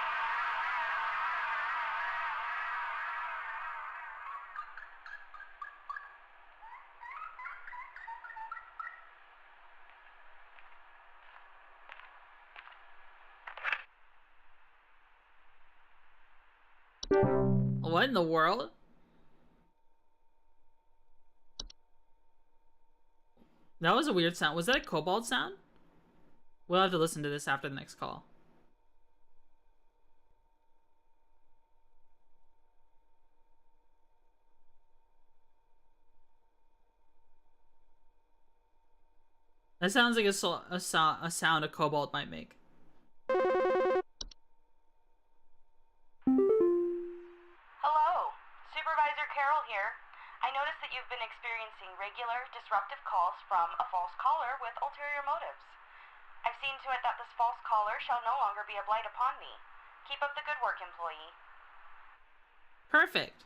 What in the world? That was a weird sound. Was that a kobold sound? We'll have to listen to this after the next call. That sounds like a sound a kobold might make. Hello, Supervisor Carol here. I noticed that you've been experiencing regular, disruptive calls from a false caller with ulterior motives. I've seen to it that this false caller shall no longer be a blight upon me. Keep up the good work, employee. Perfect.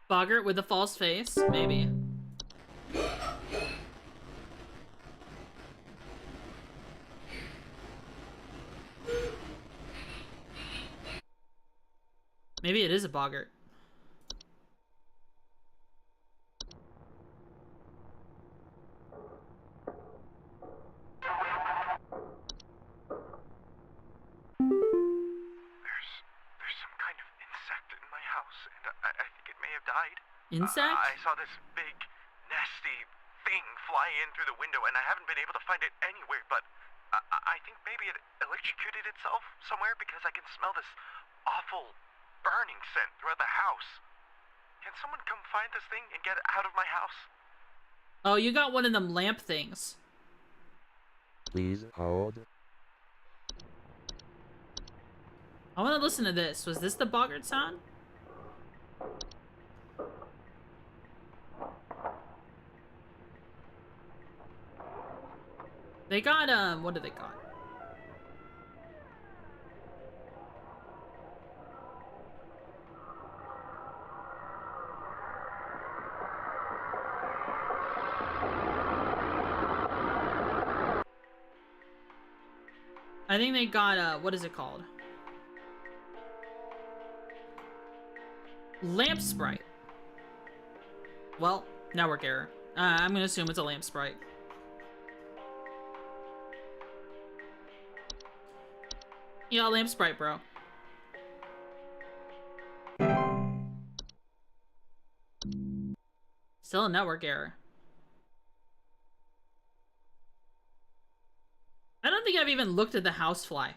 Boggart with a false face? Maybe. Maybe it is a boggart. house, and I think it may have died. Insect? I saw this big, nasty thing fly in through the window, and I haven't been able to find it anywhere, but I think maybe it electrocuted itself somewhere because I can smell this awful burning scent throughout the house. Can someone come find this thing and get it out of my house? Oh, you got one of them lamp things. Please hold. I want to listen to this. Was this the boggart sound? They got, what do they got? I think they got, what is it called? Lamp sprite. Well, network error. I'm gonna assume it's a lamp sprite. Yeah, lamp sprite, bro. Still a network error. I don't think I've even looked at the housefly.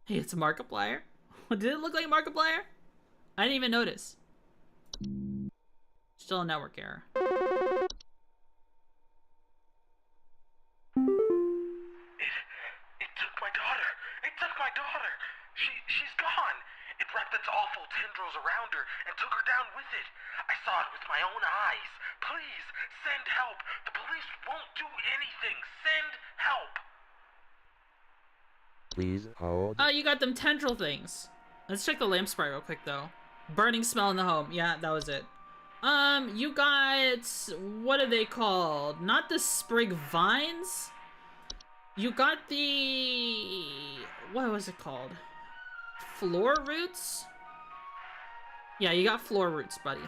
Hey, it's a Markiplier. Did it look like Markiplier? I didn't even notice. Still a network error. It took my daughter. It took my daughter. She's gone. It wrapped its awful tendrils around her and took her down with it. I saw it with my own eyes. Please, send help. The police won't do anything. Send help. Please hold. Oh, you got them tendril things. Let's check the lamp sprite real quick, though. Burning smell in the home. Yeah, that was it. You got... what are they called? Not the sprig vines? You got the... what was it called? Floor roots? Yeah, you got floor roots, buddy.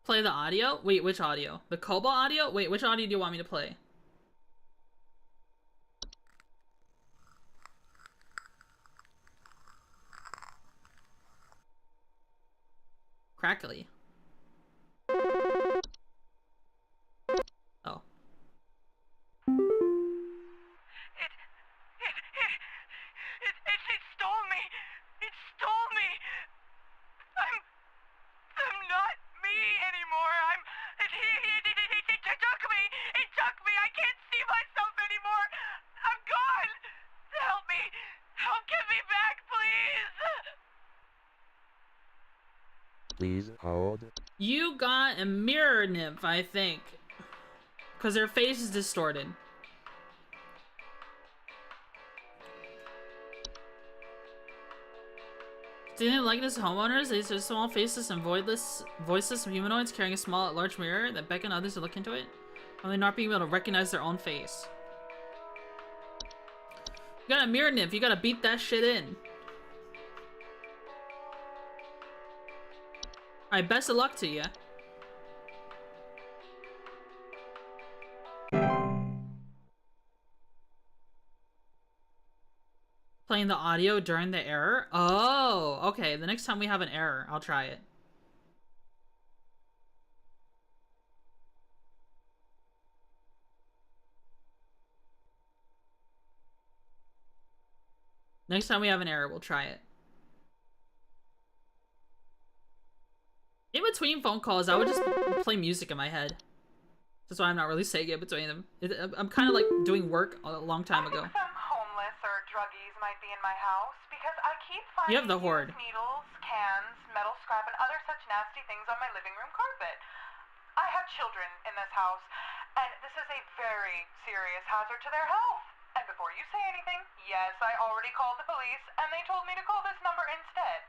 Play the audio? Wait, which audio? The Cobalt audio? Wait, which audio do you want me to play? Crackly. Oh. It stole me. It stole me. I'm not me anymore. It took me. It took me. I can't see myself anymore. I'm gone. Help me. Help get me back, please. Please hold. You got a mirror nymph, I think. Because her face is distorted. Didn't like this homeowners? These are small faceless and voiceless humanoids carrying a small, large mirror that beckon others to look into it, only not being able to recognize their own face. You got a mirror nymph, you gotta beat that shit in. Alright, best of luck to you. Playing the audio during the error? Oh, okay. The next time we have an error, I'll try it. Next time we have an error, we'll try it. In between phone calls, I would just play music in my head. That's why I'm not really saying it between them. I'm kind of like doing work a long time ago. Some homeless or druggies might be in my house because I keep finding You have the horde. needles, cans, metal scrap, and other such nasty things on my living room carpet. I have children in this house, and this is a very serious hazard to their health. And before you say anything, yes, I already called the police, and they told me to call this number instead.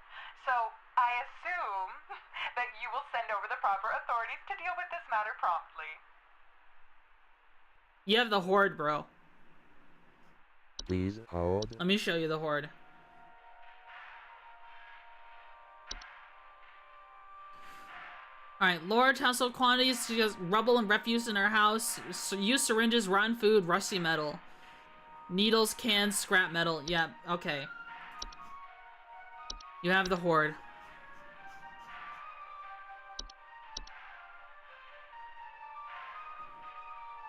So I assume that you will send over the proper authorities to deal with this matter promptly. You have the horde, bro. Please hold. Let me show you the horde. Alright, large household quantities, just rubble and refuse in our house. Use syringes, rotten food, rusty metal. Needles, cans, scrap metal. Yep, okay. You have the horde.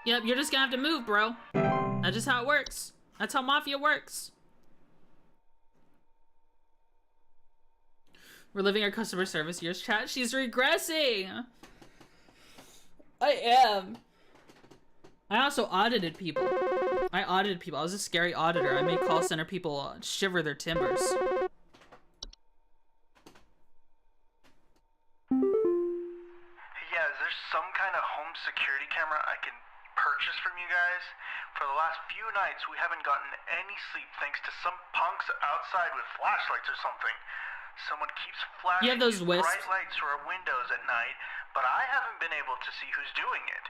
Yep, you're just gonna have to move, bro. That's just how it works. That's how Mafia works. We're living our customer service years, chat. She's regressing! I am. I also audited people. I was a scary auditor. I made call center people shiver their timbers. Yeah, is there some kind of home security camera I can purchase from you guys? For the last few nights, we haven't gotten any sleep thanks to some punks outside with flashlights or something. Someone keeps flashing You have those wisps. bright lights through our windows at night, but I haven't been able to see who's doing it.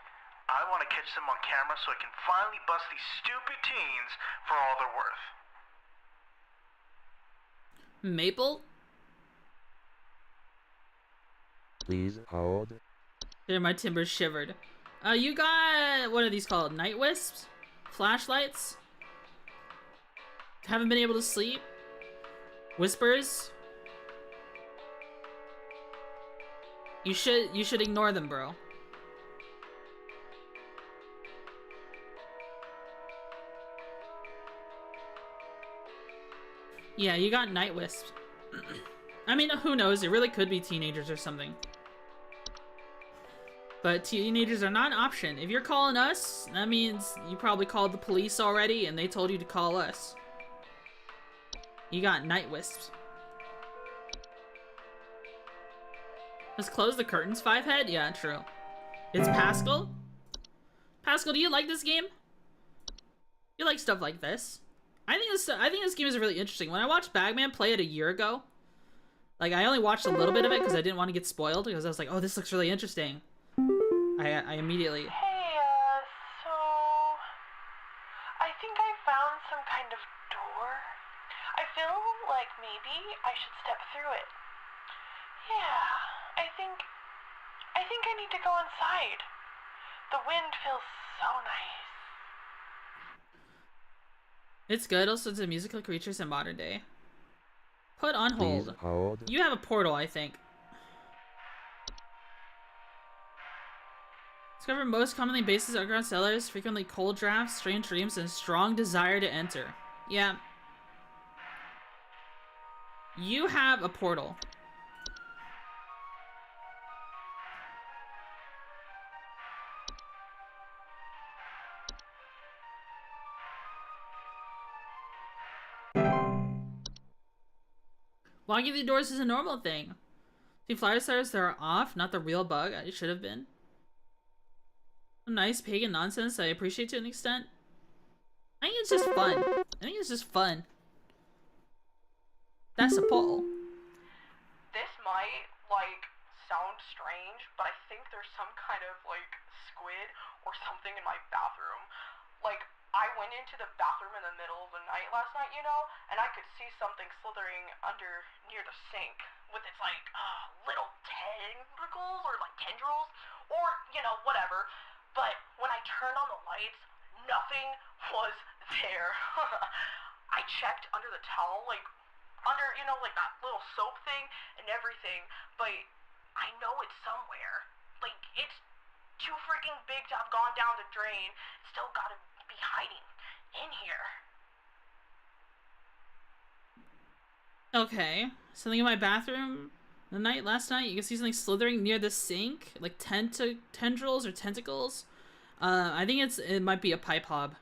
I want to catch them on camera so I can finally bust these stupid teens for all they're worth. Maple? Please hold. There, my timbers shivered. You got, what are these called? Night wisps? Flashlights? Haven't been able to sleep? Whispers? You should ignore them, bro. Yeah, you got night wisps. I mean, who knows? It really could be teenagers or something. But teenagers are not an option. If you're calling us, that means you probably called the police already and they told you to call us. You got night wisps. Let's close the curtains, 5-head? Yeah, true. It's Pascal? Pascal, do you like this game? You like stuff like this? I think this game is really interesting. When I watched Bagman play it a year ago, like, I only watched a little bit of it because I didn't want to get spoiled, because I was like, oh, this looks really interesting. I immediately... Hey, so... I think I found some kind of door. I feel like maybe I should step through it. Yeah, I think I need to go inside. The wind feels so nice. It's good, also to musical creatures in modern day. Put on hold. Please hold. You have a portal, I think. Discover most commonly bases underground cellars, frequently cold drafts, strange dreams, and strong desire to enter. Yeah. You have a portal. Locking the doors is a normal thing. See flyer stars that are off, not the real bug. It should have been. Some nice pagan nonsense that I appreciate to an extent. I think it's just fun. I think it's just fun. That's a poll. This might, like, sound strange, but I think there's some kind of, like, squid or something in my bathroom. Like, I went into the bathroom in the middle of the night last night, you know, and I could see something slithering under near the sink with its, like, little tentacles or, like, tendrils or, you know, whatever. But when I turned on the lights, nothing was there. I checked under the towel, like, under, you know, like that little soap thing and everything, but I know it's somewhere. Like, it's too freaking big to have gone down the drain. It's still gotta be hiding in here. Okay. Something in my bathroom last night. You can see something slithering near the sink. Like tendrils or tentacles. I think it might be a pipe hob.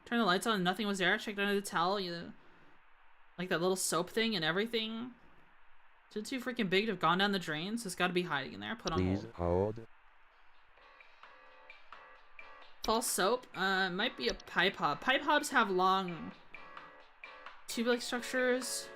Turn the lights on and nothing was there. Checked under the towel. Like that little soap thing and everything. It's too freaking big to have gone down the drain, so it's gotta be hiding in there. Put on Please hold. False soap? Might be a pipe hob. Pipe hobs have long tube-like structures.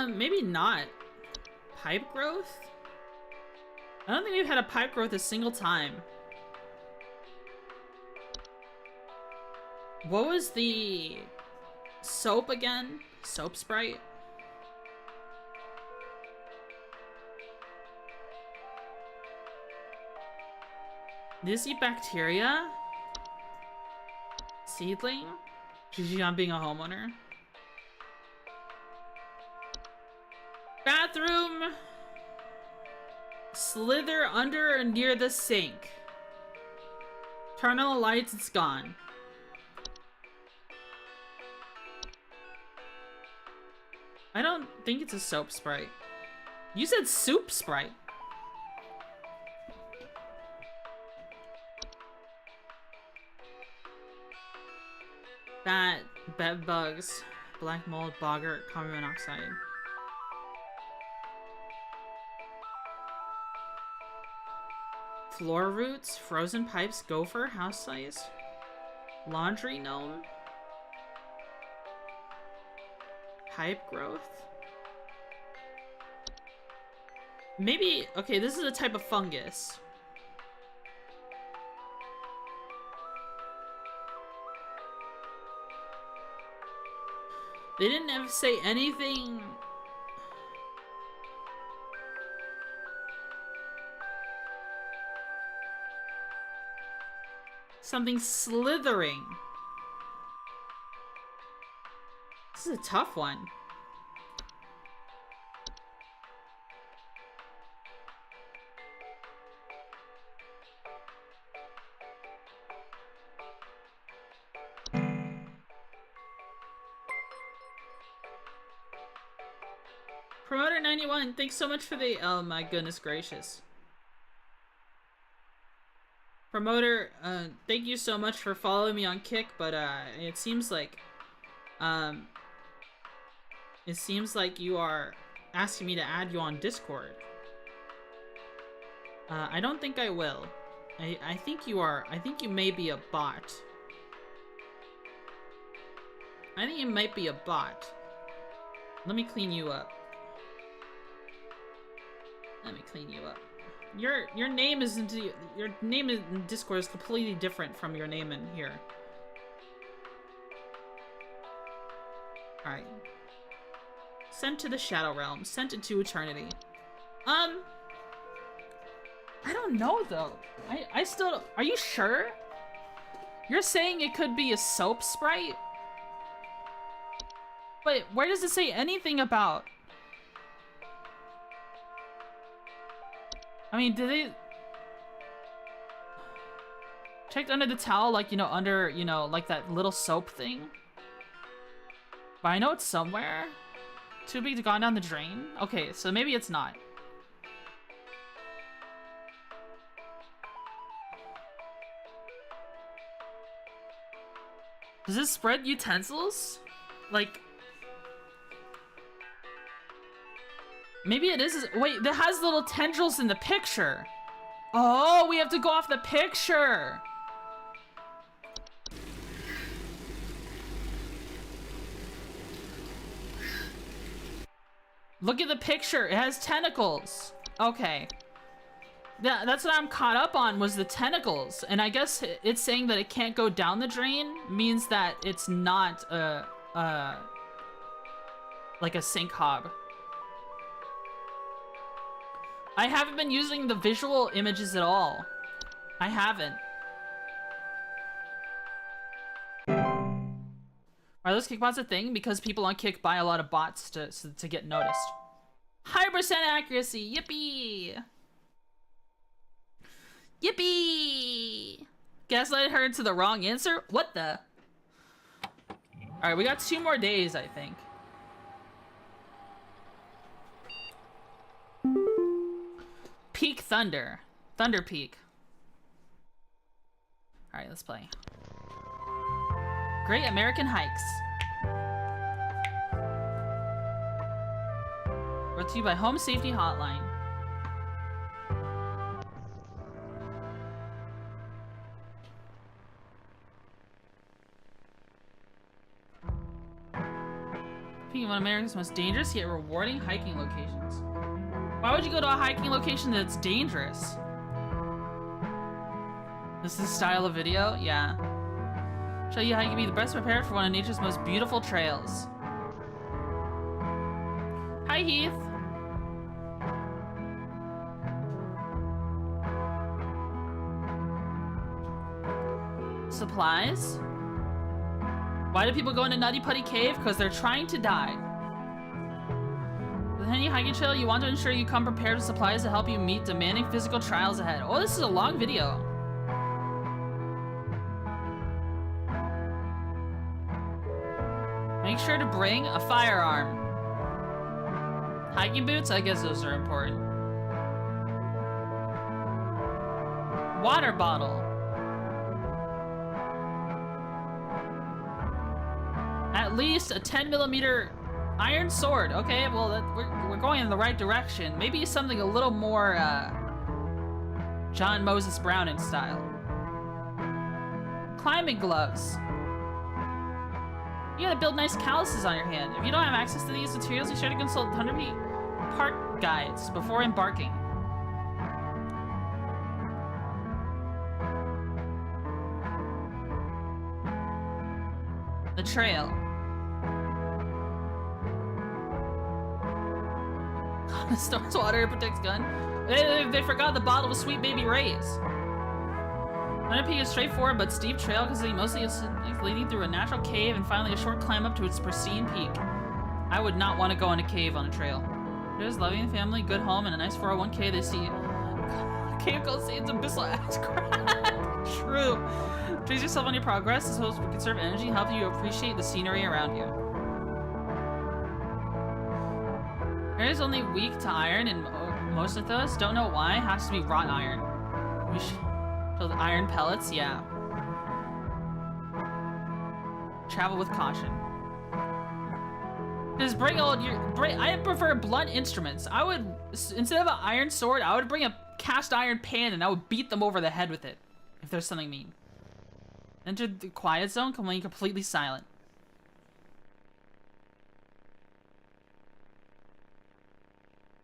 Maybe not. Pipe growth? I don't think we've had a pipe growth a single time. What was the soap again? Soap Sprite? Did this eat bacteria? Seedling? GG on being a homeowner. Bathroom! Slither under or near the sink. Turn on the lights, it's gone. I don't think it's a soap sprite. You said soup sprite. Bat, bed bugs, black mold, boggart, carbon monoxide. Floor roots, frozen pipes, gopher, house size, laundry gnome, pipe growth. Maybe, okay, this is a type of fungus. They didn't ever say anything. Something slithering. This is a tough one. Promoter 91, thanks so much for the, oh my goodness gracious. Promoter, thank you so much for following me on Kick, but it seems like you are asking me to add you on Discord. I don't think I will. I think you are. I think you may be a bot. I think you might be a bot. Let me clean you up. Let me clean you up. Your name isn't, your name in Discord is completely different from your name in here. Alright. Sent to the Shadow Realm. Sent into eternity. I don't know though. I still, are you sure? You're saying it could be a soap sprite? But where does it say anything about? I mean, did they checked under the towel, like, you know, under, you know, like that little soap thing? But I know it's somewhere. Too big to go down the drain? Okay, so maybe it's not. Does this spread utensils? Like, maybe it is. Wait, that has little tendrils in the picture. Oh, we have to go off the picture. Look at the picture. It has tentacles. Okay. That's what I'm caught up on, was the tentacles. And I guess it's saying that it can't go down the drain means that it's not like a sink hob. I haven't been using the visual images at all. I haven't. Are those kick bots a thing? Because people on Kick buy a lot of bots to get noticed. 100% accuracy! Yippee! Yippee! Gaslighted her into the wrong answer? What the? Alright, we got 2 more days, I think. Peak Thunder. Thunder Peak. Alright, let's play. Great American Hikes. Brought to you by Home Safety Hotline. Picking one of America's most dangerous yet rewarding hiking locations. Why would you go to a hiking location that's dangerous? This is the style of video? Yeah. Show you how you can be the best prepared for one of nature's most beautiful trails. Hi, Heath. Supplies? Why do people go into Nutty Putty Cave? Because they're trying to die. With any hiking trail, you want to ensure you come prepared with supplies to help you meet demanding physical trials ahead. Oh, this is a long video. Make sure to bring a firearm. Hiking boots? I guess those are important. Water bottle. At least a 10mm iron sword. Okay, well, we're going in the right direction. Maybe something a little more John Moses Browning style. Climbing gloves. You gotta build nice calluses on your hand. If you don't have access to these materials, you should consult 100 park guides before embarking. The trail. Stores water, protects gun. They forgot the bottle of Sweet Baby Ray's. Nutty Peak is straightforward but steep trail because they mostly is leading through a natural cave and finally a short climb up to its pristine peak. I would not want to go in a cave on a trail. There's loving family, good home, and a nice 401k. They see cave goes Satan's abyssal ass crack. True. Trace yourself on your progress. This helps conserve energy and help you appreciate the scenery around you. There is only weak to iron in most of those. Don't know why. Has to be wrought iron. We should. So the iron pellets, yeah. Travel with caution. Just bring all your. I prefer blunt instruments. I would, instead of an iron sword, I would bring a cast iron pan and I would beat them over the head with it. If there's something mean. Enter the quiet zone, remain completely silent.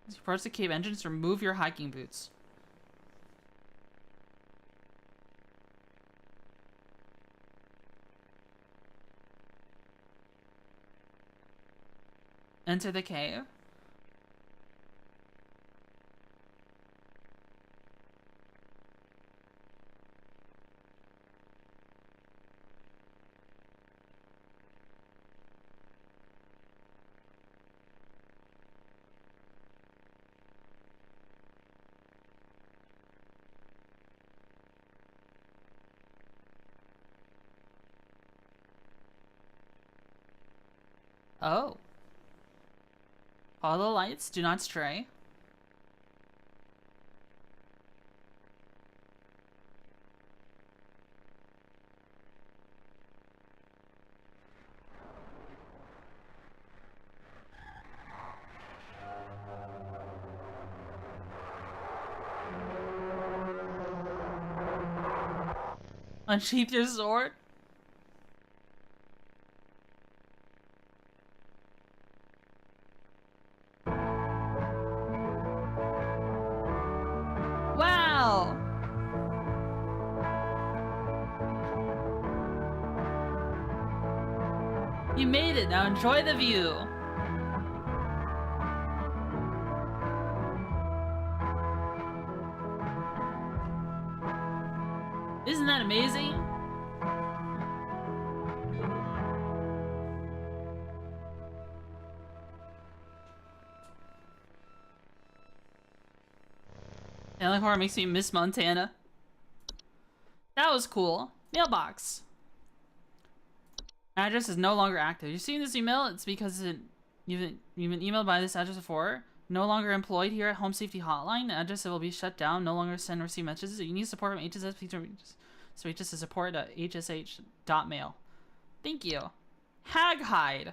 As you approach the cave entrance, remove your hiking boots. Enter the cave. Oh. Follow the lights, do not stray. Unsheath your sword. Wow! You made it, now enjoy the view. Isn't that amazing? Alien Horror makes me miss Montana. That was cool. Mailbox. Address is no longer active. You seen this email? It's because you've been emailed by this address before. No longer employed here at Home Safety Hotline. The address will be shut down. No longer send or receive messages. You need support from HSS. Please reach us to support.hsh.mail. Thank you. Hag Hide.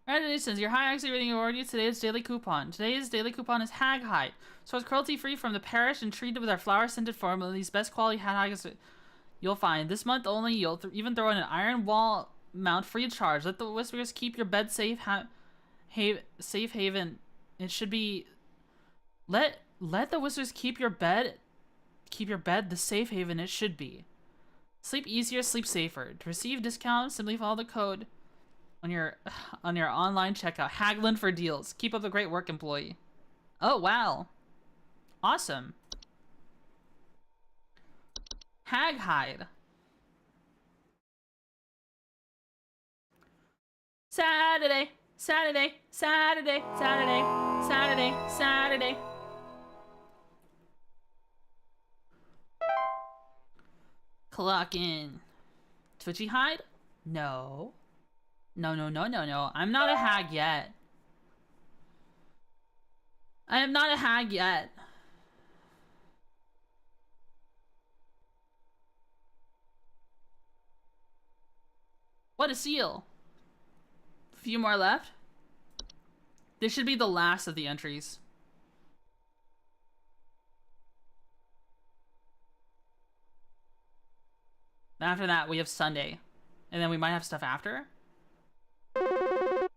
Congratulations, your high actually rating awarded you today's daily coupon. Today's daily coupon is Hag Hide. So it's cruelty-free from the parish and treated with our flower-scented formula. These best quality hags you'll find. This month only, you'll even throw in an iron wall mount free of charge. Let the whispers keep your bed safe haven It should be let the wizards keep your bed the safe haven it should be. Sleep easier, sleep safer. To receive discounts, simply follow the code on your online checkout. Haggling for deals. Keep up the great work, employee. Oh wow. Awesome. Hag hide. Saturday, Saturday, Saturday, Saturday, Saturday, Saturday. Clock in. Twitchy hide? No. No, no, no, no, no. I'm not a hag yet. I am not a hag yet. What a seal. A few more left. This should be the last of the entries. After that, we have Sunday. And then we might have stuff after. Hark,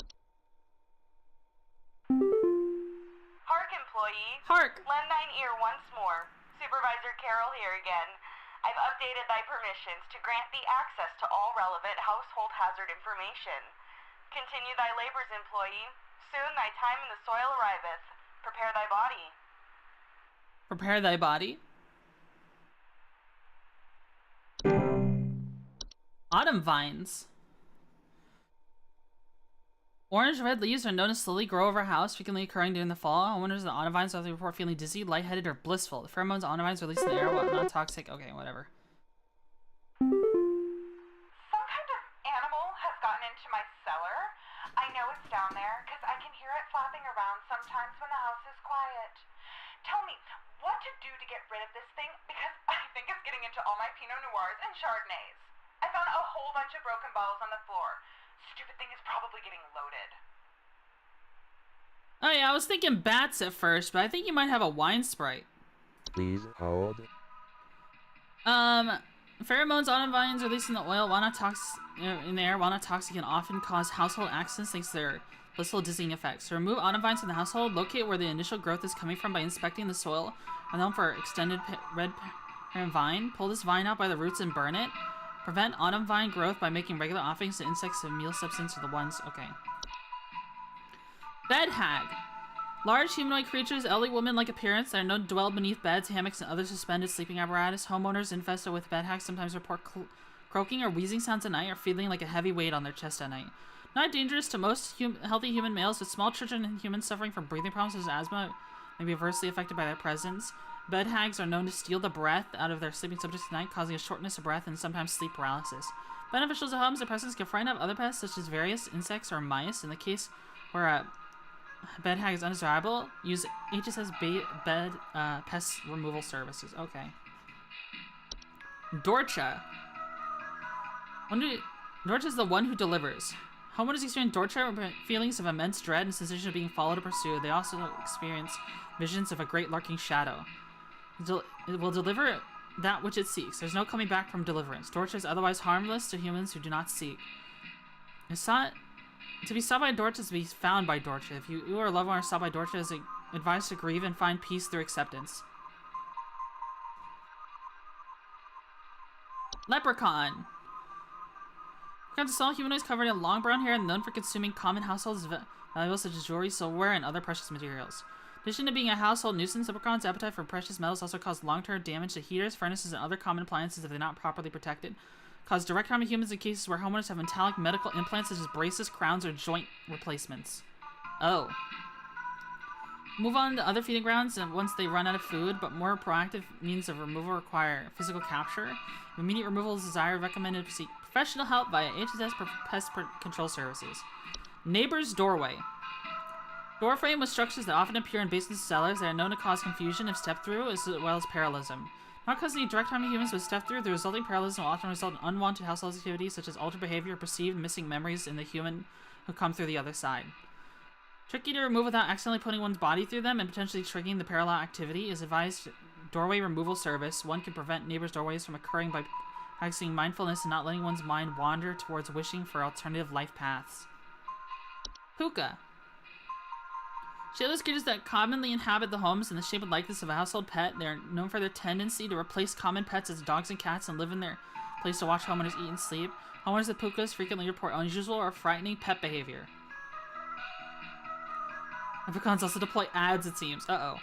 employee. Hark. Lend thine ear once more. Supervisor Carol here again. I've updated thy permissions to grant thee access to all relevant household hazard information. Continue thy labors, employee. Soon thy time in the soil arriveth. Prepare thy body. Prepare thy body? Autumn vines. Orange-red leaves are known to slowly grow over a house, frequently occurring during the fall. Homeowners of the autumn vines often report feeling dizzy, lightheaded, or blissful. The pheromones autumn vines release in the air, what, not toxic. Okay, whatever. Some kind of animal has gotten into my cellar. I know it's down there because I can hear it flapping around sometimes when the house is quiet. Tell me what to do to get rid of this thing because I think it's getting into all my Pinot Noirs and Chardonnays. I found a whole bunch of broken bottles on the floor. Stupid thing is probably getting loaded. Oh yeah, I was thinking bats at first, but I think you might have a wine sprite. Please hold. Pheromones autumn vines released in the oil in the air while not toxic can often cause household accidents thanks to their blissful dizzying effects. To remove autumn vines from the household, locate where the initial growth is coming from by inspecting the soil. And then for extended red parent vine, pull this vine out by the roots and burn it. Prevent autumn vine growth by making regular offerings to insects and meal substance are the ones. Okay. Bed hag. Large humanoid creatures, elderly woman-like appearance that are known to dwell beneath beds, hammocks, and other suspended sleeping apparatus. Homeowners infested with bed hags sometimes report croaking or wheezing sounds at night or feeling like a heavy weight on their chest at night. Not dangerous to most healthy human males, but small children and humans suffering from breathing problems such as asthma may be adversely affected by their presence. Bed hags are known to steal the breath out of their sleeping subjects at night, causing a shortness of breath and sometimes sleep paralysis. Beneficial to homes, their presence can frighten off other pests such as various insects or mice. In the case where a bed hag is undesirable, use HSS bed pest removal services. Okay. Dorcha. Dorcha is the one who delivers. Homeowners experience Dorcha feelings of immense dread and sensation of being followed or pursued. They also experience visions of a great lurking shadow. It will deliver that which it seeks. There's no coming back from deliverance. Dorcha is otherwise harmless to humans who do not seek. To be sought by Dorcha is to be found by Dorcha. If you or a loved one are sought by Dorcha, it is advised to grieve and find peace through acceptance. Leprechaun. Leprechauns are small humanoids covered in long brown hair and known for consuming common household valuables such as jewelry, silverware, and other precious materials. In addition to being a household nuisance, leprechauns' appetite for precious metals also cause long-term damage to heaters, furnaces, and other common appliances if they're not properly protected. Cause direct harm to humans in cases where homeowners have metallic medical implants such as braces, crowns, or joint replacements. Oh. Move on to other feeding grounds once they run out of food, but more proactive means of removal require physical capture. If immediate removal is desired, recommended to seek professional help via HSS Pest Control Services. Neighbor's doorway. Door frame with structures that often appear in basements and cellars that are known to cause confusion if stepped through, as well as parallelism. Not causing any direct harm to humans, but stepped through, the resulting parallelism will often result in unwanted household activities such as altered behavior or perceived missing memories in the human who come through the other side. Tricky to remove without accidentally putting one's body through them and potentially triggering the parallel activity is advised doorway removal service. One can prevent neighbors' doorways from occurring by practicing mindfulness and not letting one's mind wander towards wishing for alternative life paths. Hookah. Shapeless creatures that commonly inhabit the homes in the shape and likeness of a household pet. They are known for their tendency to replace common pets as dogs and cats and live in their place to watch homeowners eat and sleep. Homeowners of pukas frequently report unusual or frightening pet behavior. Leprechauns also deploy ads, it seems. Uh-oh.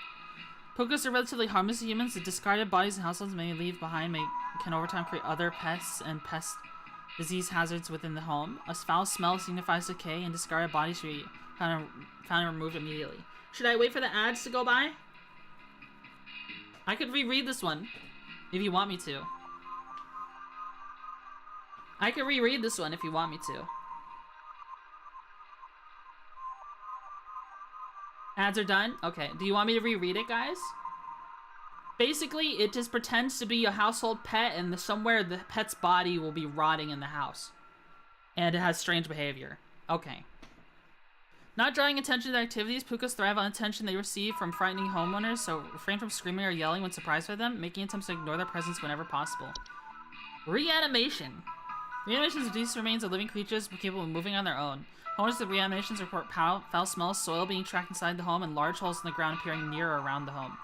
Pukas are relatively harmless to humans. The discarded bodies and households may leave behind can over time create other pests and pest disease hazards within the home. A foul smell signifies decay, and discarded bodies should be found and removed immediately. Should I wait for the ads to go by? I could reread this one, if you want me to. I could reread this one if you want me to. Ads are done? Okay. Do you want me to reread it, guys? Basically, it just pretends to be a household pet, and somewhere the pet's body will be rotting in the house. And it has strange behavior. Okay. Not drawing attention to their activities, pukas thrive on attention they receive from frightening homeowners, so refrain from screaming or yelling when surprised by them, making attempts to ignore their presence whenever possible. Reanimation. Reanimations reduce remains of living creatures capable of moving on their own. Homeowners of reanimations report foul smells, soil being tracked inside the home, and large holes in the ground appearing near or around the home.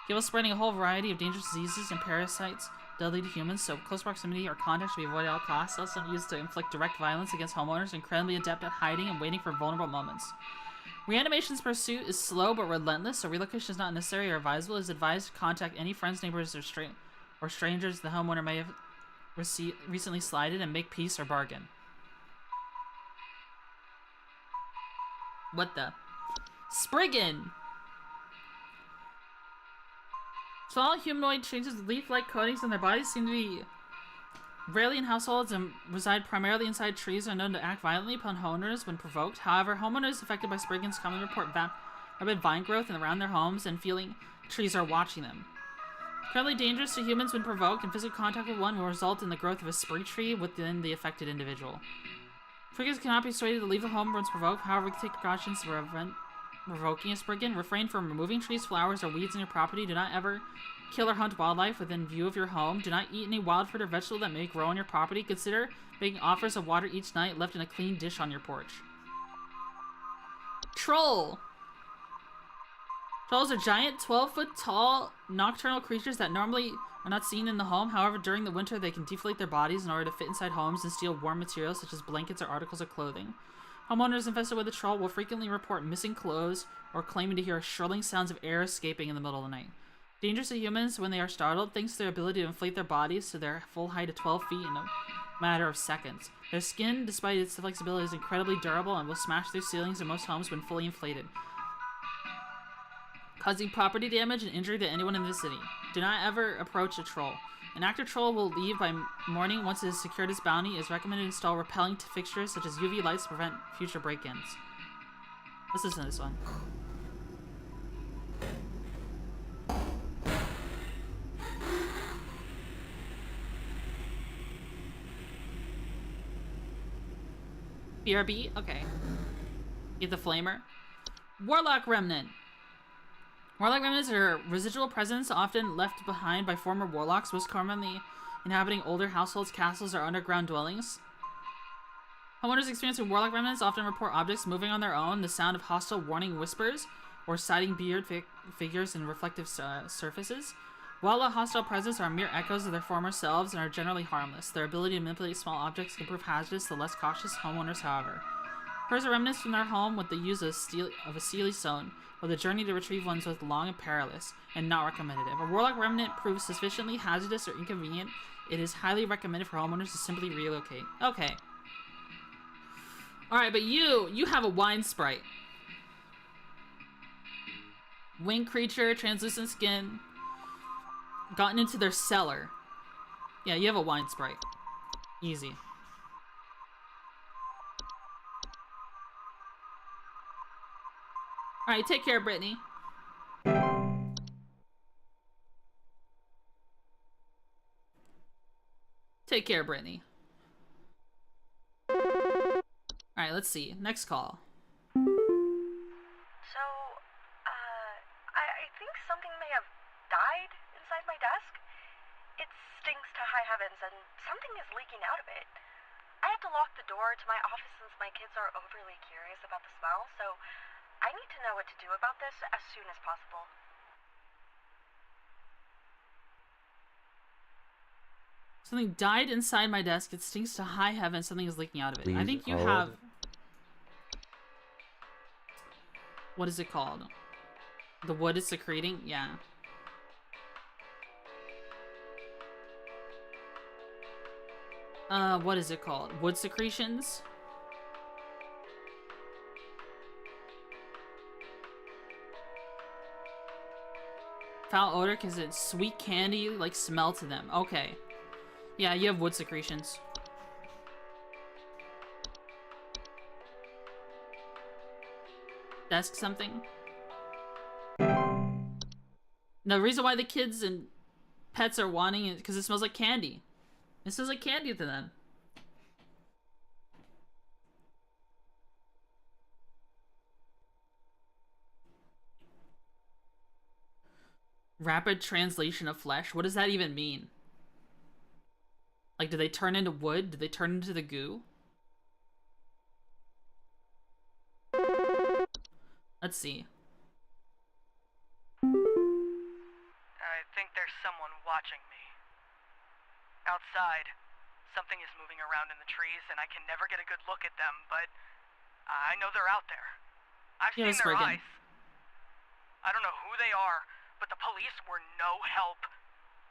Capable of spreading a whole variety of dangerous diseases and parasites deadly to humans, so close proximity or contact should be avoided at all costs. Also used to inflict direct violence against homeowners, incredibly adept at hiding and waiting for vulnerable moments. Reanimation's pursuit is slow but relentless, so relocation is not necessary or advisable. It is advised to contact any friends, neighbors, or strangers the homeowner may have recently slighted and make peace or bargain. What the? Spriggan! Small humanoid changes with leaf-like coatings on their bodies seem to be rarely in households and reside primarily inside trees, are known to act violently upon homeowners when provoked. However, homeowners affected by Spriggans commonly report rapid vine growth around their homes and feeling trees are watching them. Incredibly dangerous to humans when provoked, and physical contact with one will result in the growth of a sprig tree within the affected individual. Spriggans cannot be persuaded to leave the home once provoked. However, we can take precautions to prevent provoking a Spriggan. Refrain from removing trees, flowers, or weeds in your property. Do not ever kill or hunt wildlife within view of your home. Do not eat any wild fruit or vegetable that may grow on your property. Consider making offers of water each night left in a clean dish on your porch. Troll! Trolls are giant, 12-foot tall, nocturnal creatures that normally are not seen in the home. However, during the winter, they can deflate their bodies in order to fit inside homes and steal warm materials such as blankets or articles of clothing. Homeowners infested with a troll will frequently report missing clothes or claiming to hear shrilling sounds of air escaping in the middle of the night. Dangerous to humans when they are startled, thanks to their ability to inflate their bodies to their full height of 12 feet in a matter of seconds. Their skin, despite its flexibility, is incredibly durable and will smash through ceilings in most homes when fully inflated, causing property damage and injury to anyone in the city. Do not ever approach a troll. An active troll will leave by morning once it has secured its bounty. It is recommended to install repelling fixtures such as UV lights to prevent future break-ins. Let's listen to this one. BRB? Okay. Get the flamer. Warlock Remnant. Warlock remnants are residual presence often left behind by former warlocks, most commonly inhabiting older households, castles, or underground dwellings. Homeowners experiencing warlock remnants often report objects moving on their own, the sound of hostile warning whispers, or sighting beard figures in reflective surfaces. While a hostile presence are mere echoes of their former selves and are generally harmless, their ability to manipulate small objects can prove hazardous to less cautious homeowners, however. Hers are remnants from their home with the use of a steely stone, or the journey to retrieve ones was long and perilous, and not recommended. If a warlock remnant proves sufficiently hazardous or inconvenient, it is highly recommended for homeowners to simply relocate. Okay. Alright, but you have a wine sprite. Winged creature, translucent skin, gotten into their cellar. Yeah, you have a wine sprite. Easy. Alright, take care, Brittany. Take care, Brittany. Alright, let's see. Next call. So, I think something may have died inside my desk. It stinks to high heavens, and something is leaking out of it. I have to lock the door to my office since my kids are overly curious about the smell, so I need to know what to do about this as soon as possible. Something died inside my desk. It stinks to high heaven. Something is leaking out of it. I Please think you hold. have... What is it called? The wood is secreting? Yeah. What is it called? Wood secretions? Foul odor because it's sweet candy, like, smell to them. Okay. Yeah, you have wood secretions. Desk something? The reason why the kids and pets are wanting it because it smells like candy. It smells like candy to them. Rapid translation of flesh? What does that even mean? Like, do they turn into wood? Do they turn into the goo? Let's see. I think there's someone watching me. Outside, something is moving around in the trees, and I can never get a good look at them, but I know they're out there. I've seen their eyes. I don't know who they are, but the police were no help.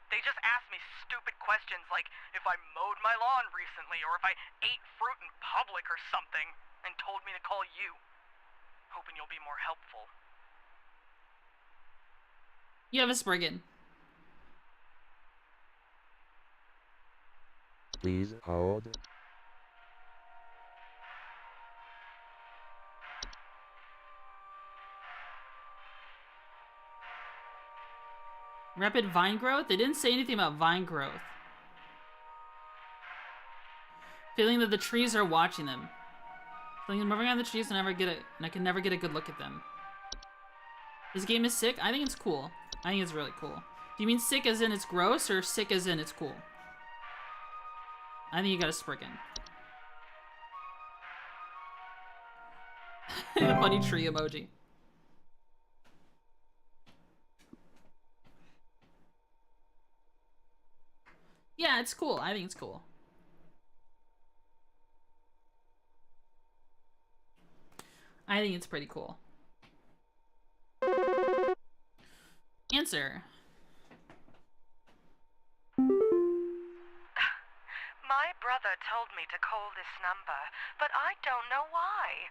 They just asked me stupid questions like if I mowed my lawn recently or if I ate fruit in public or something, and told me to call you. Hoping you'll be more helpful. You have a Spriggan. Please hold. Rapid vine growth? They didn't say anything about vine growth. Feeling that the trees are watching them. Feeling them moving on the trees and I can never get a good look at them. This game is sick? I think it's cool. I think it's really cool. Do you mean sick as in it's gross or sick as in it's cool? I think you got a Spriggan. The funny tree emoji. Yeah, it's cool. I think it's cool. I think it's pretty cool. Answer. My brother told me to call this number, but I don't know why.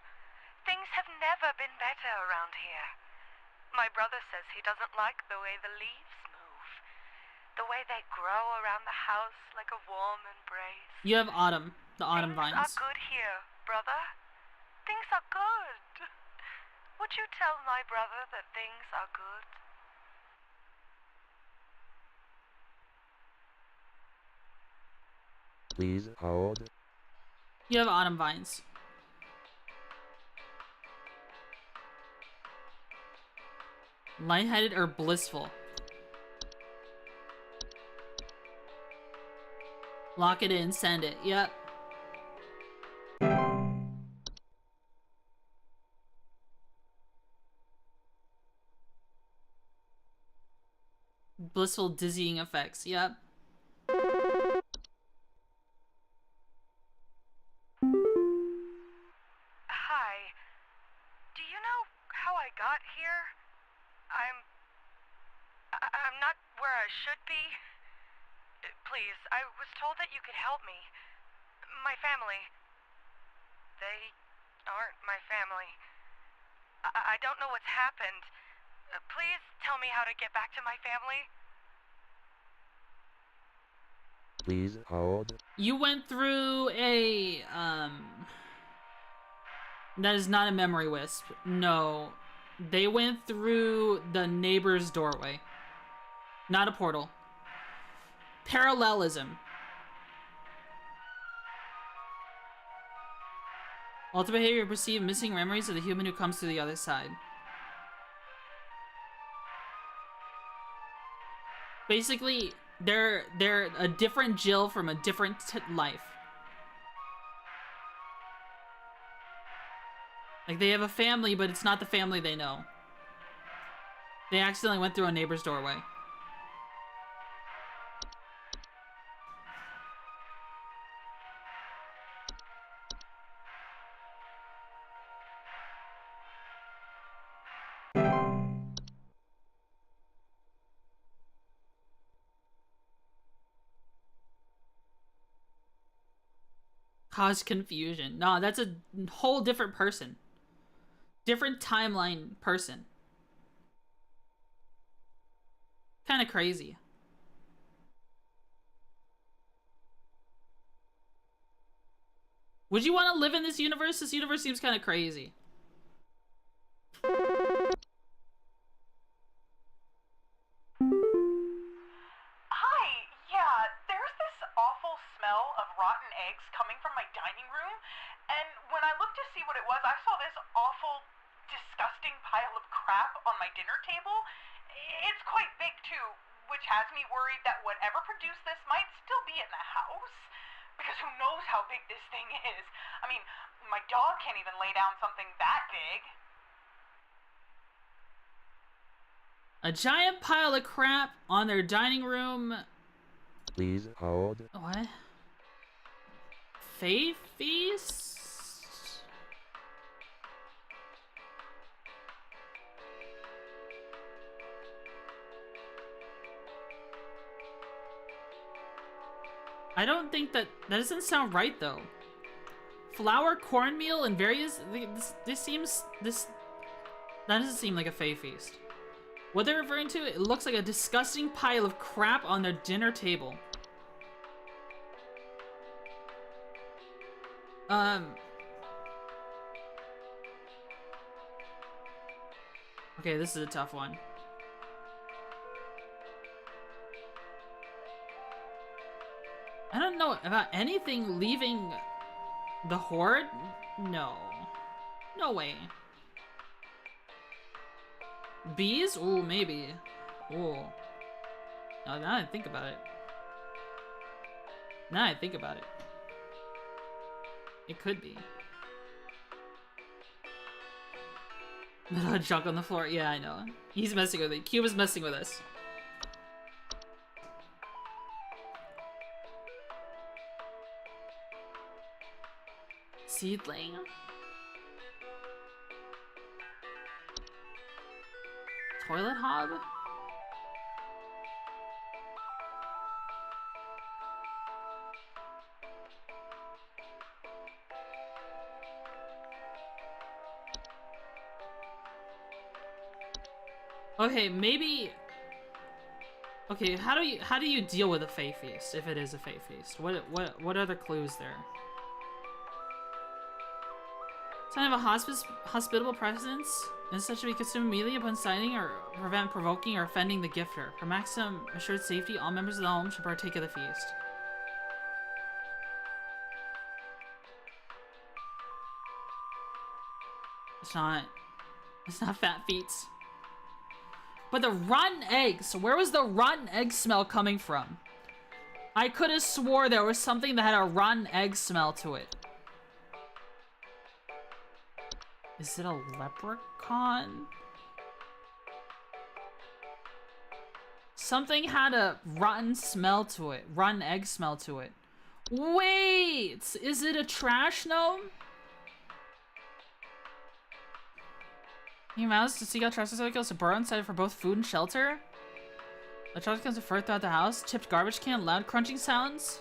Things have never been better around here. My brother says he doesn't like the way the leaves move. The way they grow around the house like a warm embrace. You have autumn. The autumn Things vines. are good here, brother. Things are good. Would you tell my brother that things are good? Please hold. You have autumn vines. Lightheaded or blissful? Lock it in, send it. Yep. Blissful dizzying effects. Yep. Hi. Do you know how I got here? I'm not where I should be. Please, I was told that you could help me. My family. They aren't my family. I don't know what's happened. Please tell me how to get back to my family. Please hold. You went through a, That is not a memory wisp. No. They went through the neighbor's doorway. Not a portal. Parallelism. Ultimate behavior perceive missing memories of the human who comes to the other side. Basically, they're a different Jill from a different life. Like, they have a family, but it's not the family they know. They accidentally went through a neighbor's doorway. Cause confusion. Nah, that's a whole different person. Different timeline person. Kind of crazy. Would you want to live in this universe? This universe seems kind of crazy. Hi, yeah, there's this awful smell of rotten eggs coming from my dining room, and when I looked to see what it was, I saw this awful, disgusting pile of crap on my dinner table. It's quite big, too, which has me worried that whatever produced this might still be in the house, because who knows how big this thing is. I mean, my dog can't even lay down something that big. A giant pile of crap on their dining room. Please hold. What? Fae feast? I don't think that doesn't sound right though. Flour, cornmeal, and various. That doesn't seem like a Fae feast. What they're referring to, it looks like a disgusting pile of crap on their dinner table. Okay, this is a tough one. I don't know about anything leaving the horde. No. No way. Bees? Ooh, maybe. Ooh. Now I think about it. Now I think about it. It could be. Junk on the floor. Yeah, I know. He's messing with it. Cube is messing with us. Seedling. Toilet hob? Okay, maybe. Okay, how do you deal with a Fae feast if it is a Fae feast? What other clues there? Sign of a hospitable presence, and such to be consumed immediately upon sighting or prevent provoking or offending the gifter. For maximum assured safety, all members of the home should partake of the feast. It's not fat feets. But the rotten eggs, where was the rotten egg smell coming from? I could have swore there was something that had a rotten egg smell to it. Is it a leprechaun? Something had a rotten smell to it. Rotten egg smell to it. Wait! Is it a trash gnome? You mouse to seek out trash recycles to burrow inside for both food and shelter? The trash comes to fur throughout the house. Tipped garbage can, loud crunching sounds.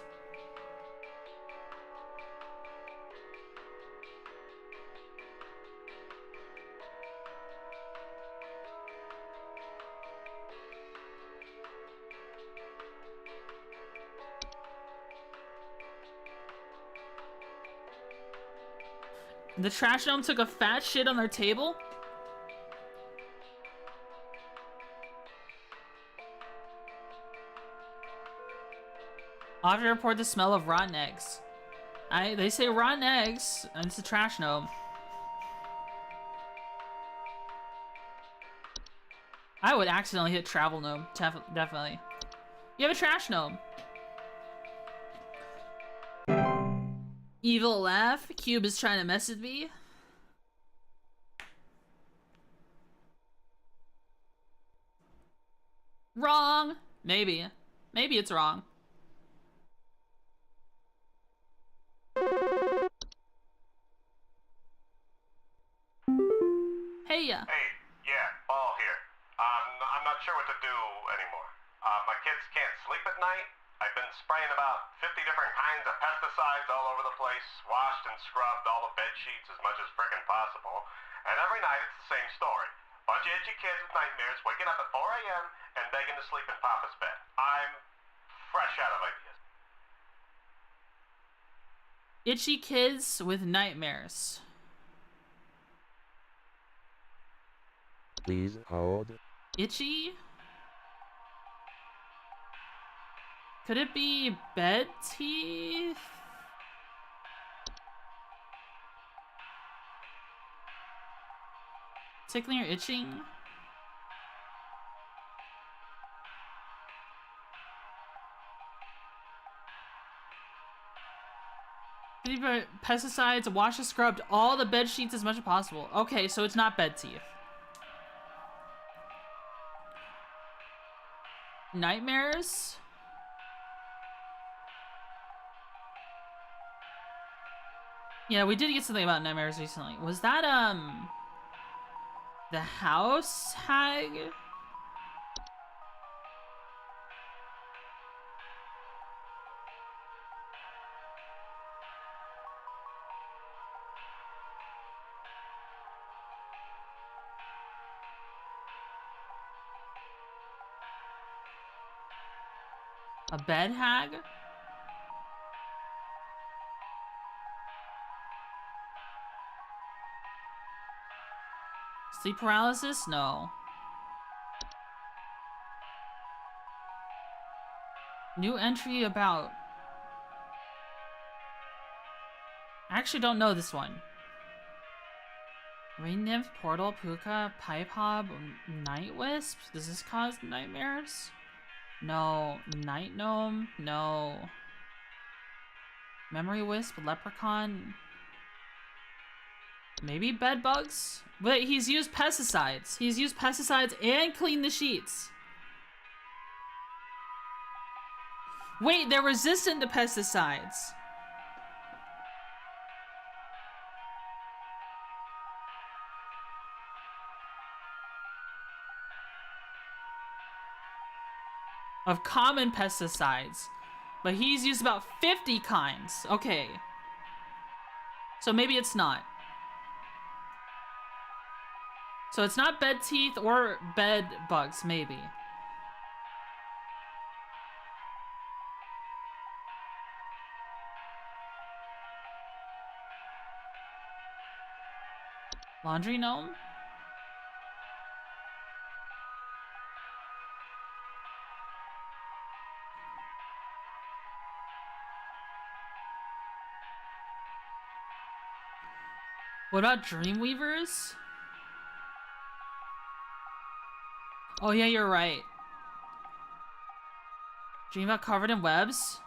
The trash gnome took a fat shit on their table? I'll have to report the smell of rotten eggs. They say rotten eggs, and it's a trash gnome. I would accidentally hit travel gnome, definitely. You have a trash gnome. Evil laugh. Cube is trying to mess with me. Wrong. Maybe. Maybe it's wrong. Hey, ya. Hey, yeah, Ball here. I'm not sure what to do anymore. My kids can't sleep at night. I've been spraying about 50 different kinds of pesticides all over the place, washed and scrubbed all the bed sheets as much as frickin' possible, and every night it's the same story. Bunch of itchy kids with nightmares waking up at 4 a.m. and begging to sleep in Papa's bed. I'm fresh out of ideas. Itchy kids with nightmares. Please hold. Itchy? Could it be bed teeth? Tickling or itching? Pesticides, wash and scrubbed all the bed sheets as much as possible. Okay, so it's not bed teeth. Nightmares? Yeah, we did get something about nightmares recently. Was that, the house hag? A bed hag? Sleep paralysis? No. New entry about... I actually don't know this one. Rain Nymph, Portal, Puka, Pipe Hob, Night Wisp? Does this cause nightmares? No. Night Gnome? No. Memory Wisp, Leprechaun? Maybe bed bugs? Wait, he's used pesticides. He's used pesticides and cleaned the sheets. Wait, they're resistant to pesticides. Of common pesticides. But he's used about 50 kinds. Okay. So maybe it's not. So it's not bed teeth or bed bugs, maybe. Laundry gnome? What about Dreamweavers? Oh yeah, you're right. Dream about covered in webs?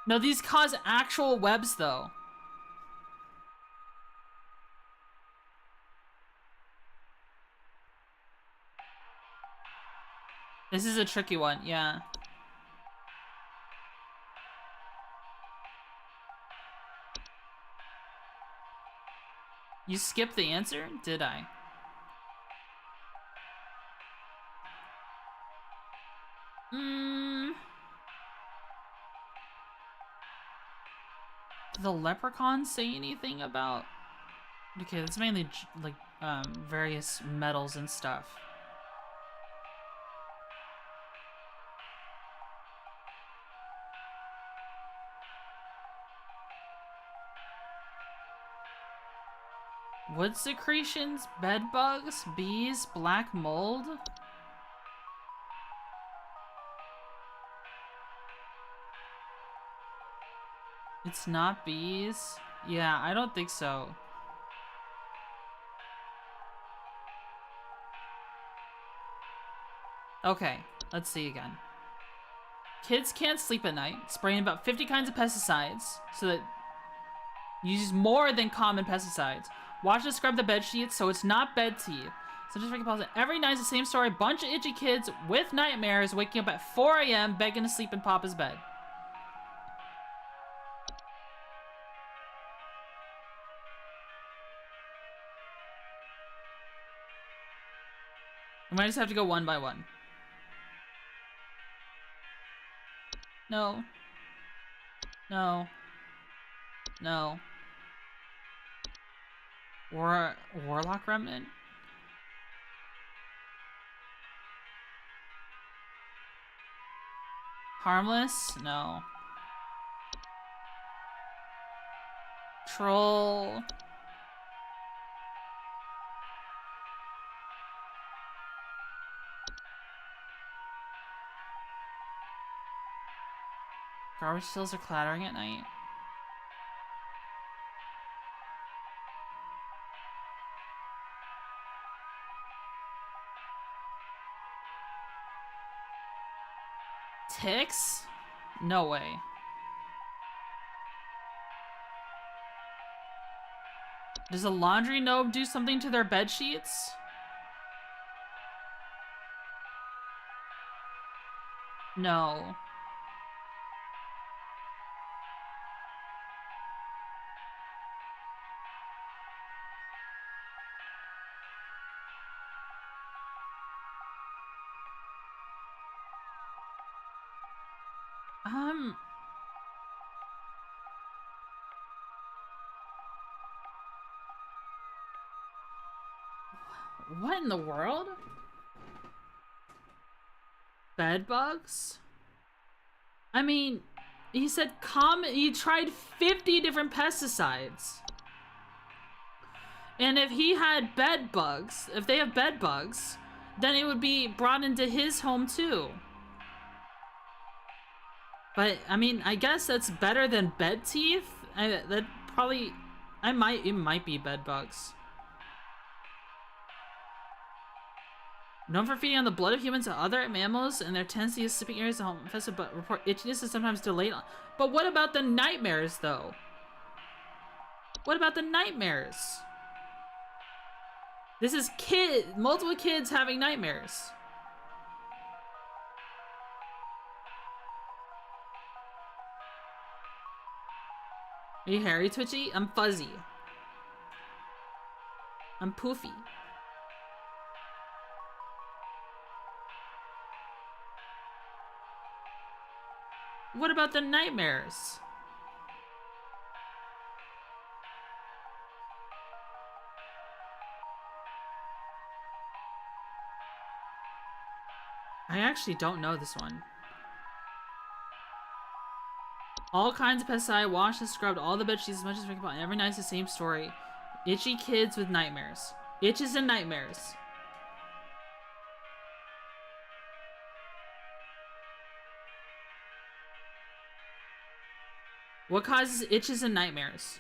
No, these cause actual webs though. This is a tricky one, yeah. You skipped the answer? Did I? Did the leprechaun say anything about... Okay, that's mainly like various metals and stuff. Wood secretions, bed bugs, bees, black mold. It's not bees? Yeah, I don't think so. Okay, let's see again. Kids can't sleep at night, spraying about 50 kinds of pesticides, so that uses more than common pesticides. Watch us scrub the bed sheets so it's not bed tea. So just freaking pause it. Every night's the same story. Bunch of itchy kids with nightmares waking up at 4 a.m. begging to sleep in Papa's bed. We might just have to go one by one. No. No. No. Warlock Remnant? Harmless? No. Troll. Garbage stills are clattering at night. Ticks? No way. Does a laundry gnome do something to their bed sheets? No. What in the world? Bed bugs? I mean, he said he tried 50 different pesticides. And if he had bed bugs, if they have bed bugs, then it would be brought into his home too. But, I mean, I guess that's better than bed teeth. It might be bed bugs. Known for feeding on the blood of humans and other mammals and their tendency of sleeping areas home infested, but report itchiness is sometimes delayed. But what about the nightmares, though? What about the nightmares? This is multiple kids having nightmares. Are you hairy, Twitchy? I'm fuzzy. I'm poofy. What about the nightmares? I actually don't know this one. All kinds of pesticide, washed and scrubbed all the bed sheets as much as we can. Every night's the same story. Itchy kids with nightmares. Itches and nightmares. What causes itches and nightmares?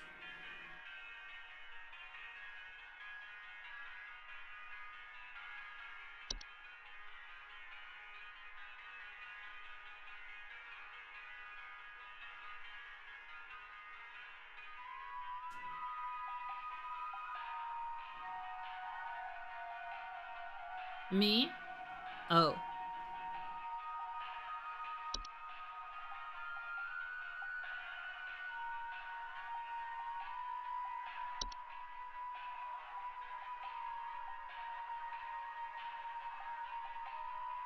Me? Oh.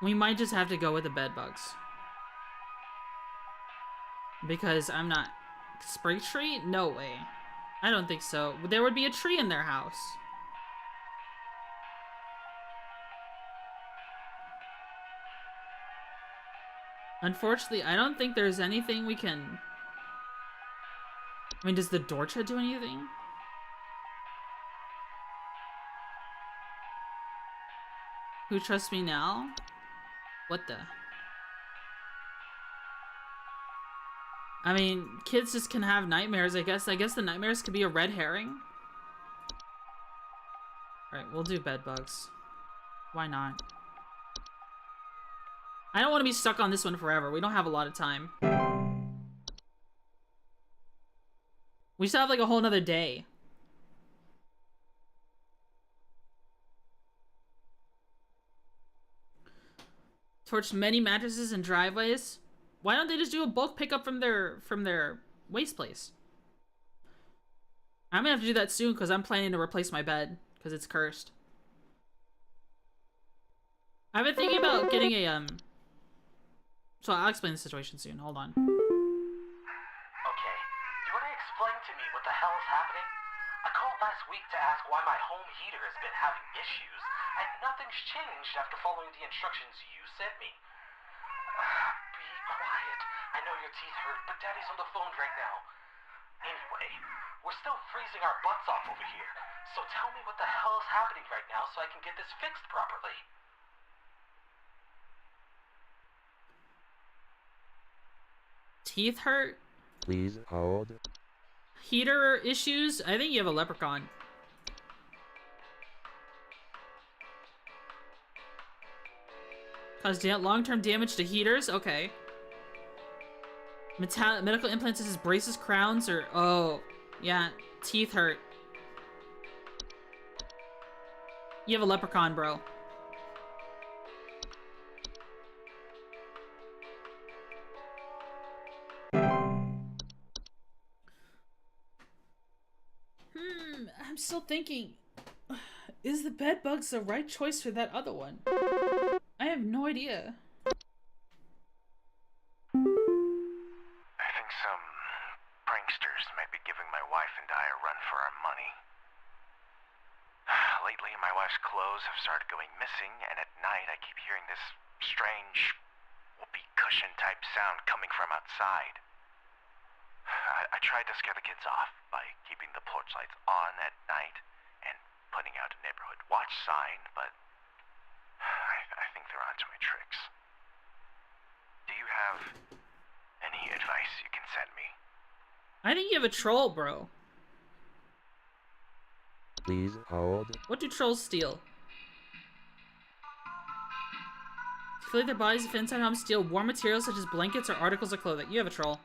We might just have to go with the bed bugs. Because I'm not... Spring tree? No way. I don't think so. There would be a tree in their house. Unfortunately, I don't think there's anything we can... I mean, does the Dorcha do anything? Who trusts me now? What the? I mean, kids just can have nightmares, I guess. I guess the nightmares could be a red herring. Alright, we'll do bed bugs. Why not? I don't want to be stuck on this one forever. We don't have a lot of time. We still have like a whole nother day. Torched many mattresses and driveways. Why don't they just do a bulk pickup from their waste place? I'm gonna have to do that soon because I'm planning to replace my bed because it's cursed. I've been thinking about getting a So I'll explain the situation soon. Hold on. Okay, you want to explain to me what the hell is happening? I called last week to ask why my home heater has been having issues, and nothing's changed after following the instructions you sent me. Be quiet. I know your teeth hurt, but Daddy's on the phone right now. Anyway, we're still freezing our butts off over here, so tell me what the hell is happening right now so I can get this fixed properly. Teeth hurt? Please hold. Heater issues? I think you have a leprechaun. Cause long-term damage to heaters? Okay. Medical implants is braces, crowns, or... Oh, yeah. Teeth hurt. You have a leprechaun, bro. I'm still thinking. Is the bed bugs the right choice for that other one? I have no idea. I think some pranksters might be giving my wife and I a run for our money. Lately, my wife's clothes have started going missing, and at night I keep hearing this strange whoopee cushion type sound coming from outside. I tried to scare the kids off by keeping the porch lights on at night and putting out a neighborhood watch sign, but I think they're onto my tricks. Do you have any advice you can send me? I think you have a troll, bro. Please hold. What do trolls steal? To feel like their bodies if inside home steal warm materials such as blankets or articles of clothing. You have a troll.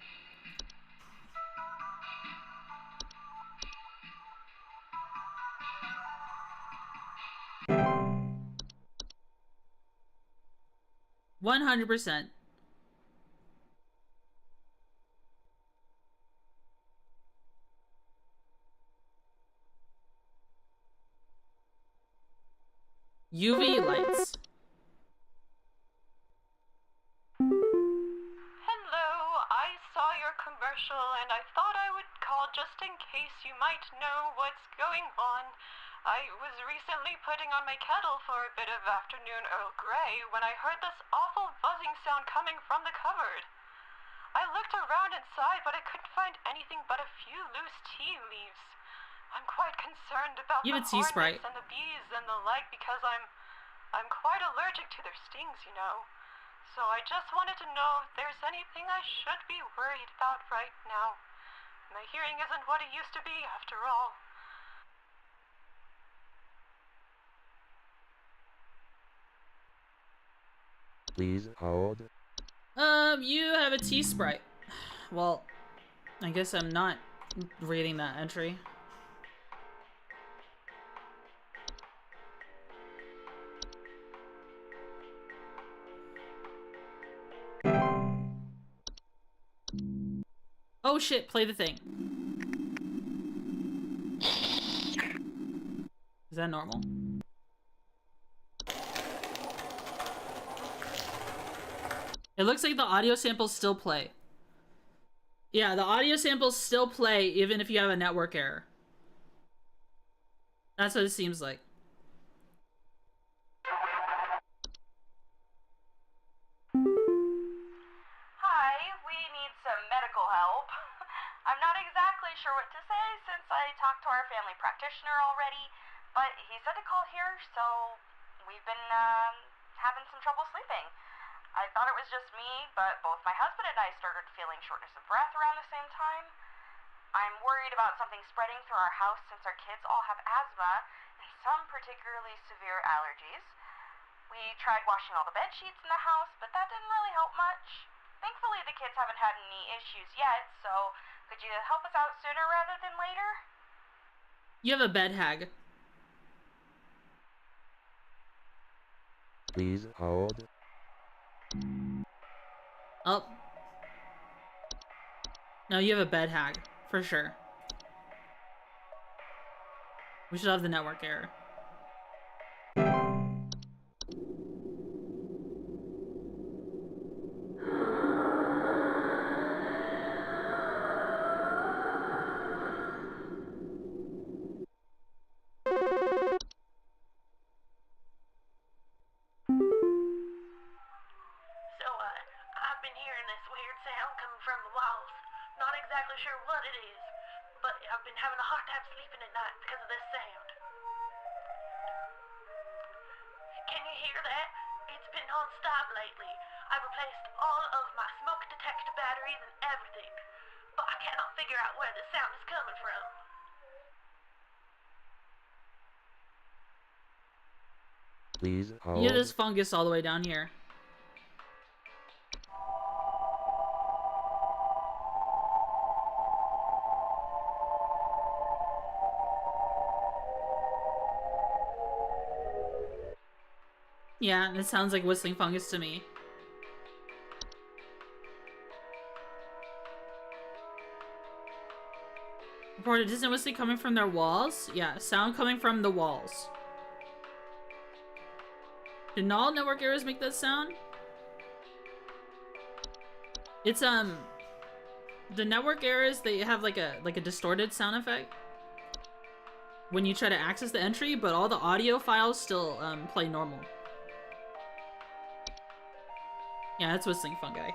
$100%. UV lights. Hello, I saw your commercial and I thought I would call just in case you might know what's going on. I was recently putting on my kettle for a bit of afternoon Earl Grey when I heard this awful buzzing sound coming from the cupboard. I looked around inside, but I couldn't find anything but a few loose tea leaves. I'm quite concerned about You the have a tea Sprite. hornets and the bees and the like because I'm quite allergic to their stings, you know. So I just wanted to know if there's anything I should be worried about right now. My hearing isn't what it used to be, after all. Please hold. You have a tea Sprite. Well, I guess I'm not reading that entry. Oh shit, play the thing. Is that normal? It looks like the audio samples still play. Yeah, the audio samples still play even if you have a network error. That's what it seems like. Hi, we need some medical help. I'm not exactly sure what to say since I talked to our family practitioner already, but he said to call here, so we've been having some trouble sleeping. I thought it was just me, but both my husband and I started feeling shortness of breath around the same time. I'm worried about something spreading through our house since our kids all have asthma and some particularly severe allergies. We tried washing all the bed sheets in the house, but that didn't really help much. Thankfully, the kids haven't had any issues yet, so could you help us out sooner rather than later? You have a bed hag. Please hold. Oh. No, you have a bed hack. For sure. We should have the network error. So, I've been hearing this weird sound coming from the walls. Not exactly sure what it is, but I've been having a hard time sleeping at night because of this sound. Can you hear that? It's been non-stop lately. I've replaced all of my smoke detector batteries and everything, but I cannot figure out where the sound is coming from. Please hold. Yeah, there's fungus all the way down here. Yeah, it sounds like whistling fungus to me. Reported, isn't whistling coming from their walls? Yeah, sound coming from the walls. Did all network errors make that sound? It's the network errors, they have like a distorted sound effect when you try to access the entry, but all the audio files still play normal. Yeah, that's whistling fungi.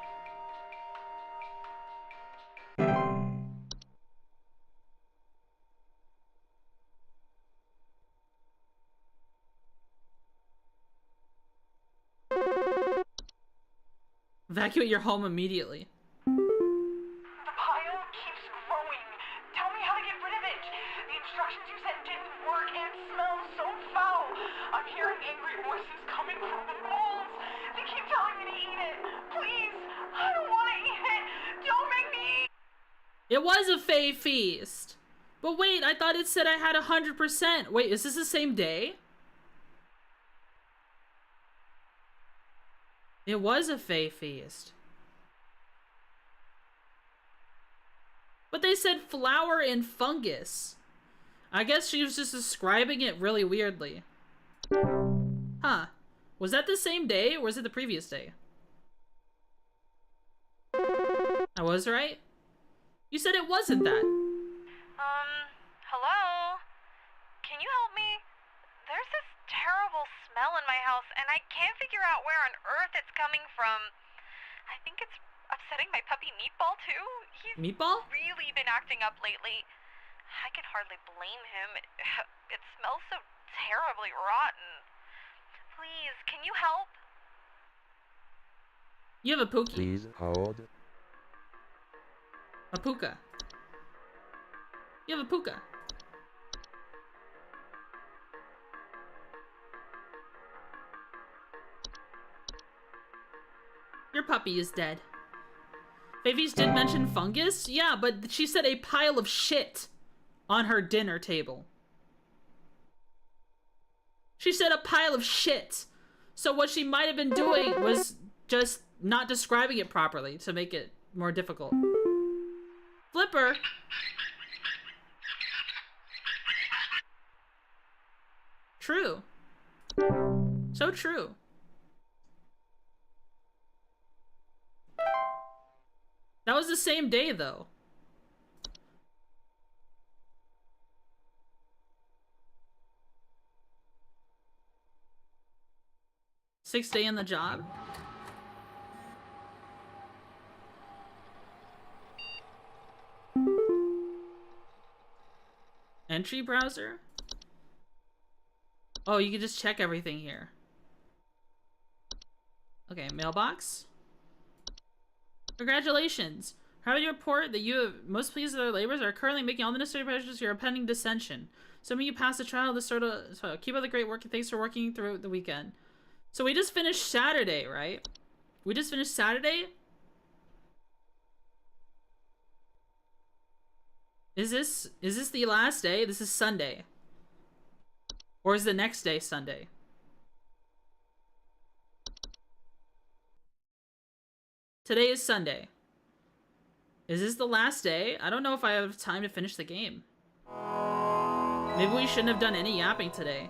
Evacuate your home immediately. The pile keeps growing. Tell me how to get rid of it. The instructions you sent didn't work and it smells so foul. I'm hearing angry voices coming from the walls. They keep telling me to eat it. Please, I don't want to eat it. Don't make me eat. It was a Fae feast. But wait, I thought it said I had 100%. Wait, is this the same day? It was a Fae feast. But they said flower and fungus. I guess she was just describing it really weirdly. Huh. Was that the same day or was it the previous day? I was right? You said it wasn't that. Hello? Can you help me? There's this terrible smell in my house, and I can't figure out where on earth it's coming from. I think it's upsetting my puppy Meatball, too. He's Meatball? really been acting up lately. I can hardly blame him. It smells so terribly rotten. Please, can you help? You have a Pookie. Please hold. A Puka. You have a Puka. Your puppy is dead. Babies did mention fungus? Yeah, but she said a pile of shit on her dinner table. She said a pile of shit. So what she might have been doing was just not describing it properly to make it more difficult. Flipper. True. So true. That was the same day, though. Sixth day in the job. Entry browser? Oh, you can just check everything here. Okay, mailbox. Congratulations! Happy to report that you have most pleased with our labors are currently making all the necessary measures for your pending dissension. Some of you passed the trial of this sort of... So keep up the great work and thanks for working through the weekend. So we just finished Saturday, right? We just finished Saturday? Is this the last day? This is Sunday. Or is the next day Sunday? Today is Sunday. Is this the last day? I don't know if I have time to finish the game. Maybe we shouldn't have done any yapping today.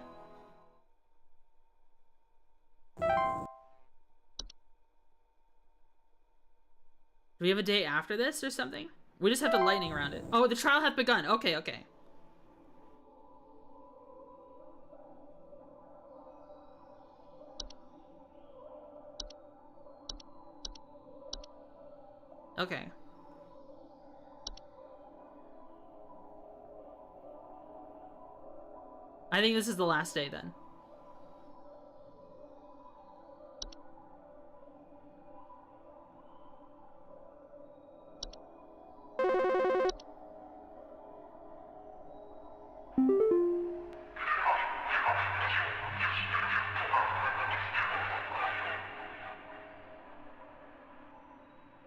Do we have a day after this or something? We just have the lightning around it. Oh, the trial hath begun. Okay, okay. Okay. I think this is the last day then.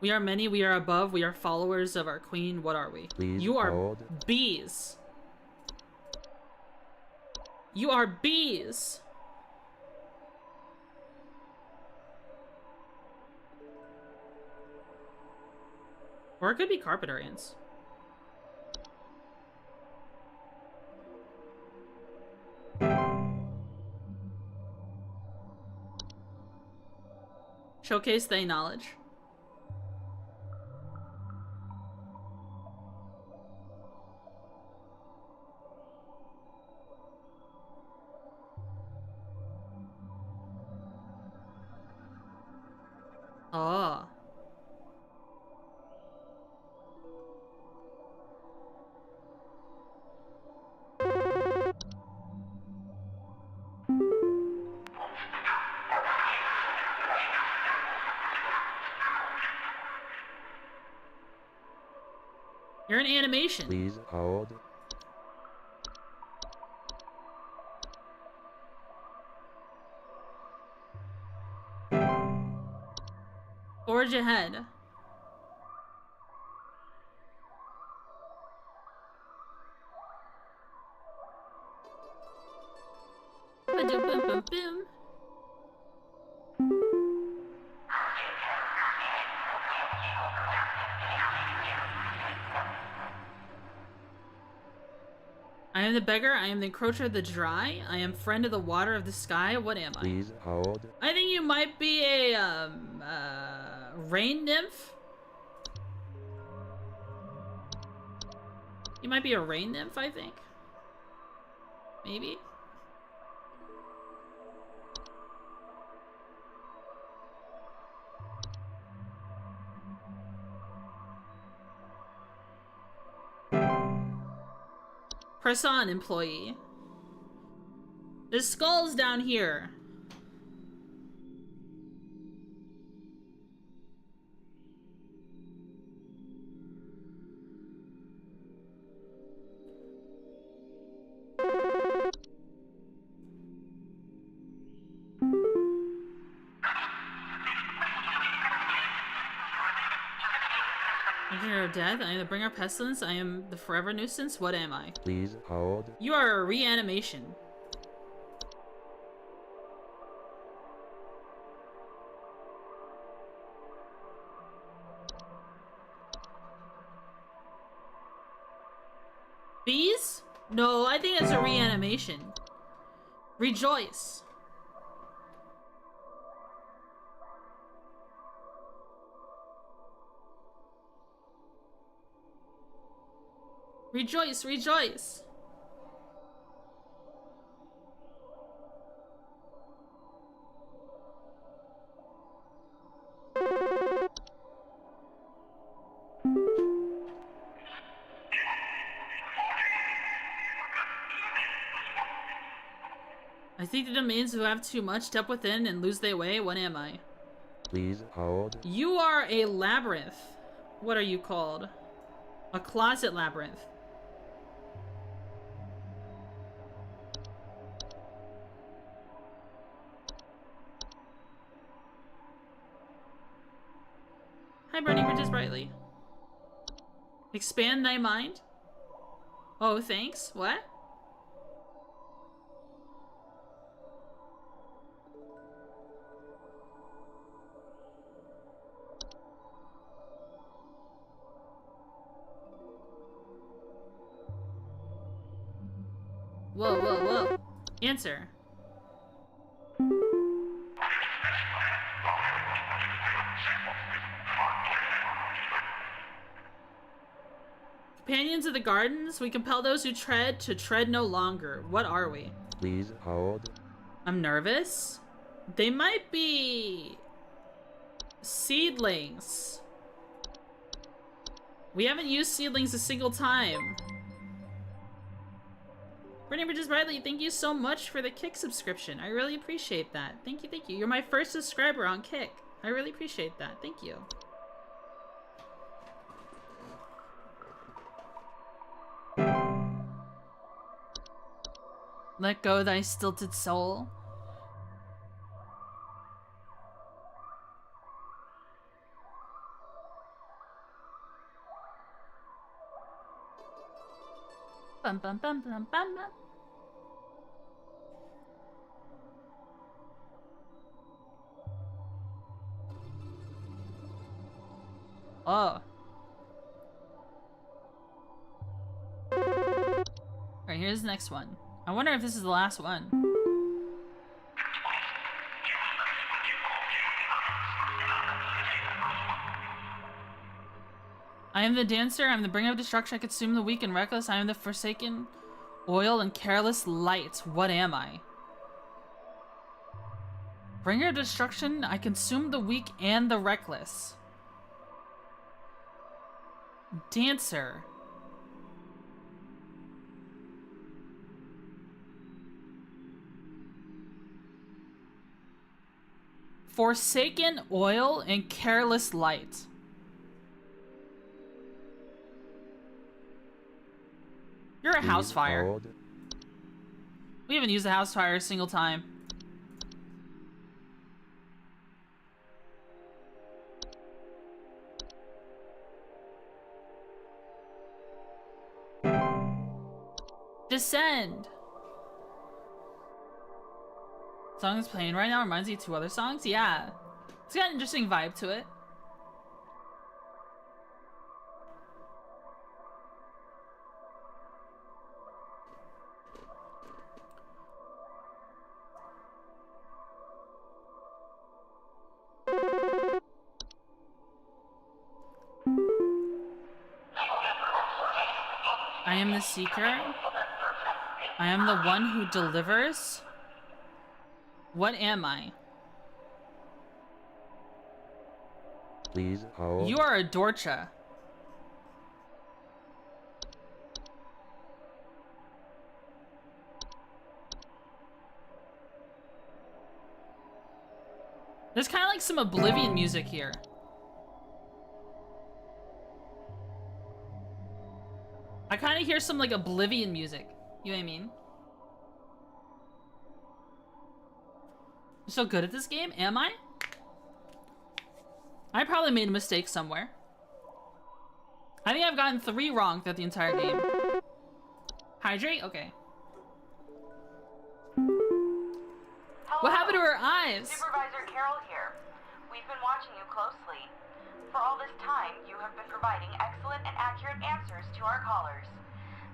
We are many, we are above, we are followers of our queen. What are we? Please You are hold. bees. You are bees. Or it could be carpenter ants. Showcase thy knowledge. Oh. You're an animation. Please hold. Forge ahead. Ba-dum-bum-bum-bum. I am the beggar, I am the encroacher of the dry, I am friend of the water of the sky. What am I? Please hold. I think you might be a, rain nymph? You might be a rain nymph, I think. Maybe? Press on, employee. The skull's down here. Engineer of death, I am the bringer of pestilence, I am the forever nuisance. What am I? Please hold. You are a reanimation. Bees? No, I think it's a reanimation. Rejoice. Rejoice, rejoice. I think the domains who have too much step within and lose their way. What am I? Please hold. You are a labyrinth. What are you called? A closet labyrinth. Hi, Burning Bridges Brightly. Expand thy mind? Oh, thanks. What? Whoa, whoa, whoa. Answer. Companions of the gardens, we compel those who tread to tread no longer. What are we? Please hold. I'm nervous. They might be seedlings. We haven't used seedlings a single time. Brittany Bridges Bradley, thank you so much for the Kick subscription. I really appreciate that. Thank you, thank you. You're my first subscriber on Kick. I really appreciate that. Thank you. Let go thy stilted soul. Bum bum bum bum bum bum. Oh. Alright, here's the next one. I wonder if this is the last one. I am the dancer, I am the bringer of destruction, I consume the weak and reckless, I am the forsaken oil and careless light. What am I? Bringer of destruction, I consume the weak and the reckless. Dancer. Forsaken oil and careless light. You're a house fire. Hold. We haven't used a house fire a single time. Descend. Song is playing right now reminds you of two other songs. Yeah, it's got an interesting vibe to it. I am the seeker. I am the one who delivers. What am I? Please hold. You are a Dorcha. There's kind of like some Oblivion music here. I kind of hear some like Oblivion music. You know what I mean? I'm so good at this game, am I? I probably made a mistake somewhere. I think I've gotten 3 wrong throughout the entire game. Hydrate? Okay. Hello. What happened to her eyes? Supervisor Carol here. We've been watching you closely. For all this time, you have been providing excellent and accurate answers to our callers.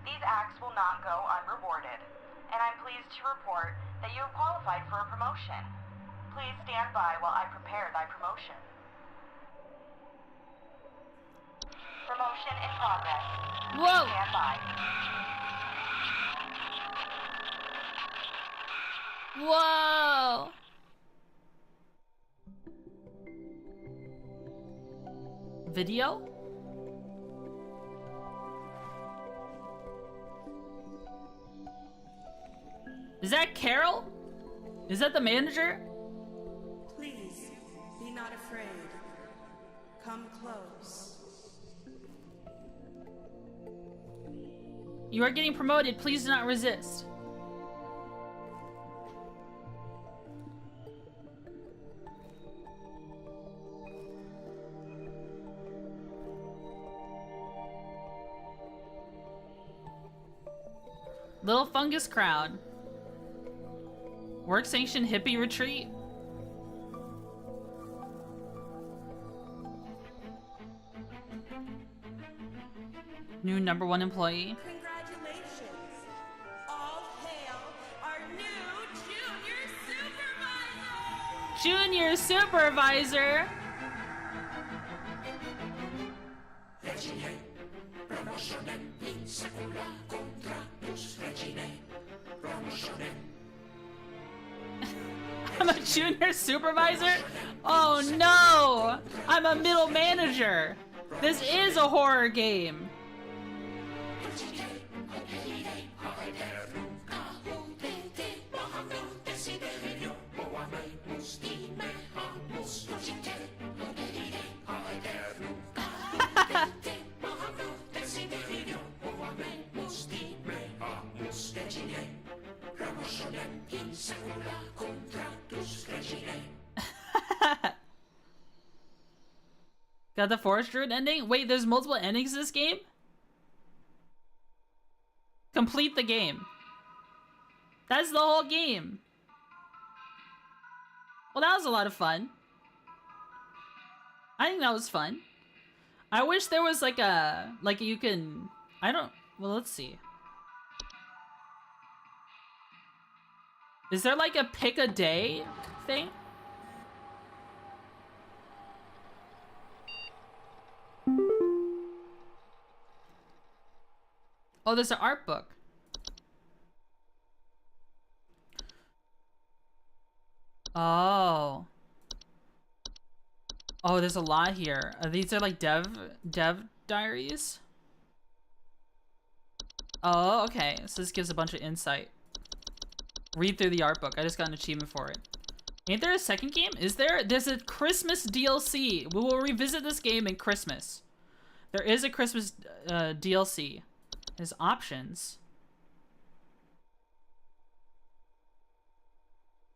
These acts will not go unrewarded, and I'm pleased to report that you have qualified for a promotion. Please stand by while I prepare thy promotion. Promotion in progress. Whoa! Please stand by. Whoa! Video? Is that Carol? Is that the manager? Please, be not afraid. Come close. You are getting promoted. Please do not resist. Little fungus crowd. Work sanctioned hippie retreat. New #1 employee. Congratulations. All hail Junior Supervisor. I'm a junior supervisor? Oh no! I'm a middle manager! This is a horror game! Got the Forest Druid ending? Wait, there's multiple endings in this game? Complete the game. That's the whole game. Well, that was a lot of fun. I think that was fun. I wish there was like a, like you can, I don't, well, let's see. Is there like a pick a day thing? Oh, there's an art book. Oh. Oh, there's a lot here. These are like dev diaries. Oh, okay. So this gives a bunch of insight. Read through the art book. I just got an achievement for it. Ain't there a second game? Is there? There's a Christmas DLC. We will revisit this game in Christmas. There is a Christmas DLC. There's options.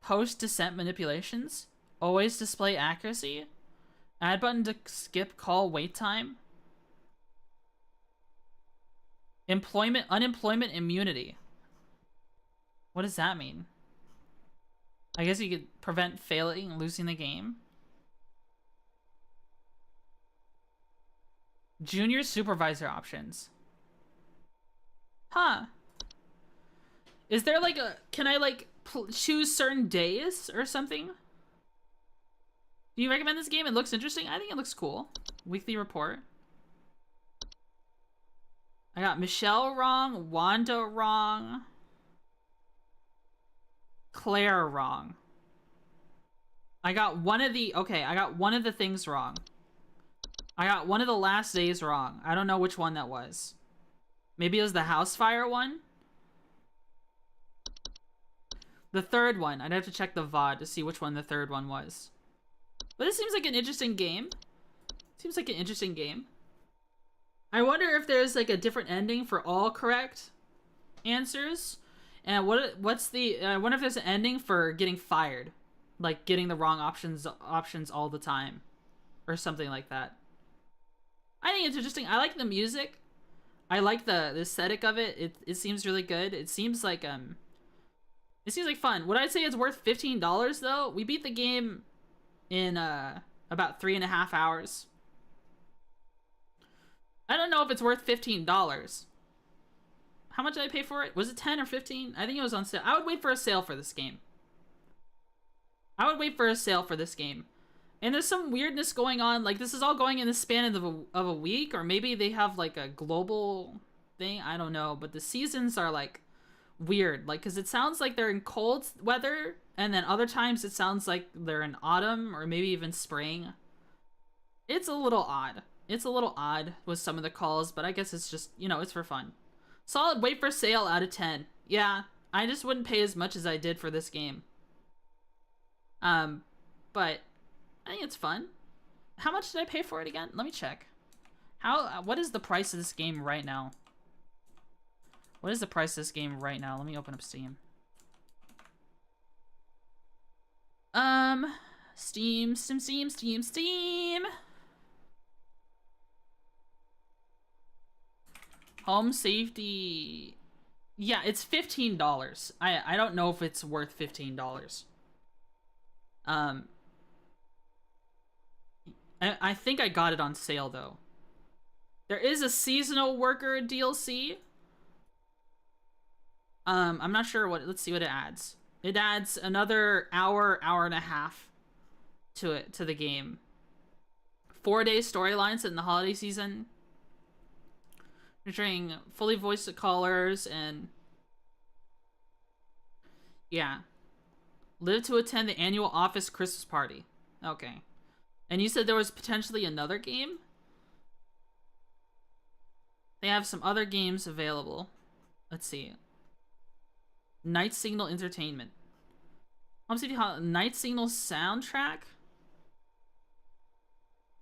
Post-descent manipulations. Always display accuracy. Add button to skip call wait time. Unemployment immunity. What does that mean? I guess you could prevent failing and losing the game. Junior supervisor options. Huh. Is there like a... Can I like choose certain days or something? Do you recommend this game? It looks interesting. I think it looks cool. Weekly report. I got Michelle wrong. Wanda wrong. Claire wrong. I got one of the... Okay, I got one of the things wrong. I got one of the last days wrong. I don't know which one that was. Maybe it was the house fire one? The third one. I'd have to check the VOD to see which one the third one was. But this seems like an interesting game. Seems like an interesting game. I wonder if there's like a different ending for all correct answers. And what's the... I wonder if there's an ending for getting fired. Like getting the wrong options all the time. Or something like that. I think it's interesting. I like the music. I like the aesthetic of it. It seems really good. It seems like fun. Would I say it's worth $15 though? We beat the game in about 3.5 hours. I don't know if it's worth $15. How much did I pay for it? Was it 10 or 15? I think it was on sale. I would wait for a sale for this game. And there's some weirdness going on. Like, this is all going in the span of a week, or maybe they have like a global thing. I don't know, but the seasons are like weird. Like, because it sounds like they're in cold weather, and then other times it sounds like they're in autumn or maybe even spring. It's a little odd. It's a little odd with some of the calls, but I guess it's just, you know, it's for fun. Solid wait for sale out of 10. Yeah, I just wouldn't pay as much as I did for this game. But I think it's fun. How much did I pay for it again? Let me check. What is the price of this game right now? What is the price of this game right now? Let me open up Steam. Steam. Home safety. Yeah, it's $15. I don't know if it's worth $15. I think I got it on sale though. There is a seasonal worker DLC. I'm not sure what, let's see what it adds. It adds another hour and a half to the game. 4-day storylines in the holiday season, featuring fully voiced callers and yeah. Live to attend the annual office Christmas party. Okay. And you said there was potentially another game? They have some other games available. Let's see. Night Signal Entertainment. Night Signal soundtrack?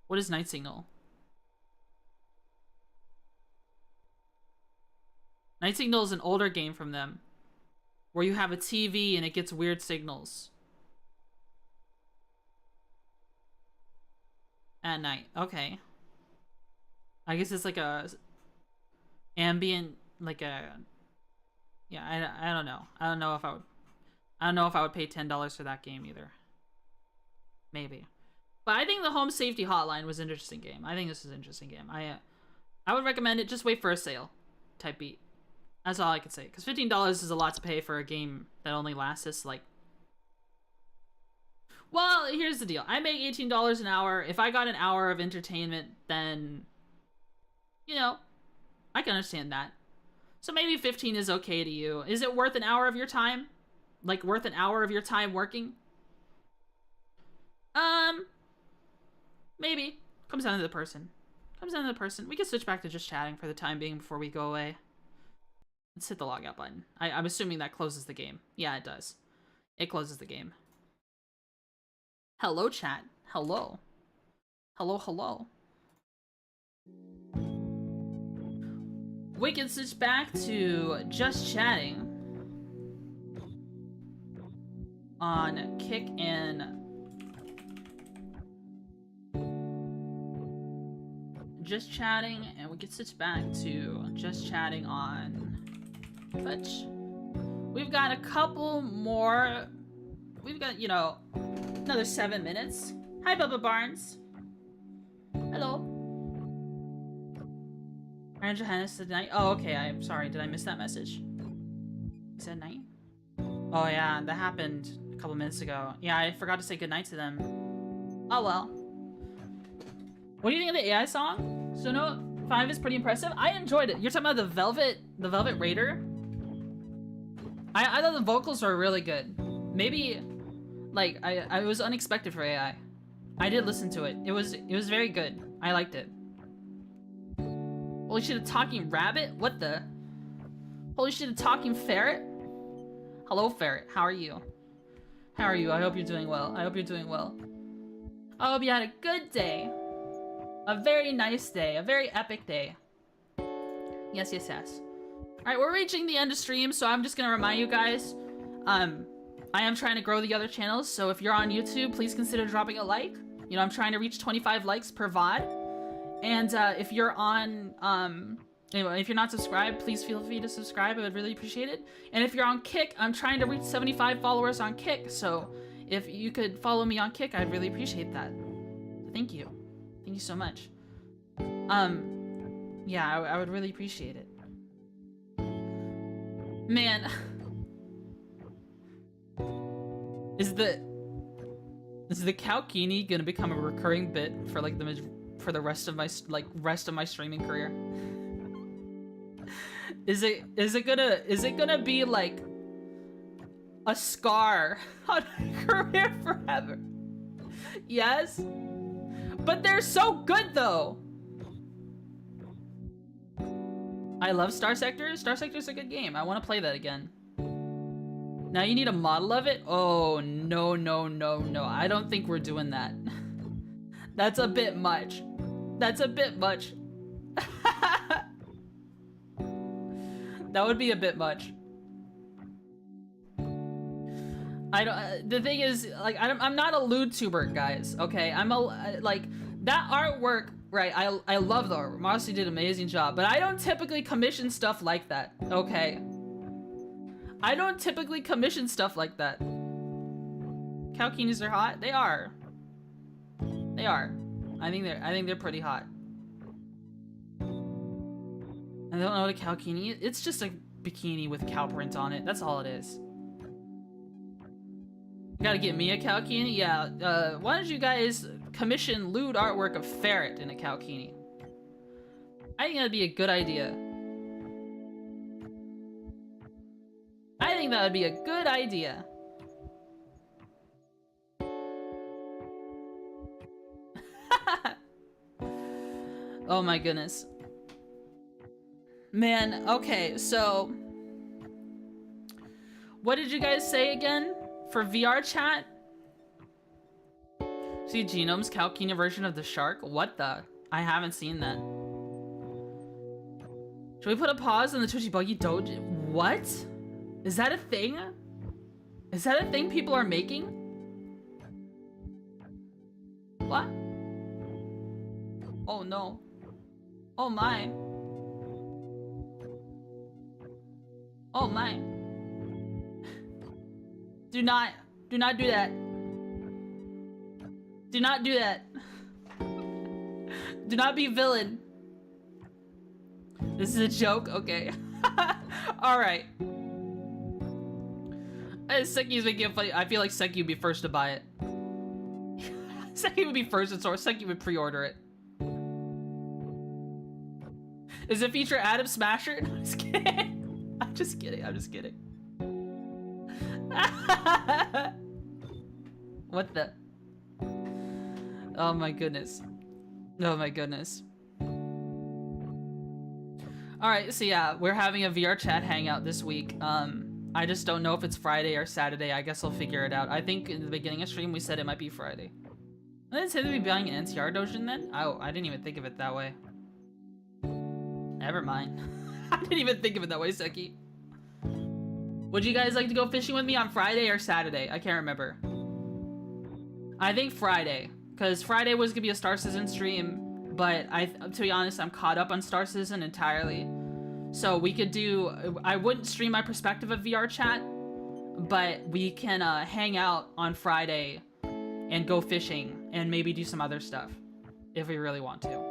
What is Night Signal? Night Signal is an older game from them, where you have a TV and it gets weird signals at night. Okay. I guess it's like a ambient, like a, yeah, I don't know. I don't know if I would pay $10 for that game either. Maybe. But I think the Home Safety Hotline was an interesting game. I think this is an interesting game. I would recommend it. Just wait for a sale type beat. That's all I can say. Because $15 is a lot to pay for a game that only lasts like... Well, here's the deal. I make $18 an hour. If I got an hour of entertainment, then... You know, I can understand that. So maybe 15 is okay to you. Is it worth an hour of your time? Like, worth an hour of your time working? Maybe. Comes down to the person. Comes down to the person. We can switch back to just chatting for the time being before we go away. Let's hit the logout button. I'm assuming that closes the game. Yeah, it does. It closes the game. Hello, chat. Hello. Hello, hello. We can switch back to just chatting on Kick and just chatting, and we can switch back to just chatting on Twitch. We've got a couple more. We've got, you know, another 7 minutes. Hi, Bubba Barnes. Hello. Aaron Johannes said night. Oh, okay. I'm sorry. Did I miss that message? He said night? Oh, yeah. That happened a couple minutes ago. Yeah, I forgot to say goodnight to them. Oh, well. What do you think of the AI song? Suno 5 is pretty impressive. I enjoyed it. You're talking about the Velvet Raider? I thought the vocals were really good. Maybe, like, I was unexpected for AI. I did listen to it. It was very good. I liked it. Holy shit, a talking rabbit? What the? Holy shit, a talking ferret? Hello, ferret. How are you? How are you? I hope you're doing well. I hope you're doing well. I hope you had a good day. A very nice day. A very epic day. Yes, yes, yes. Alright, we're reaching the end of stream, so I'm just gonna remind you guys, I am trying to grow the other channels, so if you're on YouTube, please consider dropping a like. You know, I'm trying to reach 25 likes per VOD. And if you're on, anyway, if you're not subscribed, please feel free to subscribe. I would really appreciate it. And if you're on Kick, I'm trying to reach 75 followers on Kick, so if you could follow me on Kick, I'd really appreciate that. Thank you. Thank you so much. Yeah, I would really appreciate it. Man. Is the Kalkini gonna become a recurring bit for like the rest of my streaming career? Is it gonna be like a scar on my career forever? Yes, but they're so good though. I love Star Sector. Star Sector's a good game. I want to play that again. Now you need a model of it? Oh, no, no, no, no. I don't think we're doing that. That's a bit much. That's a bit much. That would be a bit much. I don't. The thing is, like, I'm not a VTuber, guys. Okay, I'm a like that artwork. Right, I love the artwork. Mossy did an amazing job, but I don't typically commission stuff like that. Okay. I don't typically commission stuff like that. Kalkinis are hot. They are. They are. I think they're pretty hot. I don't know what a Kalkini is. It's just a bikini with cow print on it. That's all it is. Gotta get me a Calkini? Yeah, why don't you guys commission lewd artwork of Ferret in a Calkini? I think that'd be a good idea. I think that would be a good idea. Oh my goodness. Man, okay, so... What did you guys say again? For VR chat? See Genome's Calkina version of the shark? What the? I haven't seen that. Should we put a pause on the Twitchy Buggy Dojo? What? Is that a thing? Is that a thing people are making? What? Oh no. Oh my. Oh my. Do not do that. Do not do that. Do not be villain. This is a joke? Okay. Alright. Seki's making it funny. I feel like Seki would be first to buy it. Seki would be first in source. Seki would pre-order it. Does it feature Adam Smasher? No, I'm just kidding. I'm just kidding. I'm just kidding. What the? Oh my goodness. Oh my goodness. Alright, so yeah, we're having a VR chat hangout this week. I just don't know if it's Friday or Saturday. I guess I'll figure it out. I think in the beginning of stream we said it might be Friday. I didn't say they'd be buying an NCR Dojin then? Oh, I didn't even think of it that way. Never mind. I didn't even think of it that way, Seki. Would you guys like to go fishing with me on Friday or Saturday? I can't remember. I think Friday, because Friday was gonna be a Star Citizen stream, but to be honest, I'm caught up on Star Citizen entirely. So we could do, I wouldn't stream my perspective of VR chat, but we can hang out on Friday and go fishing and maybe do some other stuff if we really want to.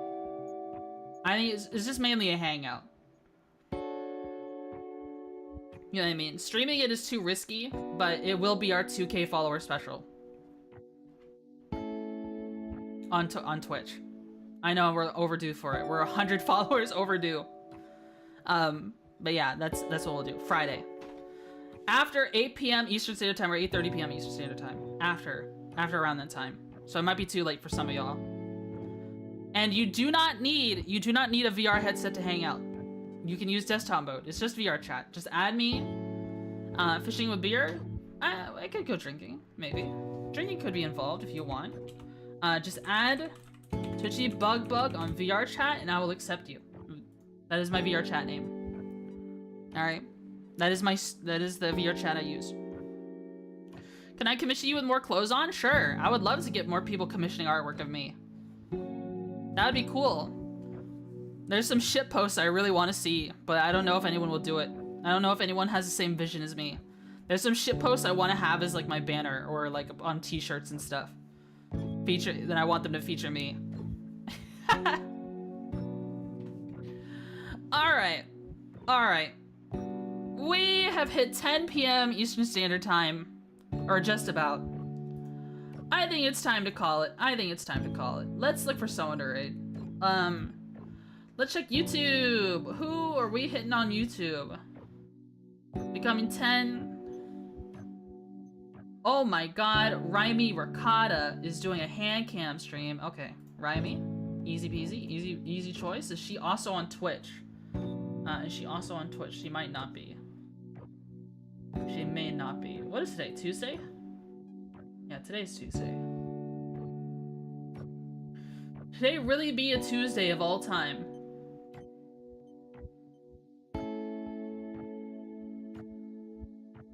I think it's just mainly a hangout. You know what I mean? Streaming it is too risky, but it will be our 2K follower special. On Twitch. I know we're overdue for it. We're 100 followers overdue. But yeah, that's what we'll do. Friday. After 8 p.m. Eastern Standard Time or 8:30 p.m. Eastern Standard Time. After around that time. So it might be too late for some of y'all. And you do not need a VR headset to hang out. You can use desktop mode. It's just VR chat. Just add me. Fishing with beer? I could go drinking, maybe. Drinking could be involved if you want. Just add Twitchy Bug on VR chat and I will accept you. That is my VR chat name. Alright. That is the VR chat I use. Can I commission you with more clothes on? Sure. I would love to get more people commissioning artwork of me. That would be cool. There's some shit posts I really want to see, but I don't know if anyone will do it. I don't know if anyone has the same vision as me. There's some shit posts I want to have as like my banner or like on t-shirts and stuff. Then I want them to feature me. Alright. We have hit 10 p.m. Eastern Standard Time. Or just about. I think it's time to call it. Let's look for someone to raid. Let's check YouTube. Who are we hitting on YouTube? Becoming 10. Oh my god, Raimi Ricotta is doing a hand cam stream. Okay, Raimi. Easy peasy, easy choice. Is she also on Twitch? She might not be. She may not be. What is today? Tuesday? Yeah, today's Tuesday. Today really be a Tuesday of all time.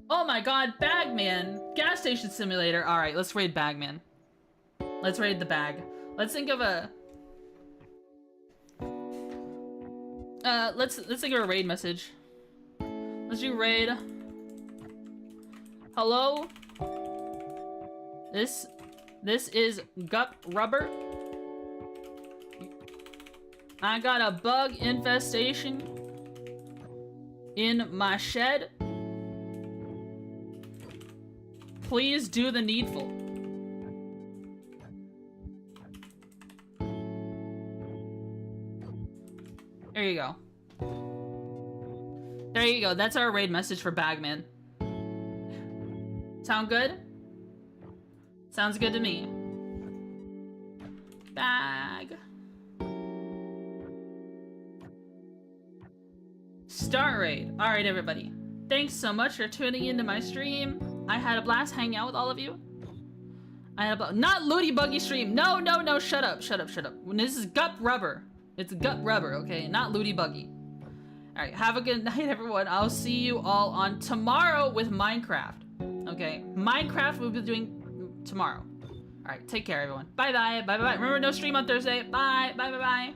Oh my god, Bagman! Gas Station Simulator. Alright, let's raid Bagman. Let's raid the bag. Let's think of a... let's think of a raid message. Let's do raid. Hello? This is Gup Rubber. I got a bug infestation in my shed. please do the needful. There you go. There you go. That's our raid message for Bagman. Sound good? Sounds good to me. Bag. Start raid. Alright, everybody. Thanks so much for tuning into my stream. I had a blast hanging out with all of you. I had a not Looty Buggy stream. No, no, no. Shut up. Shut up. Shut up. This is gut rubber. It's gut rubber, okay? Not Looty Buggy. Alright, have a good night, everyone. I'll see you all on tomorrow with Minecraft. Okay? Minecraft we'll be doing tomorrow. Alright, take care, everyone. Bye-bye. Bye-bye. Remember, no stream on Thursday. Bye. Bye-bye-bye.